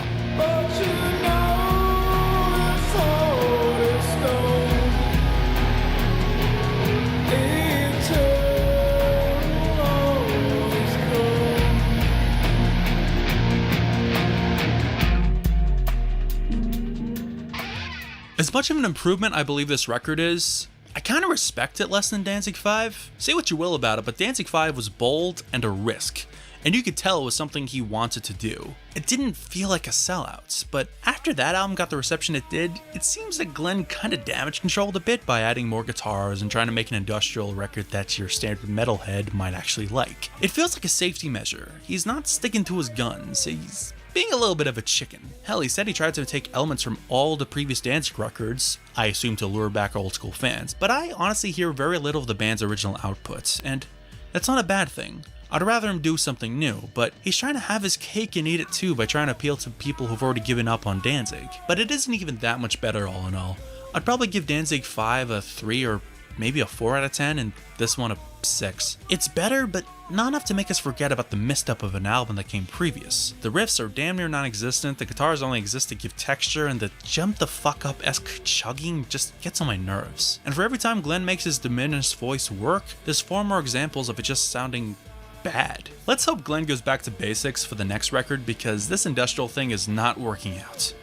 As much of an improvement I believe this record is, I kind of respect it less than Danzig V. Say what you will about it, but Danzig V was bold and a risk, and you could tell it was something he wanted to do. It didn't feel like a sellout, but after that album got the reception it did, it seems that Glenn kind of damage controlled a bit by adding more guitars and trying to make an industrial record that your standard metalhead might actually like. It feels like a safety measure. He's not sticking to his guns, he's being a little bit of a chicken. Hell, he said he tried to take elements from all the previous Danzig records, I assume to lure back old school fans, but I honestly hear very little of the band's original outputs, and that's not a bad thing. I'd rather him do something new, but he's trying to have his cake and eat it too by trying to appeal to people who've already given up on Danzig. But it isn't even that much better all in all. I'd probably give Danzig V a 3 or maybe a 4 out of 10 and this one a 6. It's better, but not enough to make us forget about the misstep of an album that came previous. The riffs are damn near non-existent, the guitars only exist to give texture, and the jump the fuck up-esque chugging just gets on my nerves. And for every time Glenn makes his diminished voice work, there's 4 more examples of it just sounding bad. Let's hope Glenn goes back to basics for the next record, because this industrial thing is not working out.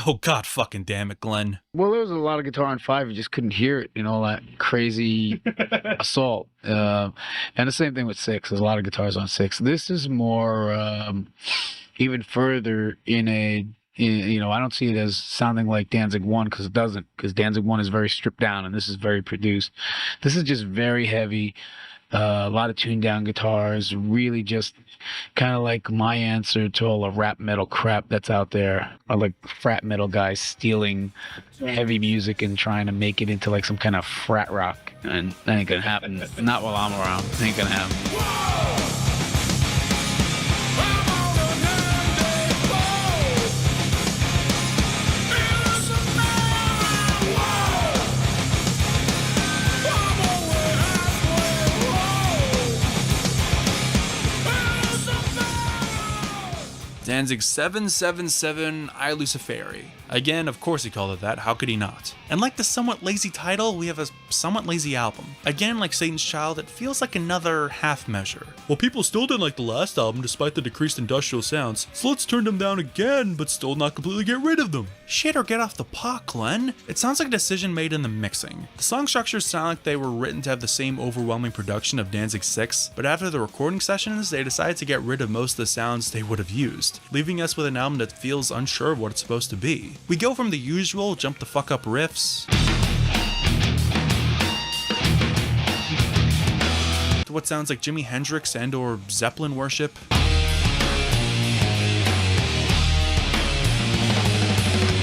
Oh god fucking damn it, Glenn. Well, there was a lot of guitar on 5, you just couldn't hear it, all that crazy assault. And the same thing with 6, there's a lot of guitars on 6. This is more, even further I don't see it as sounding like Danzig 1, because it doesn't, because Danzig 1 is very stripped down and this is very produced. This is just very heavy. A lot of tuned down guitars, really just kind of like my answer to all the rap metal crap that's out there. I like frat metal guys stealing heavy music and trying to make it into like some kind of frat rock. And that ain't gonna happen. Not while I'm around. It ain't gonna happen. Danzig 777 I Luciferi. Again, of course he called it that, how could he not? And like the somewhat lazy title, we have a somewhat lazy album. Again, like Satan's Child, it feels like another half measure. Well, people still didn't like the last album despite the decreased industrial sounds, so let's turn them down again, but still not completely get rid of them. Shit, or get off the pot, Glenn. It sounds like a decision made in the mixing. The song structures sound like they were written to have the same overwhelming production of Danzig 6, but after the recording sessions, they decided to get rid of most of the sounds they would have used, leaving us with an album that feels unsure of what it's supposed to be. We go from the usual jump the fuck up riffs to what sounds like Jimi Hendrix and or Zeppelin worship.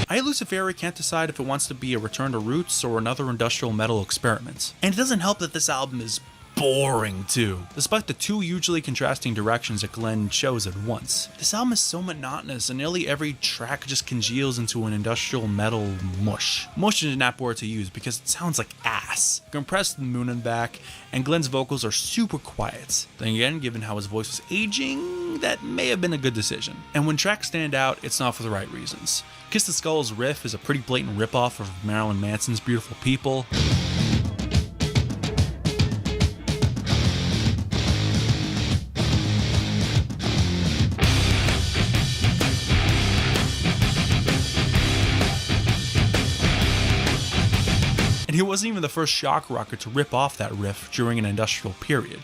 I Luciferi can't decide if it wants to be a return to roots or another industrial metal experiment. And it doesn't help that this album is boring too, despite the 2 hugely contrasting directions that Glenn chose at once. This album is so monotonous and nearly every track just congeals into an industrial metal mush. Mush is an apt word to use because it sounds like ass. Compressed moon and back, and Glenn's vocals are super quiet. Then again, given how his voice was aging, that may have been a good decision. And when tracks stand out, it's not for the right reasons. Kiss the Skull's riff is a pretty blatant ripoff of Marilyn Manson's Beautiful People. He wasn't even the first shock rocker to rip off that riff during an industrial period.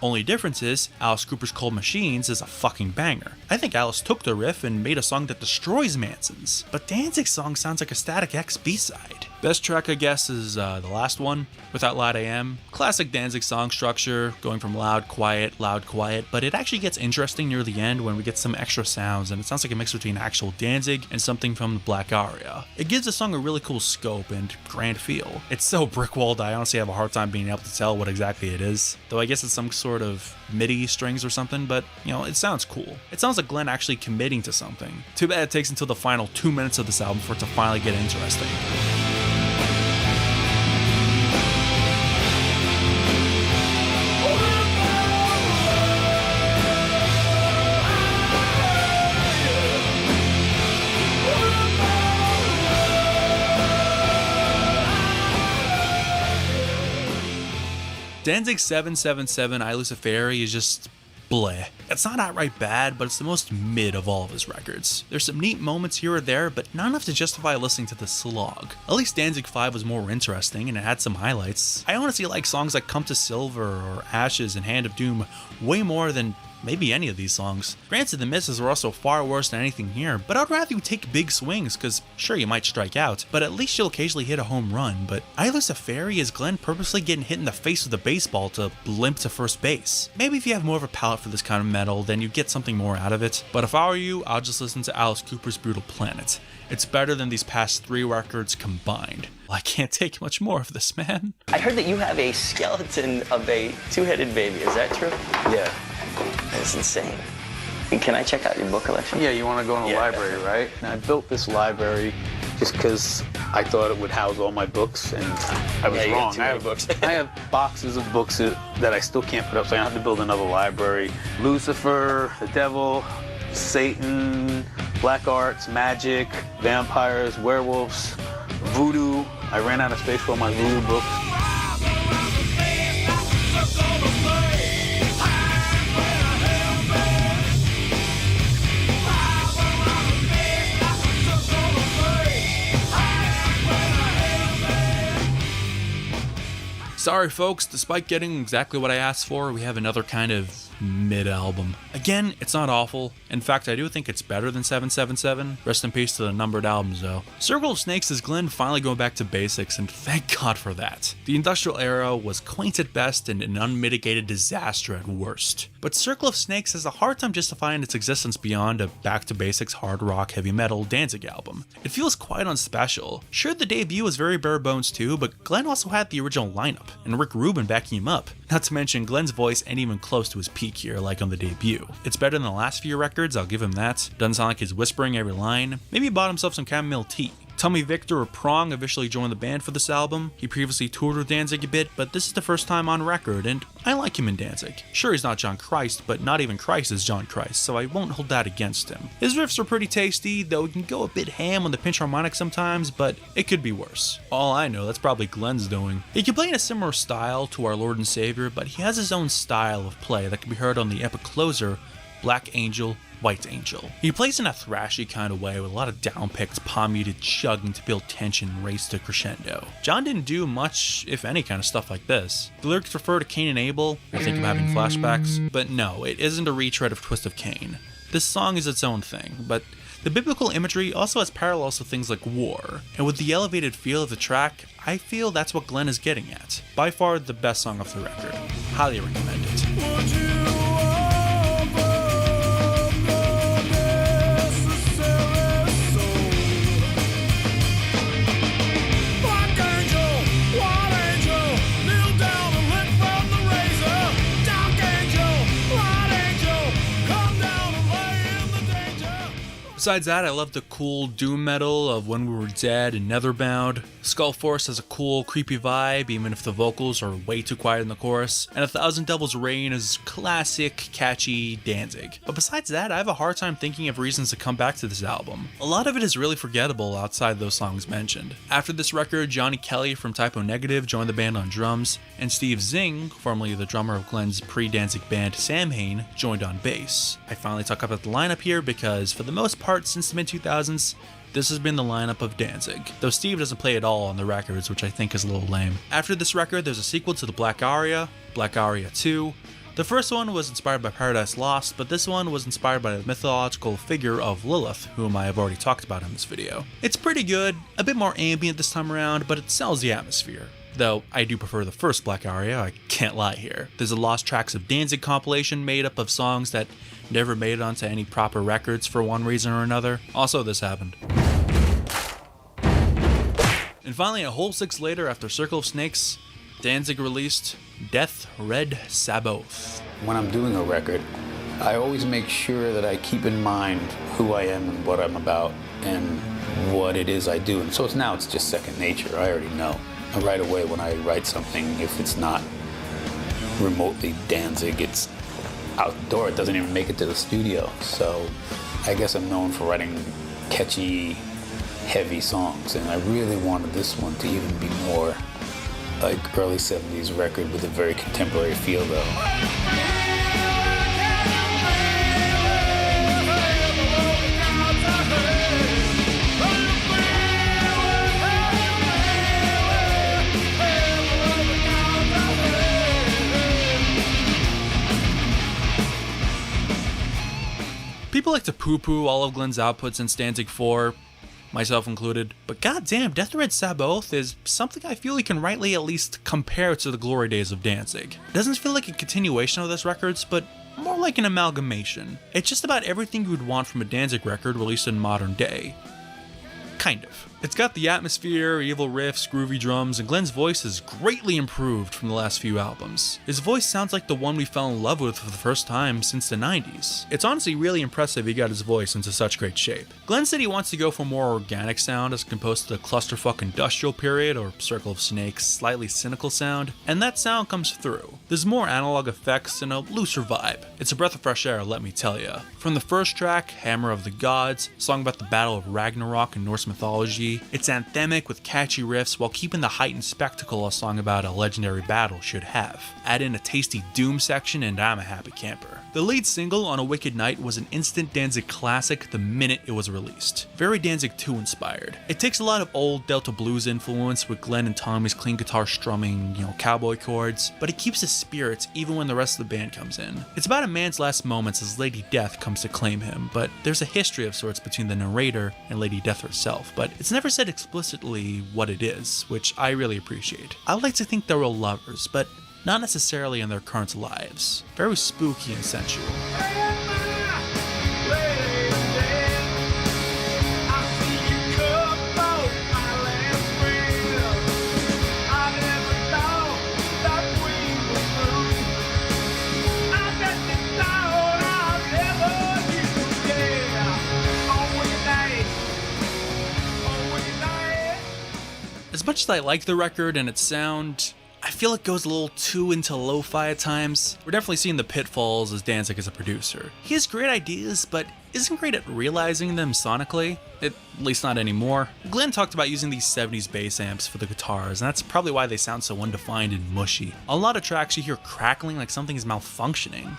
Only difference is, Alice Cooper's Cold Machines is a fucking banger. I think Alice took the riff and made a song that destroys Manson's, but Danzig's song sounds like a Static X B-side. Best track, I guess, is the last one, Without Loud AM. Classic Danzig song structure, going from loud, quiet, but it actually gets interesting near the end when we get some extra sounds, and it sounds like a mix between actual Danzig and something from the Black Aria. It gives the song a really cool scope and grand feel. It's so brick-walled I honestly have a hard time being able to tell what exactly it is, though I guess it's some sort of MIDI strings or something, but, it sounds cool. It sounds like Glenn actually committing to something. Too bad it takes until the final 2 minutes of this album for it to finally get interesting. Danzig 777 I Luciferi is just bleh. It's not outright bad, but it's the most mid of all of his records. There's some neat moments here or there, but not enough to justify listening to the slog. At least Danzig V was more interesting and it had some highlights. I honestly like songs like Come to Silver or Ashes and Hand of Doom way more than maybe any of these songs. Granted, the misses were also far worse than anything here, but I'd rather you take big swings, cause sure you might strike out, but at least you'll occasionally hit a home run. But either Luciferi is Glenn purposely getting hit in the face with a baseball to limp to first base. Maybe if you have more of a palate for this kind of metal, then you get something more out of it. But if I were you, I'll just listen to Alice Cooper's Brutal Planet. It's better than these past 3 records combined. Well, I can't take much more of this, man. I heard that you have a skeleton of a 2-headed baby, is that true? Yeah. That's insane. Can I check out your book collection? Yeah, you want to go in the library, right? And I built this library just because I thought it would house all my books, and I was wrong. I have boxes of books that I still can't put up, so I have to build another library. Lucifer, the devil, Satan, black arts, magic, vampires, werewolves, voodoo. I ran out of space for all my voodoo books. Sorry folks, despite getting exactly what I asked for, we have another kind of mid-album. Again, it's not awful. In fact, I do think it's better than 777. Rest in peace to the numbered albums though. Circle of Snakes is Glenn finally going back to basics, and thank God for that. The industrial era was quaint at best and an unmitigated disaster at worst. But Circle of Snakes has a hard time justifying its existence beyond a back-to-basics hard rock heavy metal Danzig album. It feels quite unspecial. Sure, the debut was very bare bones too, but Glenn also had the original lineup, and Rick Rubin backing him up. Not to mention, Glenn's voice ain't even close to his peak here like on the debut. It's better than the last few records, I'll give him that. Doesn't sound like he's whispering every line. Maybe he bought himself some chamomile tea. Tommy Victor or Prong officially joined the band for this album. He previously toured with Danzig a bit, but this is the first time on record, and I like him in Danzig. Sure, he's not John Christ, but not even Christ is John Christ, so I won't hold that against him. His riffs are pretty tasty, though he can go a bit ham on the pinch harmonic sometimes, but it could be worse. All I know, that's probably Glenn's doing. He can play in a similar style to our Lord and Savior, but he has his own style of play that can be heard on the epic closer, Black Angel, White Angel. He plays in a thrashy kind of way with a lot of down-picked, palm-muted chugging to build tension and raise to crescendo. John didn't do much, if any, kind of stuff like this. The lyrics refer to Cain and Abel, I think I'm having flashbacks, but no, it isn't a retread of Twist of Cain. This song is its own thing, but the biblical imagery also has parallels to things like war, and with the elevated feel of the track, I feel that's what Glenn is getting at. By far the best song off the record. Highly recommend it. Besides that, I love the cool doom metal of When We Were Dead and Netherbound. Skull Force has a cool, creepy vibe, even if the vocals are way too quiet in the chorus. And A Thousand Devils Reign is classic, catchy Danzig. But besides that, I have a hard time thinking of reasons to come back to this album. A lot of it is really forgettable outside those songs mentioned. After this record, Johnny Kelly from Typo Negative joined the band on drums, and Steve Zing, formerly the drummer of Glenn's pre-Danzig band Samhain, joined on bass. I finally took up at the lineup here because, for the most part, since the mid-2000s, this has been the lineup of Danzig, though Steve doesn't play at all on the records, which I think is a little lame. After this record, there's a sequel to the Black Aria, Black Aria II. The first one was inspired by Paradise Lost, but this one was inspired by the mythological figure of Lilith, whom I have already talked about in this video. It's pretty good, a bit more ambient this time around, but it sells the atmosphere. Though I do prefer the first Black Aria, I can't lie here. There's a Lost Tracks of Danzig compilation made up of songs that never made it onto any proper records for one reason or another. Also, this happened. And finally, a whole 6 later, after Circle of Snakes, Danzig released Deth Red Sabaoth. When I'm doing a record, I always make sure that I keep in mind who I am and what I'm about and what it is I do. And so it's just second nature. I already know. And right away when I write something, if it's not remotely Danzig, it's outdoor. It doesn't even make it to the studio. So I guess I'm known for writing catchy, heavy songs. And I really wanted this one to even be more like early 70s record with a very contemporary feel though. People like to poo-poo all of Glenn's outputs since Danzig IV, myself included, but goddamn, Deth Red Sabaoth is something I feel he can rightly at least compare to the glory days of Danzig. It doesn't feel like a continuation of those records, but more like an amalgamation. It's just about everything you would want from a Danzig record released in modern day. Kind of. It's got the atmosphere, evil riffs, groovy drums, and Glenn's voice is greatly improved from the last few albums. His voice sounds like the one we fell in love with for the first time since the 90s. It's honestly really impressive he got his voice into such great shape. Glenn said he wants to go for a more organic sound as opposed to the clusterfuck industrial period or Circle of Snakes slightly cynical sound, and that sound comes through. There's more analog effects and a looser vibe. It's a breath of fresh air, let me tell ya. From the first track, Hammer of the Gods, a song about the Battle of Ragnarok in Norse mythology, it's anthemic with catchy riffs while keeping the heightened spectacle a song about a legendary battle should have. Add in a tasty doom section and I'm a happy camper. The lead single, On a Wicked Night, was an instant Danzig classic the minute it was released. Very Danzig II inspired. It takes a lot of old Delta blues influence with Glenn and Tommy's clean guitar strumming, cowboy chords, but it keeps his spirits even when the rest of the band comes in. It's about a man's last moments as Lady Death comes to claim him, but there's a history of sorts between the narrator and Lady Death herself, but it's never said explicitly what it is, which I really appreciate. I like to think they're real lovers, but not necessarily in their current lives. Very spooky and sensual. As much as I like the record and its sound, I feel it goes a little too into lo-fi at times. We're definitely seeing the pitfalls as Danzig as a producer. He has great ideas, but isn't great at realizing them sonically, at least not anymore. Glenn talked about using these 70s bass amps for the guitars, and that's probably why they sound so undefined and mushy. On a lot of tracks you hear crackling like something is malfunctioning.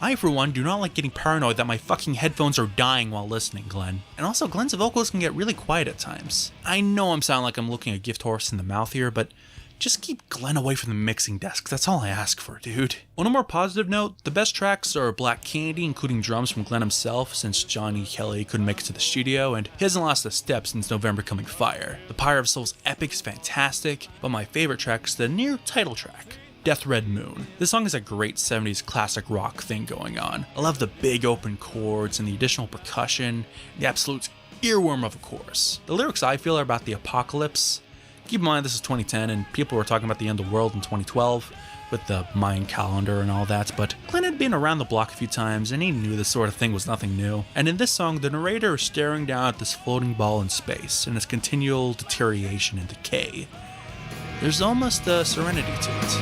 I, for one, do not like getting paranoid that my fucking headphones are dying while listening, Glenn. And also, Glenn's vocals can get really quiet at times. I know I'm sounding like I'm looking a gift horse in the mouth here, but just keep Glenn away from the mixing desk. That's all I ask for, dude. On a more positive note, the best tracks are Black Candy, including drums from Glenn himself since Johnny Kelly couldn't make it to the studio, and he hasn't lost a step since November Coming Fire. The Pyre of Souls epic is fantastic, but my favorite track is the near title track, Deth Red Moon. This song is a great 70s classic rock thing going on. I love the big open chords and the additional percussion, the absolute earworm of a chorus. The lyrics I feel are about the apocalypse. Keep in mind this is 2010 and people were talking about the end of the world in 2012 with the Mayan calendar and all that, but Glenn had been around the block a few times and he knew this sort of thing was nothing new. And in this song, the narrator is staring down at this floating ball in space and its continual deterioration and decay. There's almost a serenity to it.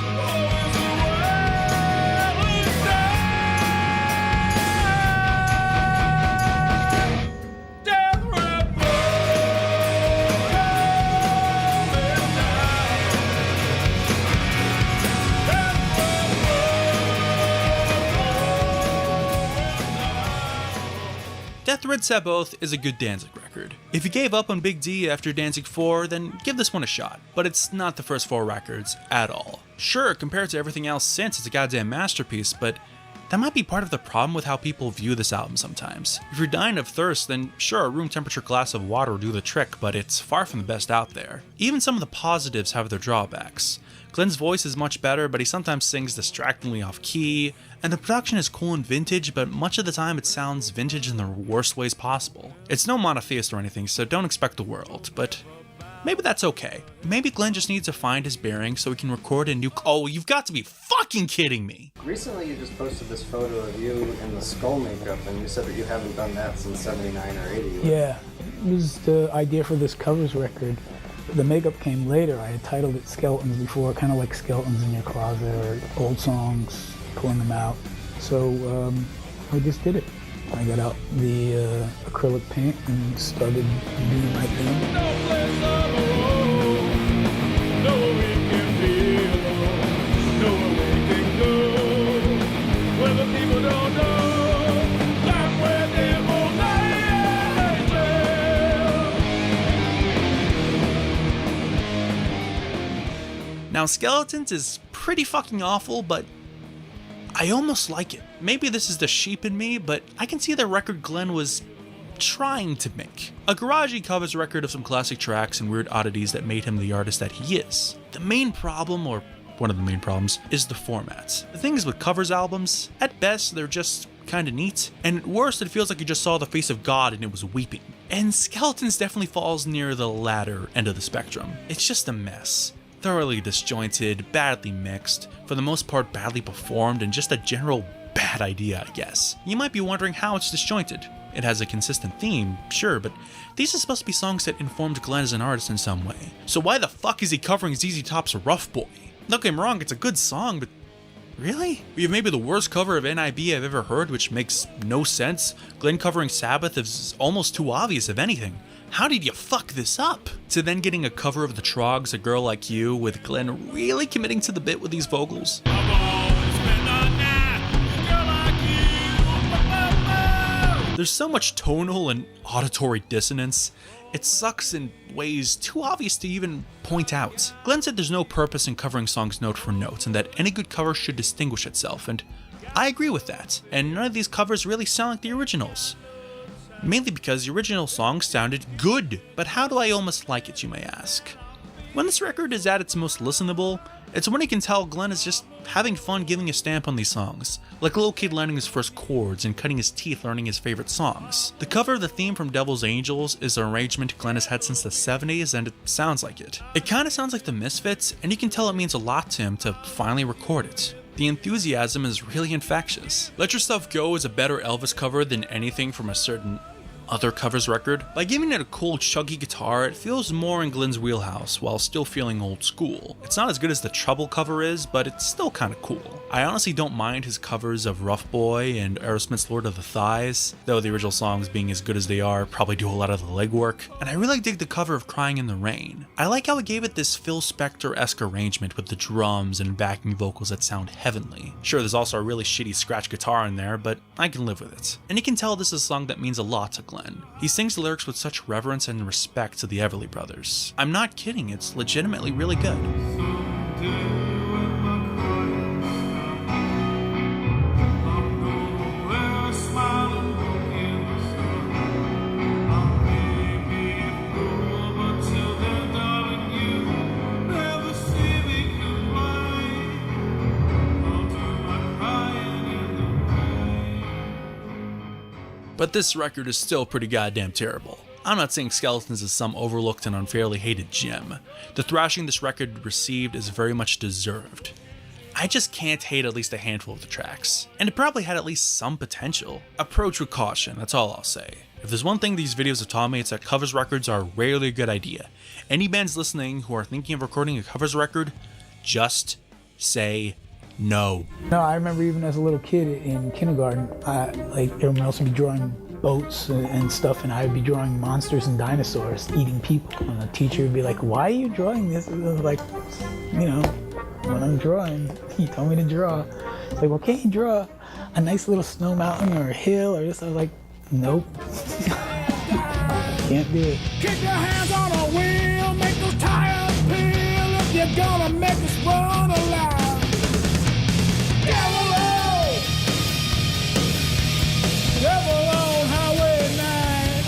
Deth Red Sabaoth is a good Danzig record. If you gave up on Big D after Danzig IV, then give this one a shot, but it's not the first 4 records at all. Sure, compared to everything else since, it's a goddamn masterpiece, but that might be part of the problem with how people view this album sometimes. If you're dying of thirst, then sure, a room temperature glass of water will do the trick, but it's far from the best out there. Even some of the positives have their drawbacks. Glenn's voice is much better, but he sometimes sings distractingly off key, and the production is cool and vintage, but much of the time it sounds vintage in the worst ways possible. It's no monotheist or anything, so don't expect the world, but maybe that's okay. Maybe Glenn just needs to find his bearings so he can record a new— Oh, you've got to be fucking kidding me! Recently you just posted this photo of you in the skull makeup, and you said that you haven't done that since 79 or 80. Yeah, it was the idea for this covers record. The makeup came later. I had titled it Skeletons before, kind of like skeletons in your closet or old songs, pulling them out. So I just did it. I got out the acrylic paint and started doing my thing. Now, Skeletons is pretty fucking awful, but I almost like it. Maybe this is the sheep in me, but I can see the record Glenn was trying to make. A garagey covers record of some classic tracks and weird oddities that made him the artist that he is. The main problem, or one of the main problems, is the format. The thing is with covers albums, at best they're just kinda neat, and at worst it feels like you just saw the face of God and it was weeping. And Skeletons definitely falls near the latter end of the spectrum. It's just a mess. Thoroughly disjointed, badly mixed, for the most part badly performed, and just a general bad idea, I guess. You might be wondering how it's disjointed. It has a consistent theme, sure, but these are supposed to be songs that informed Glenn as an artist in some way. So why the fuck is he covering ZZ Top's Rough Boy? Don't get me wrong, it's a good song, but really? We have maybe the worst cover of NIB I've ever heard, which makes no sense. Glenn covering Sabbath is almost too obvious, if anything. How did you fuck this up? To then getting a cover of the Trogs, A Girl Like You, with Glenn really committing to the bit with these vocals. There's so much tonal and auditory dissonance. It sucks in ways too obvious to even point out. Glenn said there's no purpose in covering songs note for note, and that any good cover should distinguish itself, and I agree with that. And none of these covers really sound like the originals. Mainly because the original song sounded good. But how do I almost like it, you may ask? When this record is at its most listenable, it's when you can tell Glenn is just having fun giving a stamp on these songs, like a little kid learning his first chords and cutting his teeth learning his favorite songs. The cover of the theme from Devil's Angels is an arrangement Glenn has had since the 70s, and it sounds like it. It kinda sounds like the Misfits, and you can tell it means a lot to him to finally record it. The enthusiasm is really infectious. Let Yourself Go is a better Elvis cover than anything from a certain other covers record. By giving it a cool chuggy guitar, it feels more in Glenn's wheelhouse while still feeling old school. It's not as good as the Trouble cover is, but it's still kinda cool. I honestly don't mind his covers of Rough Boy and Aerosmith's Lord of the Thighs, though the original songs, being as good as they are, probably do a lot of the legwork. And I really dig the cover of Crying in the Rain. I like how he gave it this Phil Spector-esque arrangement with the drums and backing vocals that sound heavenly. Sure, there's also a really shitty scratch guitar in there, but I can live with it. And you can tell this is a song that means a lot to Glenn. He sings the lyrics with such reverence and respect to the Everly Brothers. I'm not kidding, it's legitimately really good. But this record is still pretty goddamn terrible. I'm not saying Skeletons is some overlooked and unfairly hated gem. The thrashing this record received is very much deserved. I just can't hate at least a handful of the tracks. And it probably had at least some potential. Approach with caution, that's all I'll say. If there's one thing these videos have taught me, it's that covers records are rarely a good idea. Any bands listening who are thinking of recording a covers record, just say no. No, I remember even as a little kid in kindergarten, everyone else would be drawing boats and stuff, and I would be drawing monsters and dinosaurs eating people. And the teacher would be like, "Why are you drawing this?" And I was like, when I'm drawing, he told me to draw. It's like, well, can't you draw a nice little snow mountain or a hill or this? I was like, nope. Can't do it. Keep your hands on a wheel, make those tires peel if you're gonna make us run alive. Devil on Highway 9.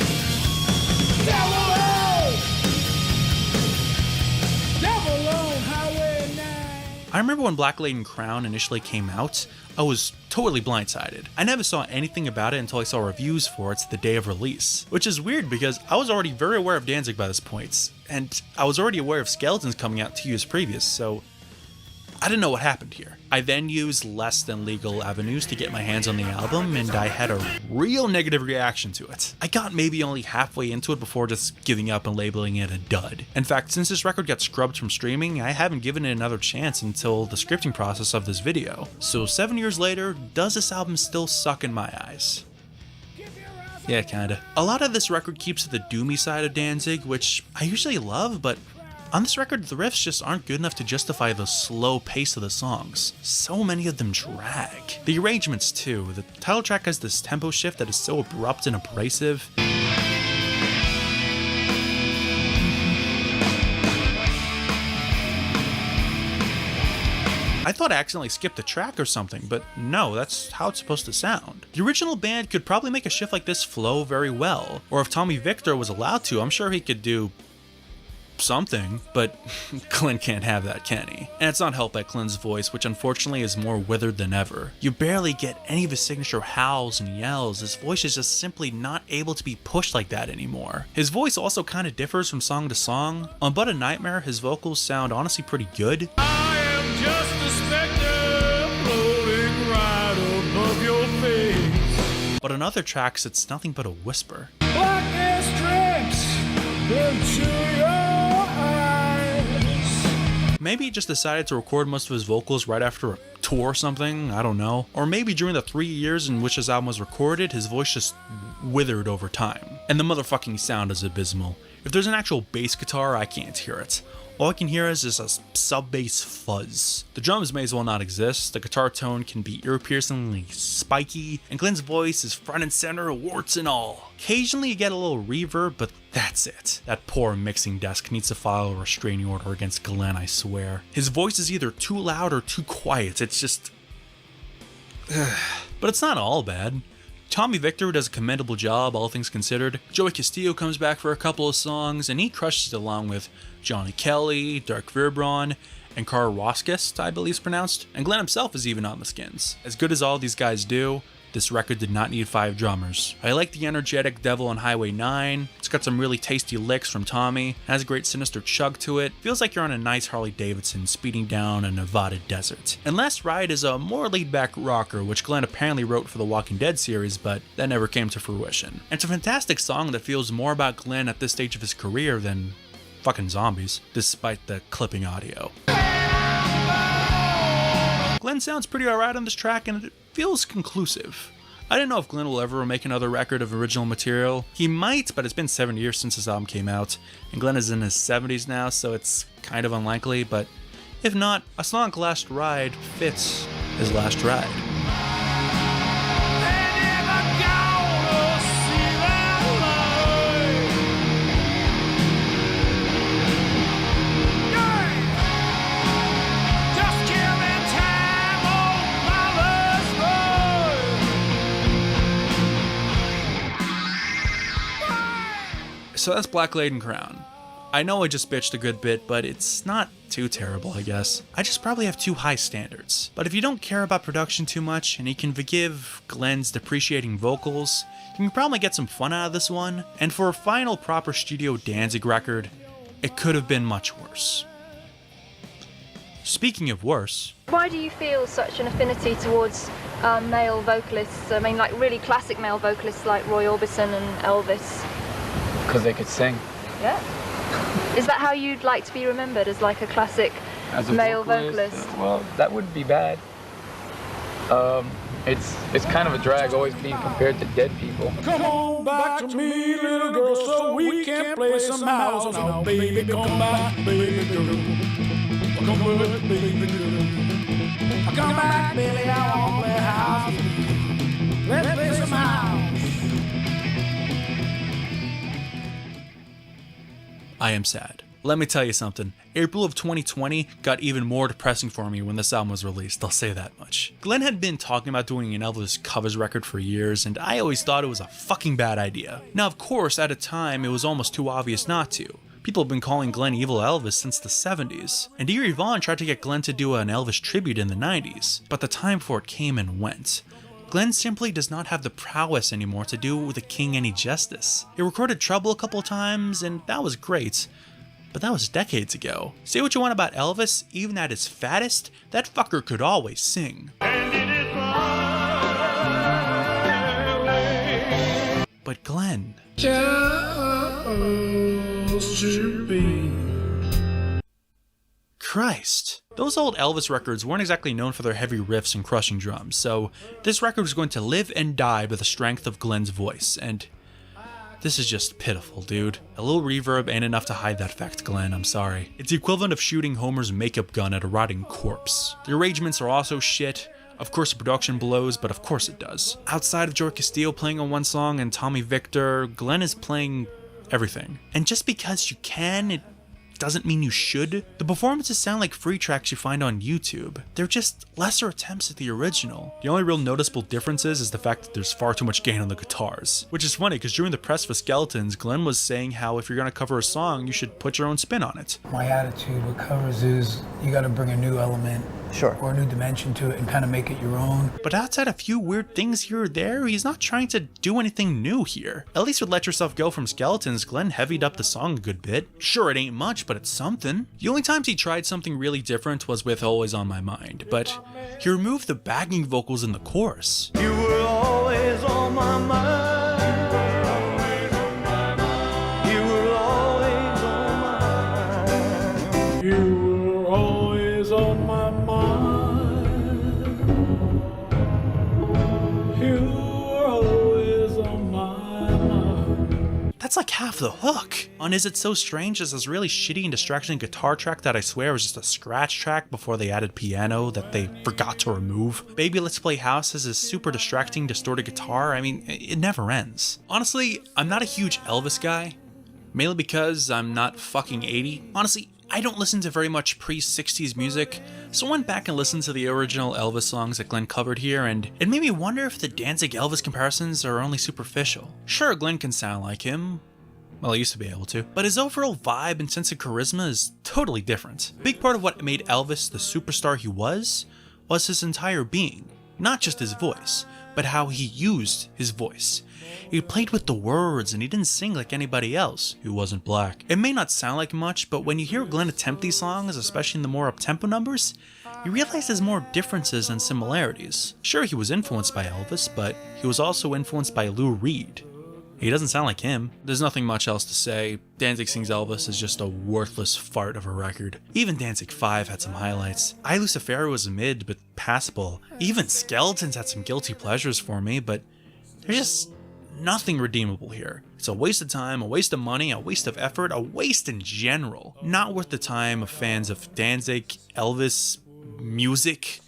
Devil on Highway 9. I remember when Black Laden Crown initially came out, I was totally blindsided. I never saw anything about it until I saw reviews for it the day of release. Which is weird because I was already very aware of Danzig by this point, and I was already aware of Skeletons coming out 2 years previous, so I didn't know what happened here. I then used less than legal avenues to get my hands on the album, and I had a real negative reaction to it. I got maybe only halfway into it before just giving up and labeling it a dud. In fact, since this record got scrubbed from streaming, I haven't given it another chance until the scripting process of this video. So 7 years later, does this album still suck in my eyes? Yeah, kinda. A lot of this record keeps to the doomy side of Danzig, which I usually love, but on this record, the riffs just aren't good enough to justify the slow pace of the songs. So many of them drag. The arrangements too. The title track has this tempo shift that is so abrupt and abrasive. I thought I accidentally skipped a track or something, but no, that's how it's supposed to sound. The original band could probably make a shift like this flow very well, or if Tommy Victor was allowed to, I'm sure he could do something, but Glenn can't have that, can he? And it's not helped by Glenn's voice, which unfortunately is more withered than ever. You barely get any of his signature howls and yells. His voice is just simply not able to be pushed like that anymore. His voice also kind of differs from song to song. On But a Nightmare, his vocals sound honestly pretty good. I am just a specter floating right above your face. But on other tracks, it's nothing but a whisper. Black as drips into your eyes. Maybe he just decided to record most of his vocals right after a tour or something, I don't know. Or maybe during the 3 years in which his album was recorded, his voice just withered over time. And the motherfucking sound is abysmal. If there's an actual bass guitar, I can't hear it. All I can hear is just a sub-bass fuzz. The drums may as well not exist, the guitar tone can be ear-piercingly spiky, and Glenn's voice is front and center, warts and all. Occasionally you get a little reverb, but that's it. That poor mixing desk needs to file a restraining order against Glenn, I swear. His voice is either too loud or too quiet, it's just... But it's not all bad. Tommy Victor does a commendable job, all things considered. Joey Castillo comes back for a couple of songs, and he crushes it along with Johnny Kelly, Dark Verbraun, and Carl Roskist, I believe is pronounced. And Glenn himself is even on the skins. As good as all these guys do, this record did not need 5 drummers. I like the energetic Devil on Highway 9. It's got some really tasty licks from Tommy. It has a great sinister chug to it. Feels like you're on a nice Harley Davidson speeding down a Nevada desert. And Last Ride is a more laid-back rocker, which Glenn apparently wrote for the Walking Dead series, but that never came to fruition. And it's a fantastic song that feels more about Glenn at this stage of his career than fucking zombies, despite the clipping audio. Glenn sounds pretty alright on this track, and it feels conclusive. I don't know if Glenn will ever make another record of original material. He might, but it's been 7 years since his album came out, and Glenn is in his 70s now, so it's kind of unlikely, but if not, a song like Last Ride fits his last ride. So that's Black Laden Crown. I know I just bitched a good bit, but it's not too terrible, I guess. I just probably have too high standards. But if you don't care about production too much, and you can forgive Glenn's depreciating vocals, you can probably get some fun out of this one. And for a final proper studio Danzig record, it could have been much worse. Speaking of worse... Why do you feel such an affinity towards male vocalists? I mean, like really classic male vocalists like Roy Orbison and Elvis? Because they could sing. Yeah. Is that how you'd like to be remembered, as like a classic male vocalist? Well, that wouldn't be bad. It's kind of a drag always being compared to dead people. Come on back to me, little girl, so we can play some house. Now, baby, come back, baby girl. Come back, baby girl. Come back, baby, I want to play house. Let's play some house. I am sad. Let me tell you something. April of 2020 got even more depressing for me when this album was released, I'll say that much. Glenn had been talking about doing an Elvis covers record for years, and I always thought it was a fucking bad idea. Now, of course, at a time, it was almost too obvious not to. People have been calling Glenn Evil Elvis since the 70s, and Eerie Von tried to get Glenn to do an Elvis tribute in the 90s, but the time for it came and went. Glenn simply does not have the prowess anymore to do the king any justice. He recorded Trouble a couple times, and that was great, but that was decades ago. Say what you want about Elvis, even at his fattest, that fucker could always sing. But Glenn... Christ. Those old Elvis records weren't exactly known for their heavy riffs and crushing drums, so this record was going to live and die by the strength of Glenn's voice, and this is just pitiful, dude. A little reverb ain't enough to hide that fact, Glenn, I'm sorry. It's the equivalent of shooting Homer's makeup gun at a rotting corpse. The arrangements are also shit. Of course the production blows, but of course it does. Outside of Joey Castillo playing on one song and Tommy Victor, Glenn is playing everything. And just because you can, it doesn't mean you should. The performances sound like free tracks you find on YouTube. They're just lesser attempts at the original. The only real noticeable difference is the fact that there's far too much gain on the guitars. Which is funny, because during the press for Skeletons, Glenn was saying how if you're gonna cover a song, you should put your own spin on it. My attitude with covers is you gotta bring a new element or a new dimension to it and kind of make it your own. But outside a few weird things here or there, he's not trying to do anything new here. At least with Let Yourself Go from Skeletons, Glenn heavied up the song a good bit. Sure, it ain't much, but it's something. The only times he tried something really different was with Always on My Mind, but he removed the backing vocals in the chorus. You were always on my mind. You were always on my mind. You were always on my mind. You were always on my mind. That's like half the hook. On Is It So Strange is this really shitty and distracting guitar track that I swear was just a scratch track before they added piano that they forgot to remove. Baby Let's Play House has this super distracting distorted guitar. I mean, it never ends. Honestly, I'm not a huge Elvis guy, mainly because I'm not fucking 80. Honestly, I don't listen to very much pre-60s music, so I went back and listened to the original Elvis songs that Glenn covered here, and it made me wonder if the Danzig Elvis comparisons are only superficial. Sure, Glenn can sound like him. Well, he used to be able to. But his overall vibe and sense of charisma is totally different. A big part of what made Elvis the superstar he was his entire being. Not just his voice, but how he used his voice. He played with the words and he didn't sing like anybody else who wasn't black. It may not sound like much, but when you hear Glenn attempt these songs, especially in the more up-tempo numbers, you realize there's more differences than similarities. Sure, he was influenced by Elvis, but he was also influenced by Lou Reed. He doesn't sound like him. There's nothing much else to say. Danzig Sings Elvis is just a worthless fart of a record. Even Danzig V had some highlights. I Luciferi was mid, but passable. Even Skeletons had some guilty pleasures for me, but there's just nothing redeemable here. It's a waste of time, a waste of money, a waste of effort, a waste in general. Not worth the time of fans of Danzig, Elvis, music.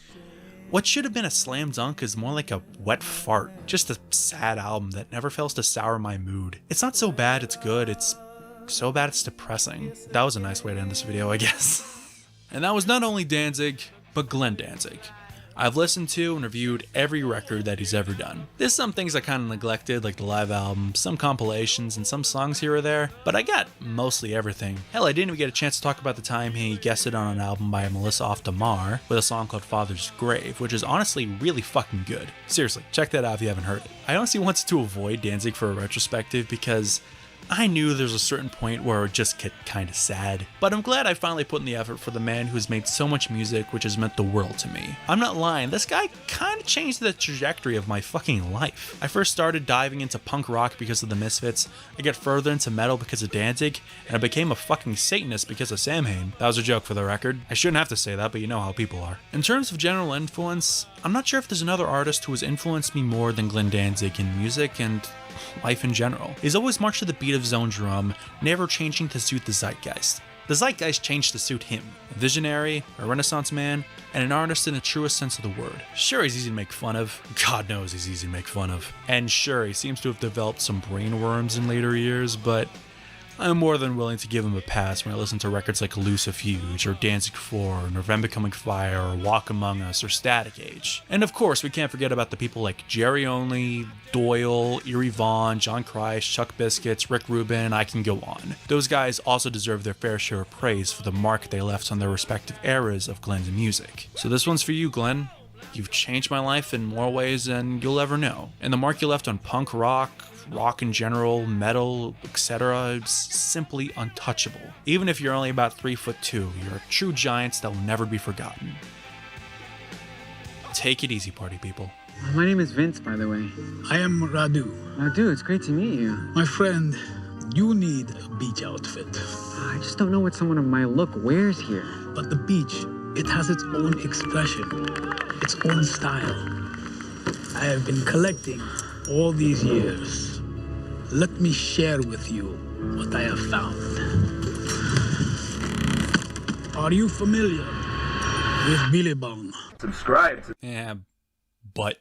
What should have been a slam dunk is more like a wet fart. Just a sad album that never fails to sour my mood. It's not so bad it's good, it's so bad it's depressing. That was a nice way to end this video, I guess. And that was not only Danzig, but Glenn Danzig. I've listened to and reviewed every record that he's ever done. There's some things I kind of neglected, like the live album, some compilations, and some songs here or there, but I got mostly everything. Hell, I didn't even get a chance to talk about the time he guested on an album by Melissa Off Damar with a song called Father's Grave, which is honestly really fucking good. Seriously, check that out if you haven't heard it. I honestly wanted to avoid Danzig for a retrospective because I knew there's a certain point where it would just get kinda sad, but I'm glad I finally put in the effort for the man who's made so much music which has meant the world to me. I'm not lying, this guy kinda changed the trajectory of my fucking life. I first started diving into punk rock because of the Misfits, I got further into metal because of Danzig, and I became a fucking Satanist because of Samhain. That was a joke for the record. I shouldn't have to say that, but you know how people are. In terms of general influence, I'm not sure if there's another artist who has influenced me more than Glenn Danzig in music and life in general. He's always marched to the beat of his own drum, never changing to suit the zeitgeist. The zeitgeist changed to suit him. A visionary, a renaissance man, and an artist in the truest sense of the word. Sure, he's easy to make fun of. God knows he's easy to make fun of. And sure, he seems to have developed some brain worms in later years, but I'm more than willing to give him a pass when I listen to records like Lucifuge, or Danzig IV, November Coming Fire, or Walk Among Us, or Static Age. And of course, we can't forget about the people like Jerry Only, Doyle, Eerie Vaughn, John Christ, Chuck Biscuits, Rick Rubin, I can go on. Those guys also deserve their fair share of praise for the mark they left on their respective eras of Glenn's music. So this one's for you, Glenn. You've changed my life in more ways than you'll ever know. And the mark you left on punk rock in general, metal, etc. is simply untouchable. Even if you're only about 3'2", you're a true giant that will never be forgotten. Take it easy, party people. My name is Vince, by the way. I am Radu. Radu, it's great to meet you. My friend, you need a beach outfit. I just don't know what someone of my look wears here. But the beach, it has its own expression, its own style. I have been collecting all these years. Let me share with you what I have found. Are you familiar with Billy Bong? Subscribe. Yeah, but